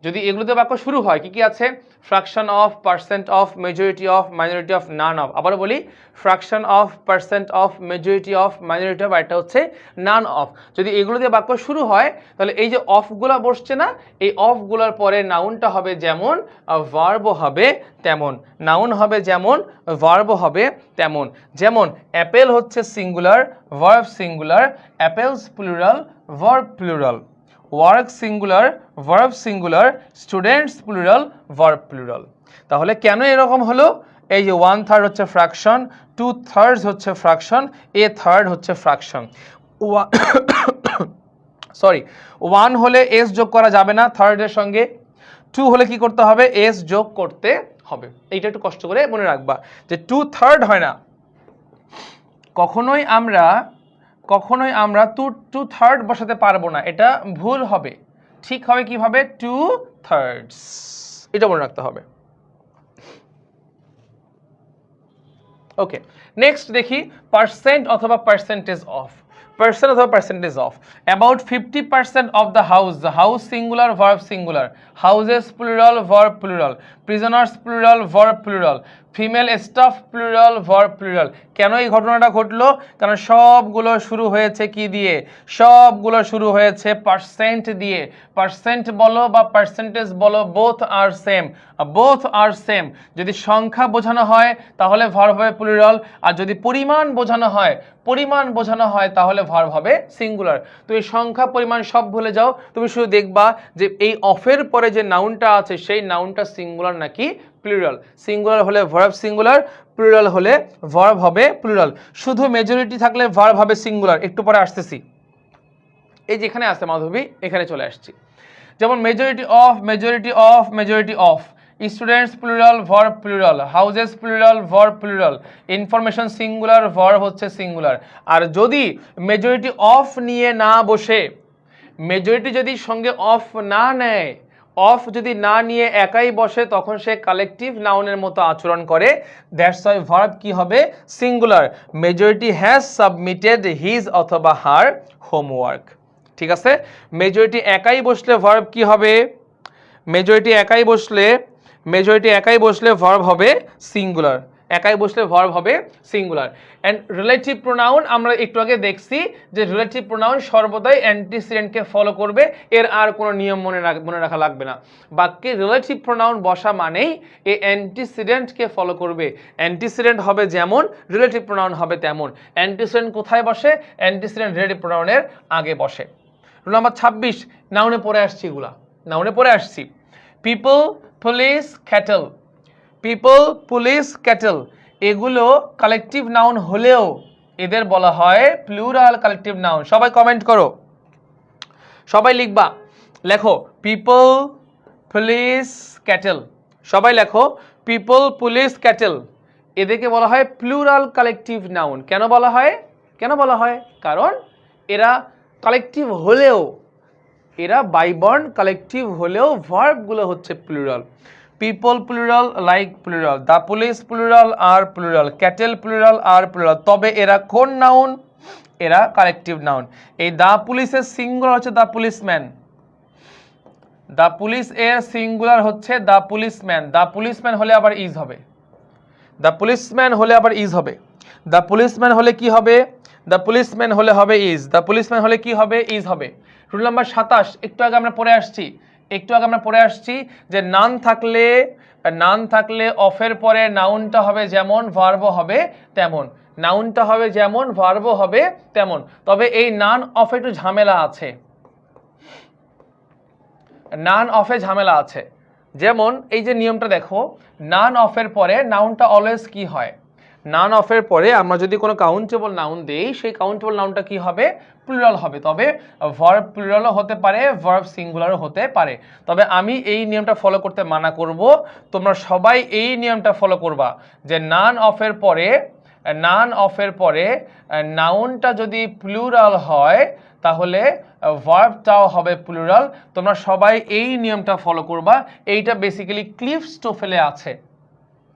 যদি এগুলোতে বাক্য শুরু হয়, কি কি আছে? Fraction of, percent of, majority of, minority of, none of. আবার বলি, fraction of, percent of, majority of, minority of, আর এটা হচ্ছে নান অফ। যদি এগুলো দিয়ে বাক্য শুরু হয়, তাহলে এই যে অফগুলা বসছে না, এই অফগুলোর পরে নাউনটা হবে যেমন, ভার্বও হবে তেমন। নাউন হবে যেমন, ভার্বও হবে তেমন। যেমন অ্যাপেল হচ্ছে singular, verb singular, apples plural, verb plural. Work singular, verb singular, students plural, verb plural. তাহলে কেন এরকম হলো? এই যে 1/3 হচ্ছে ফ্র্যাকশন, 2/3 হচ্ছে ফ্র্যাকশন, a/3 হচ্ছে ফ্র্যাকশন। সরি, 1 হলে এস যোগ করা যাবে না থার্ডের সঙ্গে, 2 হলে কি করতে হবে? এস যোগ করতে হবে। এইটা একটু কষ্ট করে মনে রাখবা যে 2/3 হয় না, কখনোই আমরা 2/3 বসাতে পারবো না, এটা ভুল হবে। ঠিক হবে কিভাবে? 2/3, এটা মনে রাখতে হবে। ওকে, নেক্সট দেখি পার্সেন্ট অথবা পার্সেন্টেজ অফ। পার্সেন্ট অথবা percentage of. About 50% of the house singular, verb singular, houses plural, verb plural, prisoners plural, verb plural, female staff plural, verb plural. কেন এই ঘটনাটা ঘটলো? কারণ সবগুলো শুরু হয়েছে কি দিয়ে? সবগুলো শুরু হয়েছে পার্সেন্ট দিয়ে। পার্সেন্ট বলো বা পার্সেন্টেজ বলো, বোথ আর সেম, বোথ আর সেম। যদি সংখ্যা বোঝানো হয় তাহলে ভার্ব হবে প্লুরাল, আর যদি পরিমাণ বোঝানো হয় তাহলে ভার্ব হবে সিঙ্গুলার। তো এই সংখ্যা পরিমাণ সব ভুলে যাও, তুমি শুধু দেখবা যে এই অফের পরে যে নাউনটা আছে সেই নাউনটা সিঙ্গুলার নাকি প্লুরাল। সিঙ্গুলার হলে ভার্ব সিঙ্গুলার, প্লুরাল হলে ভার্ব হবে প্লুরাল। শুধু মেজরিটি থাকলে ভার্ব হবে সিঙ্গুলার, একটু পরে আসতেছি। এই যেখানে আছে মাধবী, এখানে চলে আসছি। যেমন majority of, majority of, majority of, students plural, verb plural, houses plural, verb plural, information singular, verb হচ্ছে সিঙ্গুলার। আর যদি মেজরিটি অফ নিয়ে না বসে, মেজরিটি যদি সঙ্গে অফ না নেয়, অফ যদি না নিয়ে একাই বসে, তখন সে কালেকটিভ নাউনের মতো আচরণ করে। দ্যাটস ওয়াই ভার্ব কি হবে? Singular. Majority has submitted his অথবা হার হোমওয়ার্ক। ঠিক আছে, মেজরিটি একাই বসলে ভার্ব কি হবে? মেজরিটি একাই বসলে ভার্ব হবে সিঙ্গুলার, একাই বসলে ভার্ব হবে সিঙ্গুলার। অ্যান্ড রিলেটিভ প্রোনাউন আমরা একটু আগে দেখছি যে রিলেটিভ প্রোনাউন সর্বদাই অ্যান্টিসিডেন্টকে ফলো করবে, এর আর কোনো নিয়ম মনে রাখা লাগবে না। বাক্যে রিলেটিভ প্রোনাউন বসা মানেই এই অ্যান্টিসিডেন্টকে ফলো করবে। অ্যান্টিসিডেন্ট হবে যেমন, রিলেটিভ প্রোনাউন হবে তেমন। অ্যান্টিসিডেন্ট কোথায় বসে? অ্যান্টিসিডেন্ট রিলেটিভ প্রোনাউনের আগে বসে। রুল নাম্বার 26, নাউনে পড়ে আসছি, এগুলা নাউনে পড়ে আসছি। People, police, cattle, people, police, cattle, এগুলো কালেকটিভ নাউন হলেও এদের বলা হয় প্লুরাল কালেকটিভ নাউন। সবাই কমেন্ট করো, সবাই লিখবা, লেখো পিপল, পুলিশ, ক্যাটল, সবাই লেখো পিপল, পুলিশ, ক্যাটল, এদেরকে বলা হয় প্লুরাল কালেকটিভ নাউন। কেন বলা হয়? কারণ এরা কালেকটিভ হলেও, এরা বাইবর্ন কালেকটিভ হলেও ভার্বগুলো হচ্ছে plural. People plural, like plural, the police plural are plural, cattle plural are plural. তবে এরা কোন নাউন? এরা কালেকটিভ নাউন। এই দ্য পুলিশের সিঙ্গুলার হচ্ছে দ্য পুলিশম্যান, দ্য পুলিশ এর সিঙ্গুলার হচ্ছে দ্য পুলিশম্যান। দ্য পুলিশম্যান হলে আবার ইজ হবে, দ্য পুলিশম্যান হলে আবার ইজ হবে। দ্য পুলিশম্যান হলে কি হবে? দ্য পুলিশম্যান হলে হবে ইজ, দ্য পুলিশম্যান হলে কি হবে? ইজ হবে। রুল নাম্বার 27, একটু আগে আমরা পড়ে আসছি যে নান থাকলে অফের পরে নাউনটা হবে যেমন, ভার্বও হবে তেমন। নাউনটা হবে যেমন, ভার্বও হবে তেমন। তবে এই নান অফে একটু ঝামেলা আছে, নান অফে ঝামেলা আছে। যেমন এই যে নিয়মটা দেখো, নান অফের পরে নাউনটা অলওয়েজ কি হয়? নান অফের পরে আমরা যদি কোনো কাউন্টেবল নাউন দেই, সেই কাউন্টেবল নাউনটা কি হবে? প্লুরাল হবে। তবে ভার্ব প্লুরালও হতে পারে, ভার্ব সিঙ্গুলারও হতে পারে। তবে আমি এই নিয়মটা ফলো করতে মানা করব, তোমরা সবাই এই নিয়মটা ফলো করবা যে নান অফের পরে নাউনটা যদি প্লুরাল হয় তাহলে ভার্বটাও হবে প্লুরাল। তোমরা সবাই এই নিয়মটা ফলো করবা, এইটা বেসিক্যালি ক্লিফ স্টোফেলে আছে।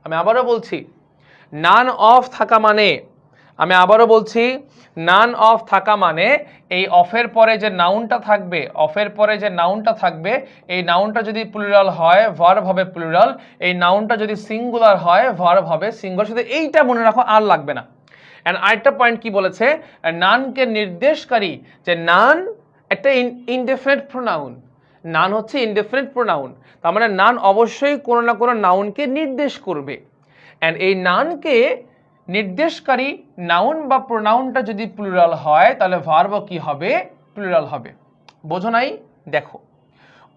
আমি আবারও বলছি, নান অফ থাকা মানে, এই অফের পরে যে নাউনটা থাকবে, এই নাউনটা যদি প্লুরাল হয় ভার্ব হবে প্লুরাল, এই নাউনটা যদি সিঙ্গুলার হয় ভার্ব হবে সিঙ্গুলার। শুধু এইটা মনে রাখো, আর লাগবে না। এন্ড আরেকটা পয়েন্ট কি বলেছে, নানকে নির্দেশকারী, যে নান একটা ইনডেফিনিট প্রোনাউন, নান হচ্ছে ইনডেফিনিট প্রোনাউন, তার মানে নান অবশ্যই কোনো না কোনো নাউনকে নির্দেশ করবে। এন্ড এই নানকে নির্দেশকারী নাউন বা প্রোনাউনটা যদি প্লুরাল হয় তাহলে ভার্বও কি হবে? প্লুরাল হবে। বোঝো নাই? দেখো,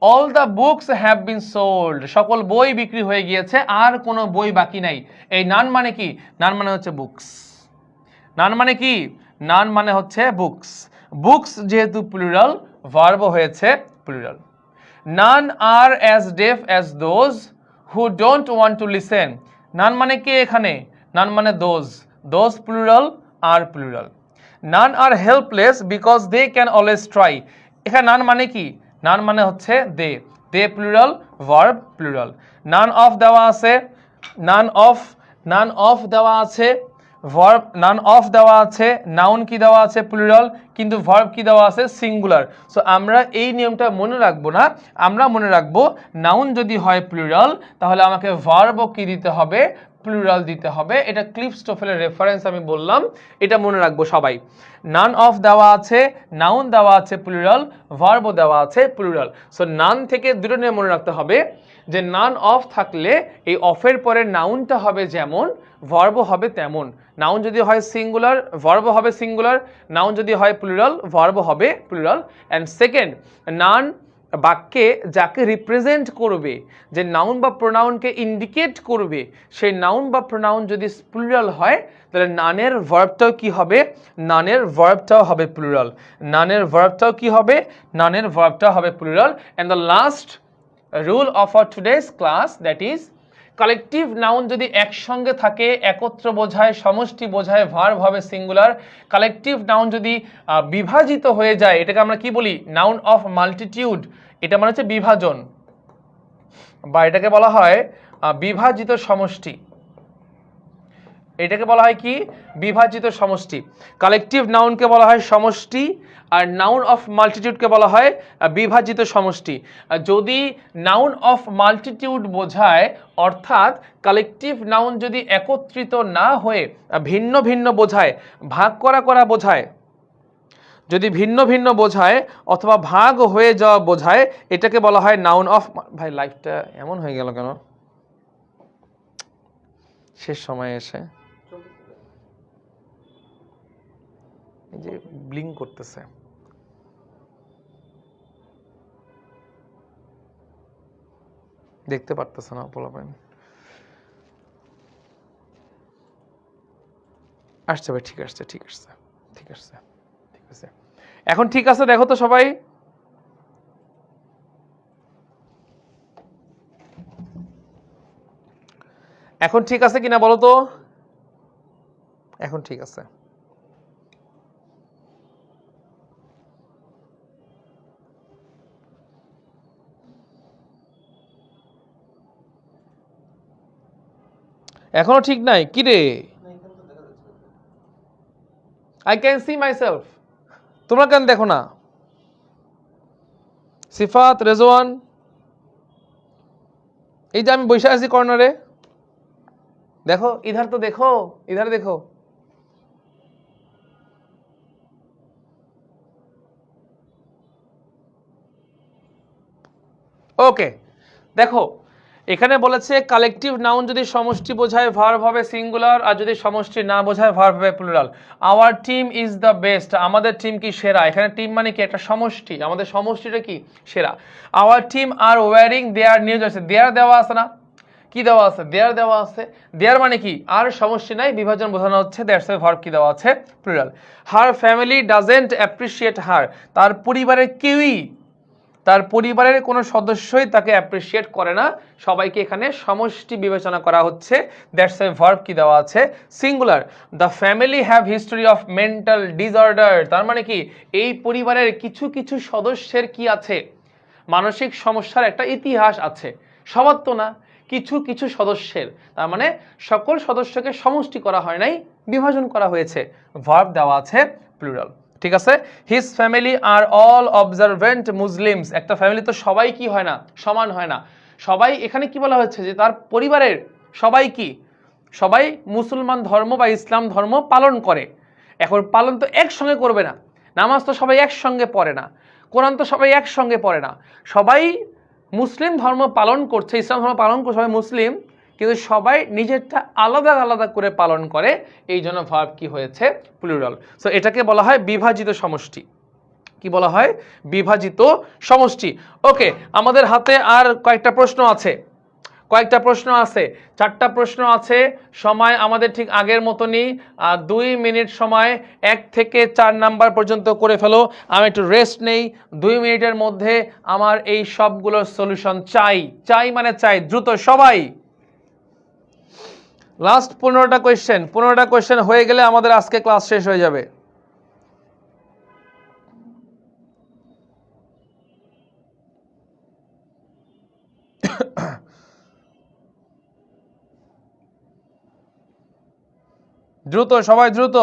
all the books have been sold, সকল বই বিক্রি হয়ে গিয়েছে, আর কোনো বই বাকি নাই। এই নান মানে কি? নান মানে হচ্ছে বুকস। নান মানে কি? নান মানে হচ্ছে বুকস। বুকস যেহেতু প্লুরাল, ভার্বও হয়েছে plural. None are as deaf as those who don't want to listen, none মানে কে এখানে, নান মানে those plural are plural. None are helpless because they can always try, এখানে নান মানে কি, নান মানে হচ্ছে they plural, verb plural. None of দেওয়া আছে, নান অফ দেওয়া আছে, ভার্ব নান অফ দেওয়া আছে, নাউন কি দেওয়া আছে প্লুরাল, কিন্তু ভার্ব কি দেওয়া আছে সিঙ্গুলার। সো আমরা এই নিয়মটা মনে রাখবো না, আমরা মনে রাখবো নাউন যদি হয় প্লুরাল তাহলে আমাকে ভার্বও কি দিতে হবে, প্লুরাল দিতে হবে। এটা ক্লিপস্টোফেলের রেফারেন্স আমি বললাম, এটা মনে রাখবো সবাই। নান অফ দেওয়া আছে, নাউন দেওয়া আছে প্লুরাল, ভার্বও দেওয়া আছে প্লুরাল। সো নান থেকে দুটো নিয়ে মনে রাখতে হবে যে নান অফ থাকলে এই অফের পরে নাউনটা হবে যেমন, ভার্বও হবে তেমন। নাউন যদি হয় সিঙ্গুলার, ভার্বও হবে সিঙ্গুলার, নাউন যদি হয় প্লুরাল, ভার্বও হবে প্লুরাল। অ্যান্ড সেকেন্ড, নান বাক্যে যাকে রিপ্রেজেন্ট করবে, যে নাউন বা প্রোনাউনকে ইন্ডিকেট করবে, সেই নাউন বা প্রোনাউন যদি প্লুরাল হয় তাহলে নানের ভার্বটাও কি হবে, নানের ভার্বটাও হবে প্লুরাল, নানের ভার্বটাও কি হবে, নানের ভার্বটাও হবে plural. And the last rule of our today's class, that is collective noun যদি একসঙ্গে থাকে, একত্র বোঝায়, সমষ্টি বোঝায়, ভার্ব হবে সিঙ্গুলার। কালেকটিভ নাউন যদি বিভাজিত হয়ে যায়, এটাকে আমরা কি বলি, নাউন অফ মাল্টিটিউড, এটা মানে হচ্ছে বিভাজন, বা এটাকে বলা হয় বিভাজিত সমষ্টি, এটাকে বলা হয় কি, বিভাজিত সমষ্টি। কালেকটিভ নাউনকে বলা হয় সমষ্টি, আর নাউন অফ মাল্টিটিউডকে বলা হয় বিভাজিত সমষ্টি। যদি নাউন অফ মাল্টিটিউড বোঝায়, অর্থাৎ কালেকটিভ নাউন যদি একত্রিত না হয়ে ভিন্ন ভিন্ন বোঝায়, ভাগ করা বোঝায়, যদি ভিন্ন ভিন্ন বোঝায় অথবা ভাগ হয়ে যাওয়া বোঝায়, এটাকে বলা হয় নাউন অফ। ভাই লাইফটা এমন হয়ে গেল কেন শেষ সময়ে এসে, এই যে ব্লিঙ্ক করতেছে, দেখতে পারতেছে না পোলাপাইন। আসছে ভাই, ঠিক আসছে, ঠিক আসছে, ঠিক আসছে, ঠিক আছে, এখন ঠিক আছে। দেখো তো সবাই, এখন ঠিক আছে কিনা বলো তো, এখন ঠিক আছে। এখনো ঠিক নাই কি রে, আই ক্যান সি মাইসেলফ, তোমরা কেন দেখো না? সিফাত, রেজওয়ান, এই যে আমি বসে আছি কর্নারে, দেখো ইধার তো দেখো, ইধার দেখো। ওকে, দেখো এখানে বলেছে কালেকটিভ নাউন যদি সমষ্টি বোঝায় ভার্ব হবে সিঙ্গুলার, আর যদি সমষ্টি না বোঝায় ভার্ব হবে plural. Our team is the best, আমাদের টিম কি সেরা। এখানে টিম মানে কি, একটা সমষ্টি, আমাদের সমষ্টিটা কি সেরা। Our team are wearing their new jersey, their দেওয়া আছে না, কি দেওয়া আছে, দেয়ার দেওয়া আছে। দেয়ার মানে কি, আর সমষ্টি নাই, বিভাজন বোঝানো হচ্ছে, দ্যাটস ওয়াই ভার্ব কি দেওয়া আছে, plural. Her family doesn't appreciate her, তার পরিবারের কেউই, তার পরিবারের কোনো সদস্যই তাকে অ্যাপ্রিশিয়েট করে না, সবাইকে এখানে সমষ্টি বিবেচনা করা হচ্ছে, দ্যাটস ওয়াই ভার্ব কি দেওয়া আছে, singular. The family have history of mental disorder, তার মানে কি, এই পরিবারের কিছু কিছু সদস্যের কি আছে, মানসিক সমস্যার একটা ইতিহাস আছে, সবার তো না, কিছু কিছু সদস্যের, তার মানে সকল সদস্যকে সমষ্টি করা হয় নাই, বিভাজন করা হয়েছে, ভার্ব দেওয়া আছে প্লুরাল। ঠিক আছে, হিজ ফ্যামিলি আর অল অবজারভেন্ট মুসলিমস, একটা ফ্যামিলি তো সবাই কি হয় না, সমান হয় না, সবাই, এখানে কি বলা হচ্ছে যে তার পরিবারের সবাই কি, সবাই মুসলমান ধর্ম বা ইসলাম ধর্ম পালন করে। এখন পালন তো একসঙ্গে করবে না, নামাজ তো সবাই একসঙ্গে পড়ে না, কোরআন তো সবাই একসঙ্গে পড়ে না, সবাই মুসলিম ধর্ম পালন করছে, ইসলাম ধর্ম পালন করছে, সবাই মুসলিম, কিন্তু সবাই নিজেরটা আলাদা আলাদা করে পালন করে, এই জন্য ভার্ব কি হয়েছে, প্লুরাল। সো এটাকে বলা হয় বিভাজিত সমষ্টি, কি বলা হয়, বিভাজিত সমষ্টি। ওকে, আমাদের হাতে আর কয়েকটা প্রশ্ন আছে, কয়েকটা প্রশ্ন আছে, 4টা প্রশ্ন আছে, সময় আমাদের ঠিক আগের মতনই 2 মিনিট সময় 1 থেকে 4 নাম্বার পর্যন্ত করে ফেলো। আমি একটু রেস্ট নেই, 2 মিনিটের মধ্যে আমার এই সবগুলোর সলিউশন চাই, চাই মানে চাই, দ্রুত সবাই। লাস্ট 15টা কোয়েশ্চেন হয়ে গেলে আমাদের আজকে ক্লাস শেষ হয়ে যাবে। দ্রুত সবাই দ্রুত।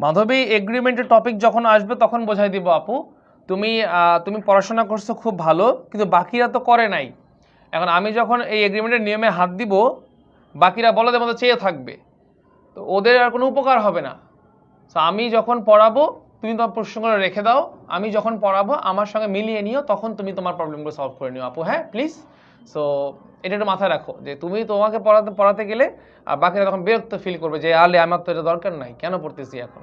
মাধবী, এগ্রিমেন্টের টপিক যখন আসবে তখন বোঝাই দিব আপু। তুমি পড়াশোনা করছো খুব ভালো, কিন্তু বাকিরা তো করে নাই। এখন আমি যখন এই এগ্রিমেন্টের নিয়মে হাত দিব, বাকিরা বলদের মতো চেয়ে থাকবে, তো ওদের আর কোনো উপকার হবে না। তো আমি যখন পড়াবো তুমি তোমার প্রশ্নগুলো রেখে দাও, আমি যখন পড়াবো আমার সঙ্গে মিলিয়ে নিও, তখন তুমি তোমার প্রবলেমগুলো সলভ করে নিও আপু, হ্যাঁ প্লিজ। সো এটা একটু মাথায় রাখো যে তুমি তোমাকে পড়াতে গেলে আর বাকিরা তখন বিরক্ত ফিল করবে যে আলে আমার তো এটা দরকার নাই, কেন পড়তেছি এখন।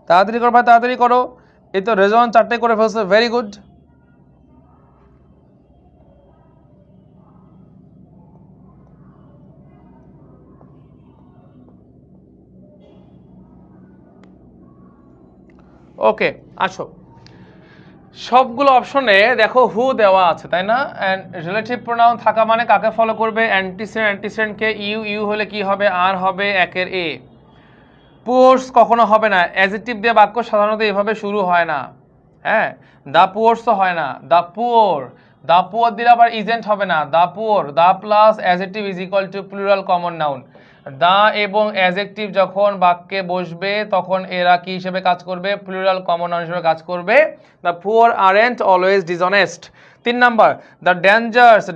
তাড়াতাড়ি করো ভাই, তাড়াতাড়ি করো। এই তো রেজন 4টে করে ফেলছে, ভেরি গুড। ওকে, আসো। সবগুলো অপশনে দেখো হু দেওয়া আছে, তাই না? অ্যান্ড রিলেটিভ প্রোনাউন থাকা মানে কাকে ফলো করবে? অ্যান্টিসেন্টকে ইউ, ইউ হলে কি হবে? আর হবে একের এ। পুয়ার্স কখনো হবে না, অ্যাডজেক্টিভ দিয়ে বাক্য সাধারণত এভাবে শুরু হয় না। হ্যাঁ, দ্য পুয়ার্সও হয় না, দ্য পুয়ার দিলে আবার ইজেন্ট হবে না, the poor, the plus adjective is equal two plural common noun. The এবং অ্যাডজেক্টিভ যখন বাক্যে বসবে তখন এরা কি হিসেবে কাজ করবে? প্লুরাল কমন নাউন হিসেবে কাজ করবে। The poor aren't always dishonest. 3 number, the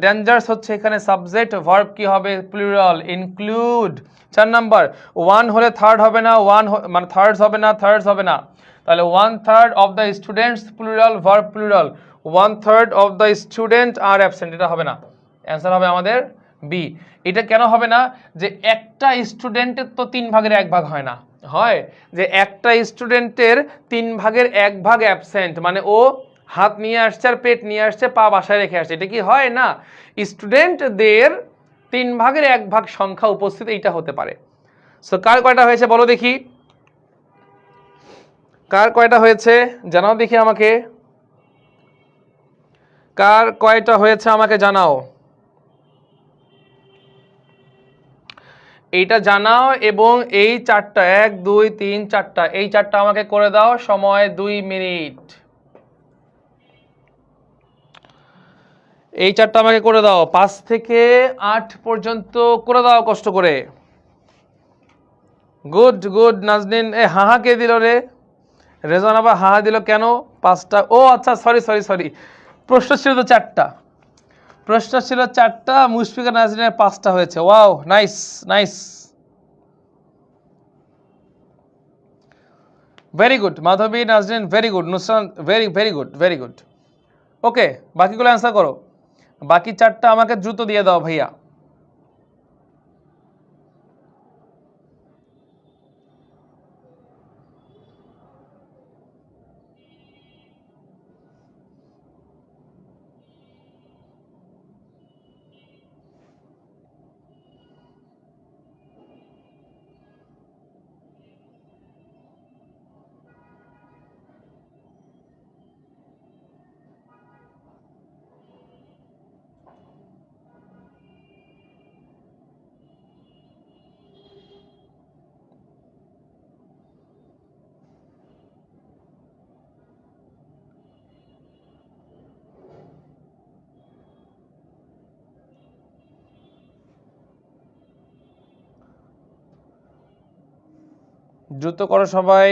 dangers হচ্ছে এখানে সাবজেক্ট, ভার্ব কি হবে? Plural, include. 4 নাম্বার, ওয়ান হলে থার্ড হবে না, মানে থার্ডস হবে না, তাহলে 1/3 of the students plural, verb plural, 1/3 of the student are absent, এটা হবে না। অ্যান্সার হবে আমাদের বি। এটা কেন হবে না? যে একটা স্টুডেন্টের তো 3 ভাগের 1 ভাগ হয় না, হয় যে একটা স্টুডেন্টের 3 ভাগের 1 ভাগ অ্যাবসেন্ট, মানে ও হাত নিয়ে আসছে আর পেট নিয়ে আসছে, পা বাসায় রেখে আসছে, এটা কি হয় না? স্টুডেন্টদের 3 ভাগের 1 ভাগ সংখ্যা উপস্থিত, এইটা হতে পারে। সো কার কয়টা হয়েছে বলো দেখি, কার কয়টা হয়েছে জানাও দেখি আমাকে, কার কয়টা হয়েছে আমাকে জানাও। এইটা জানাও এবং এই 4টা 1 2 3 4টা, এই 4টা আমাকে করে দাও, সময় 2 মিনিট। এই 4টা আমাকে করে দাও, 5 থেকে 8 পর্যন্ত করে দাও কষ্ট করে। Good good Nazneen. এ হাহা কে দিল রে? রেজন আবার হাহা দিল কেন? 5টা, ও আচ্ছা, সরি, প্রশ্ন ছিল তো 4টা, মুশফিকা নাজনীনের 5টা হয়েছে। Wow, nice. Very good Madhabi, Nazneen very good, Nusran very good. Okay, বাকিগুলো অ্যান্সার করো। বাকি 4টা আমাকে দ্রুত দিয়ে দাও ভাইয়া। দ্রুত করো সবাই।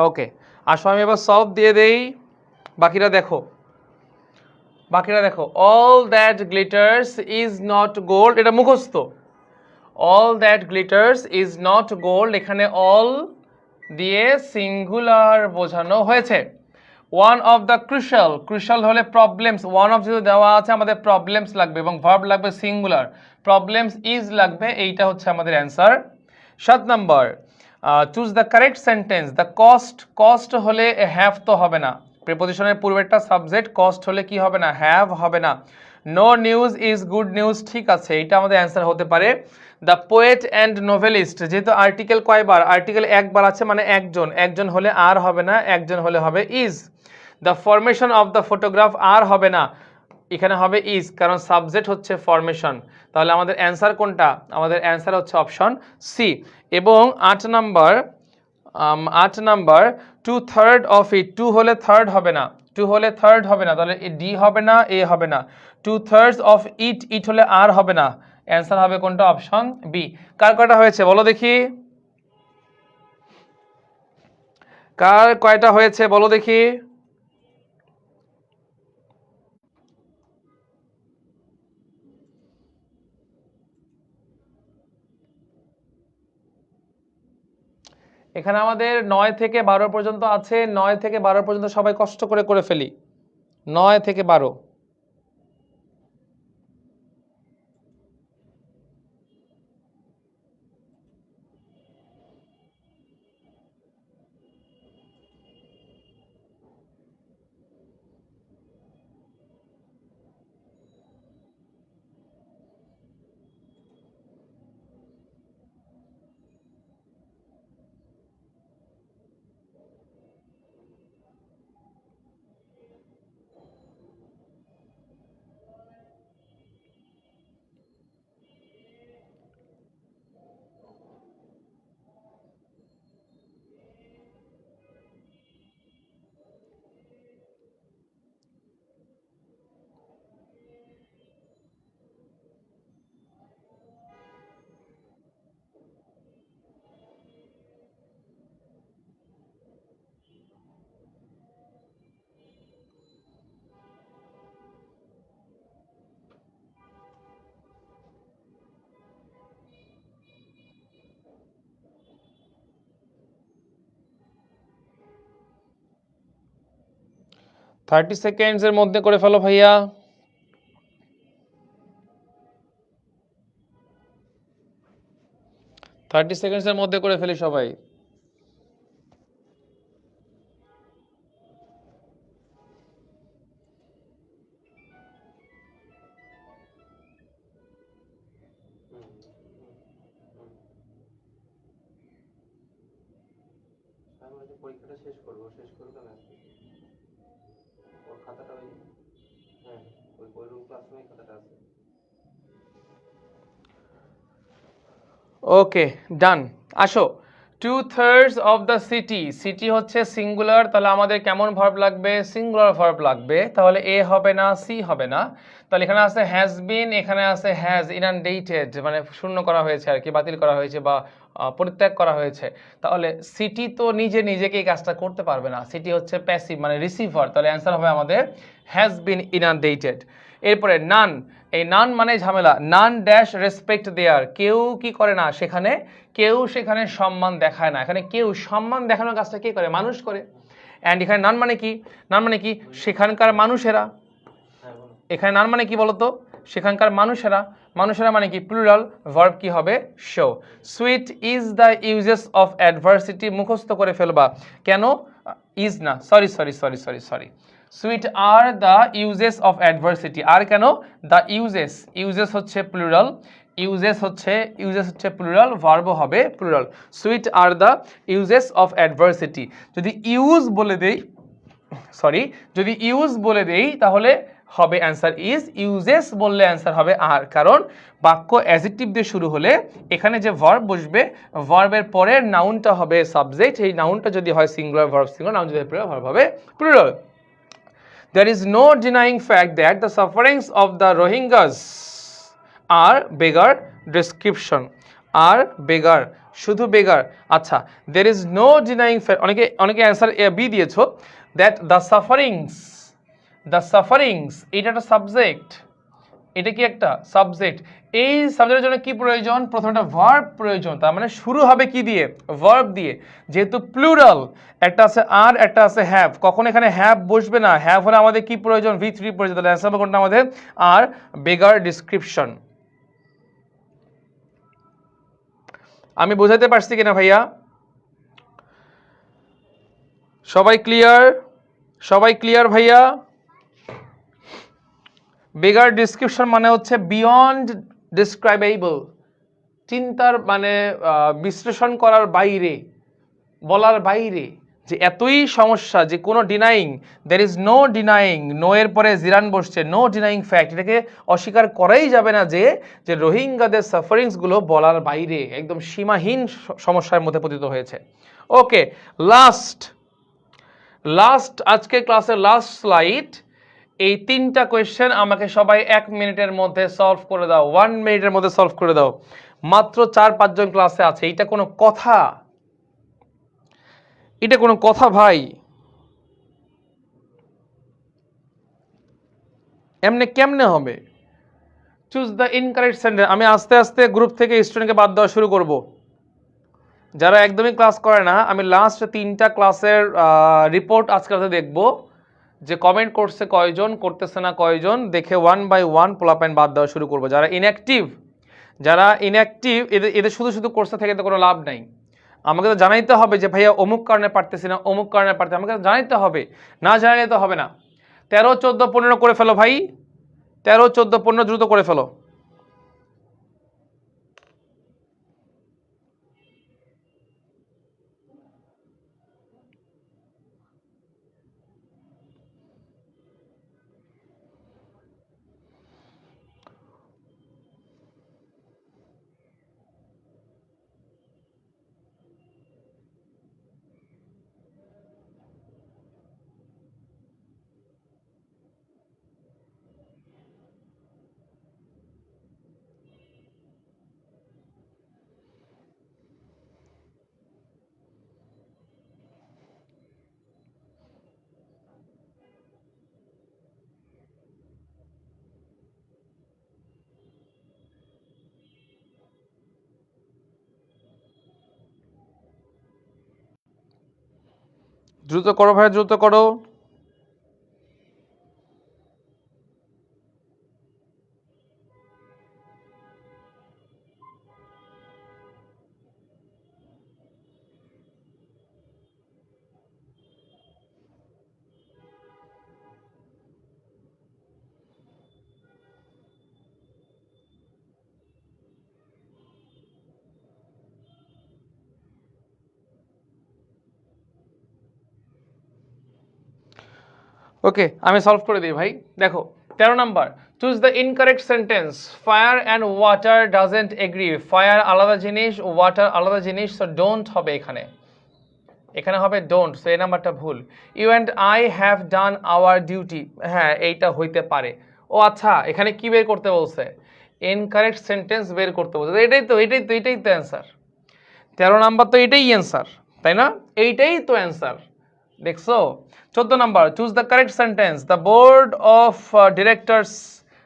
ওকে, আসো আমি এবার সলভ দিয়ে দেই। বাকিরা দেখো, all that glitters is not gold, এটা মুখস্থ। All that glitters is not gold, এখানে অল দিয়ে সিঙ্গুলার বোঝানো হয়েছে। One of the crucial, crucial হলে প্রবলেমস, ওয়ান অফ যেহেতু দেওয়া আছে আমাদের প্রবলেমস লাগবে এবং ভার্ব লাগবে সিঙ্গুলার, প্রবলেমস ইজ লাগবে, এইটা হচ্ছে আমাদের answer. 7 number, choose the correct sentence. The cost, cost হলে হ্যাভ তো হবে না, প্রিপোজিশনের পূর্বেরটা সাবজেক্ট, কস্ট হলে কি হবে না, হ্যাভ হবে না। No news is good news, ঠিক আছে, এটা আমাদের অ্যান্সার হতে পারে। দ্য পোয়েট অ্যান্ড নোভেলিস্ট, যেহেতু আর্টিকেল কয়বার, আর্টিকেল একবার আছে মানে একজন, একজন হলে আর হবে না, একজন হলে হবে is. The formation of the photograph, are হবে না, এখানে হবে ইজ, কারণ সাবজেক্ট হচ্ছে ফরমেশন। তাহলে আমাদের অ্যান্সার কোনটা, আমাদের অ্যান্সার হচ্ছে অপশন সি। এবং 8 নাম্বার, 2/3 অফ ইট, 2 হলে থার্ড হবে না, 2 হলে থার্ড হবে না, তাহলে ডি হবে না, এ হবে না। 2/3 অফ ইট, ইট হলে আর হবে না, অ্যান্সার হবে কোনটা, অপশন বি। কার কয়টা হয়েছে বলো দেখি, কার কয়টা হয়েছে বলো দেখি। এখানে আমাদের 9 থেকে 12 পর্যন্ত আছে, 9 থেকে 12 পর্যন্ত সবাই কষ্ট করে করে ফেলি, 9 থেকে 12। থার্টি সেকেন্ডসের মধ্যে করে ফেলো ভাইয়া। থার্টি সেকেন্ডসের মধ্যে করে ফেলি সবাই। পরীক্ষাটা শেষ করবো, শেষ করবো না ওর খাতাটা, ওই হ্যাঁ ওই রুম ক্লাসরুমে খাতাটা আছে। ওকে ডান। আসো, 2/3 অফ দ্য সিটি, সিটি হচ্ছে সিঙ্গুলার, তাহলে আমাদের কেমন ভার্ব লাগবে, সিঙ্গুলার ভার্ব লাগবে, তাহলে এ হবে না, সি হবে না। তাহলে এখানে আছে হ্যাজ বিন, এখানে আছে হ্যাজ ইনানডেটেড, মানে শূন্য করা হয়েছে আর কি, বাতিল করা হয়েছে বা পরিত্যাগ করা হয়েছে। তাহলে সিটি তো নিজে নিজেকে এই কাজটা করতে পারবে না, সিটি হচ্ছে প্যাসিভ মানে রিসিভার, তাহলে অ্যান্সার হবে আমাদের হ্যাজ বিন ইনানডেটেড। এরপরে নান, এই নান মানে ঝামেলা, নান ড্যাশ রেসপেক্ট দেয়ার, কেউ কি করে না সেখানে, কেউ সেখানে সম্মান দেখায় না, এখানে কেউ সম্মান দেখানোর কাজটা কে করে, মানুষ করে। অ্যান্ড এখানে নান মানে কি, নান মানে কি সেখানকার মানুষেরা, এখানে নান মানে কি বলতো, সেখানকার মানুষেরা, মানুষেরা মানে কি প্লুরাল, ভার্ব কি হবে show. Sweet is the uses of adversity, মুখস্থ করে ফেলবা, কেন ইজ না, sorry sorry sorry sorry sorry, sweet are the uses of adversity, আর কেন দ্য ইউজেস, ইউজেস হচ্ছে প্লুরাল, ইউজেস হচ্ছে প্লুরাল, ভার্বও হবে plural, sweet are the uses of adversity. যদি ইউজ বলে দেই, সরি যদি ইউজ বলে দেই তাহলে হবে অ্যান্সার ইজ, ইউজেস বললে অ্যান্সার হবে আর, কারণ বাক্য অ্যাডজেক্টিভ দিয়ে শুরু হলে এখানে যে ভার্ব বসবে, ভার্বের পরের নাউনটা হবে সাবজেক্ট, এই নাউনটা যদি হয় সিঙ্গুলার ভার্ব সিঙ্গুলার, নাউন যদি হয় প্লুরাল ভার্ব হবে plural. There is no denying fact that the sufferings of the Rohingyas are beggar description, are beggar, শুধু বেগার। আচ্ছা, there is no denying fact, অনেকে অ্যান্সার বি দিয়েছো, that the sufferings এটা একটা subject, এটা কি একটা সাবজেক্ট, এই সাবজেক্টের জন্য কি প্রয়োজন, প্রথমে একটা ভার্ব প্রয়োজন, তার মানে শুরু হবে কি দিয়ে, ভার্ব দিয়ে, যেহেতু প্লুরাল, একটা আছে আর একটা আছে হ্যাভ, কখন এখানে হ্যাভ বসবে না, হ্যাভ হলে আমাদের কি প্রয়োজন, V3 প্রয়োজন, তাহলে অ্যান্সার হবে কোনটা আমাদের আর, বেগার ডিসক্রিপশন। আমি বোঝাতে পারছি কিনা ভাইয়া, সবাই ক্লিয়ার, সবাই ক্লিয়ার ভাইয়া? বেগার ডিসক্রিপশন মানে হচ্ছে বিয়ন্ড ডিসক্রাইবেবল, চিন্তার মানে বিশ্লেষণ করার বাইরে, বলার বাইরে, যে এতই সমস্যা যে কোনো denying, there is no denying, no এর পরে জিরান বসছে, নো ডিনাইং ফ্যাক্ট, এটাকে অস্বীকার করাই যাবে না যে যে রোহিঙ্গাদের সাফারিংসগুলো বলার বাইরে, একদম সীমাহীন সমস্যার মধ্যে পতিত হয়েছে। ওকে, লাস্ট আজকে ক্লাসের লাস্ট স্লাইড, এই 3টা কোয়েশ্চেন আমাকে সবাই 1 মিনিটের মধ্যে সলভ করে দাও, 1 মিনিটের মধ্যে সলভ করে দাও, মাত্র 4-5 জন ক্লাসে আছে, এটা কোনো কথা, এটা কোনো কথা ভাই? এমনি কেমনে হবে? Choose the incorrect sentence. আমি আস্তে আস্তে গ্রুপ থেকে স্টুডেন্টকে বাদ দেওয়া শুরু করব, যারা একদমই ক্লাস করে না। আমি লাস্ট 3টা ক্লাসের রিপোর্ট আজকে দেখব, যে কমেন্ট করছে কয়জন, করতেছে না কয়জন, দেখে 1 বাই 1 পোলাপাইন বাদ দেওয়া শুরু করবো। যারা ইনঅ্যাক্টিভ এদের শুধু শুধু কোর্সে থেকে তো কোনো লাভ নাই। আমাকে তো জানাইতে হবে যে ভাইয়া অমুক কারণে পারতেছি না, অমুক কারণে পারতেছি, আমাকে জানাইতে হবে, না জানাইলে তো হবে না। 13, 14, 15 করে ফেলো ভাই, 13, 14, 15 দ্রুত করে ফেলো। দ্রুত করো ভাই, দ্রুত করো। ওকে, আমি সলভ করে দিই ভাই। দেখো 13 number, choose the incorrect sentence, fire and water doesn't agree, fire আলাদা জিনিস, ওয়াটার আলাদা জিনিস, সো ডোন্ট হবে এখানে, এখানে হবে ডোন্ট, সো এই নাম্বারটা ভুল। You and I have done our duty, হ্যাঁ এইটা হইতে পারে। ও আচ্ছা, এখানে কি বের করতে বলছে, ইনকারেক্ট সেন্টেন্স বের করতে বলছে, এটাই তো অ্যান্সার। 13 নাম্বার তো এটাই অ্যান্সার, তাই না? এইটাই তো অ্যান্সার, দেখছো? 14 number, choose the correct sentence, the board of directors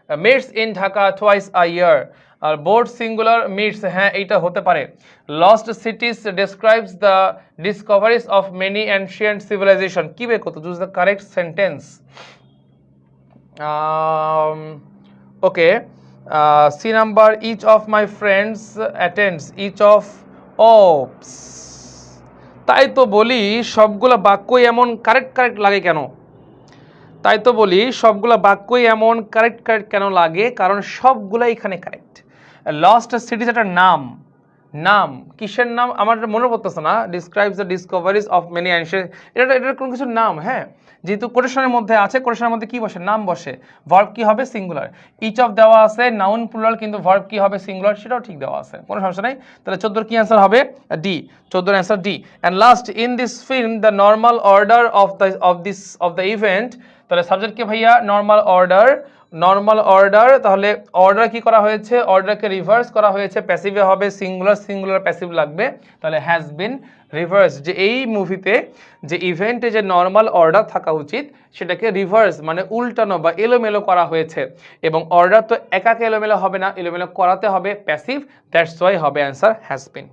meets in Dhaka twice a year, আর বোর্ড সিঙ্গুলার মিটস, হ্যাঁ এইটা হতে পারে। Lost cities describes the discoveries of many ancient civilization, কি বের করতো, choose the correct sentence. Okay, C number, each of my friends attends each of ops. তাই তো বলি সবগুলো বাক্যই এমন কারেক্ট কারেক্ট লাগে কেন? তাই তো বলি সবগুলো বাক্যই এমন কারেক্ট কারেক্ট কেন লাগে? কারণ সবগুলাই এখানে কারেক্ট। লস্ট সিটিজ একটা নাম, নাম কিসের নাম আমার মনে পড়তেছে না। Describes the discoveries of many ancient, এটার কোনো কিছুর নাম। হ্যাঁ, যেহেতু কোটেশনের মধ্যে আছে, কোটেশনের মধ্যে কি বসে? নাম বসে। ভার্ব কি হবে? সিঙ্গুলার। ইচ অফ দেওয়া আছে নাউন প্লুরাল, কিন্তু ভার্ব কি হবে? সিঙ্গুলার, সেটাও ঠিক দেওয়া আছে, কোনো সমস্যা নাই। তাহলে 14 কি অ্যান্সার হবে? D. 14 answer D. And last, in this film the normal order of the event. তাহলে সাবজেক্ট কি ভাইয়া? Normal order. নর্মাল অর্ডার, তাহলে অর্ডার কি করা হয়েছে? অর্ডারকে রিভার্স করা হয়েছে, প্যাসিভে হবে সিঙ্গুলার, সিঙ্গুলার প্যাসিভ লাগবে, তাহলে হ্যাজ বিন রিভার্স। যে এই মুভিতে যে ইভেন্টে যে নর্মাল অর্ডার থাকা উচিত সেটাকে রিভার্স মানে উল্টানো বা এলোমেলো করা হয়েছে। এবং অর্ডার তো একাকে এলোমেলো হবে না, এলোমেলো করাতে হবে, প্যাসিভ, দ্যাটস ওয়াই হবে অ্যান্সার হ্যাজ বিন।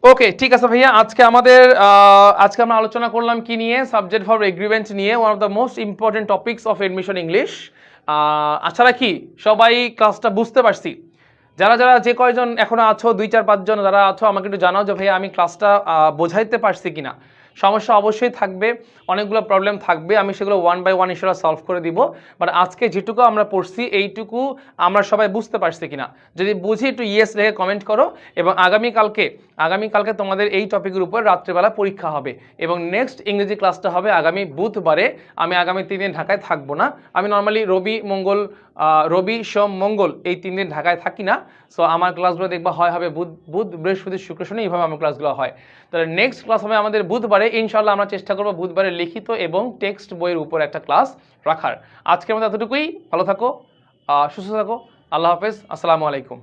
ওকে, ঠিক আছে ভাইয়া। আজকে আমরা আলোচনা করলাম কি নিয়ে? সাবজেক্ট ভার্ব এগ্রিমেন্ট নিয়ে, one of the most important topics of admission English. আশা রাখি সবাই ক্লাসটা বুঝতে পারছি। যারা যারা যে কয়জন এখনো আছো, 2-4-5 জন যারা আছো, আমাকে একটু জানাও যে ভাইয়া আমি ক্লাসটা বোঝাইতে পারছি কিনা। সমস্যা অবশ্যই থাকবে, অনেকগুলো প্রবলেম থাকবে, আমি সেগুলো 1 বাই 1 ইনশাআল্লাহ সলভ করে দিব। বাট আজকে যেটুকু আমরা পড়ছি এইটুকু আমরা সবাই বুঝতে পারছি কিনা, যদি বুঝি একটু ইয়েস রেখে কমেন্ট করো। এবং আগামীকালকে তোমাদের এই টপিকের উপর রাত্রেবেলা পরীক্ষা হবে। এবং নেক্সট ইংরেজি ক্লাসটা হবে আগামী বুধবারে। আমি আগামী 3 দিন ঢাকায় থাকবো না। আমি নর্মালি রবি সোম মঙ্গল এই 3 দিন ঢাকায় থাকি না। সো আমার ক্লাসগুলো দেখবা হবে বুধ বৃহস্পতি শুক্র শনি, এইভাবে আমার ক্লাসগুলো হয়। তাহলে নেক্সট ক্লাস হবে আমাদের বুধবারে ইনশাআল্লাহ। আমরা চেষ্টা করবো বুধবারে লিখিত এবং টেক্সট বইয়ের উপর একটা ক্লাস রাখার। আজকের মতো এতটুকুই। ভালো থাকো, সুস্থ থাকো। আল্লাহ হাফেজ, আসসালামু আলাইকুম।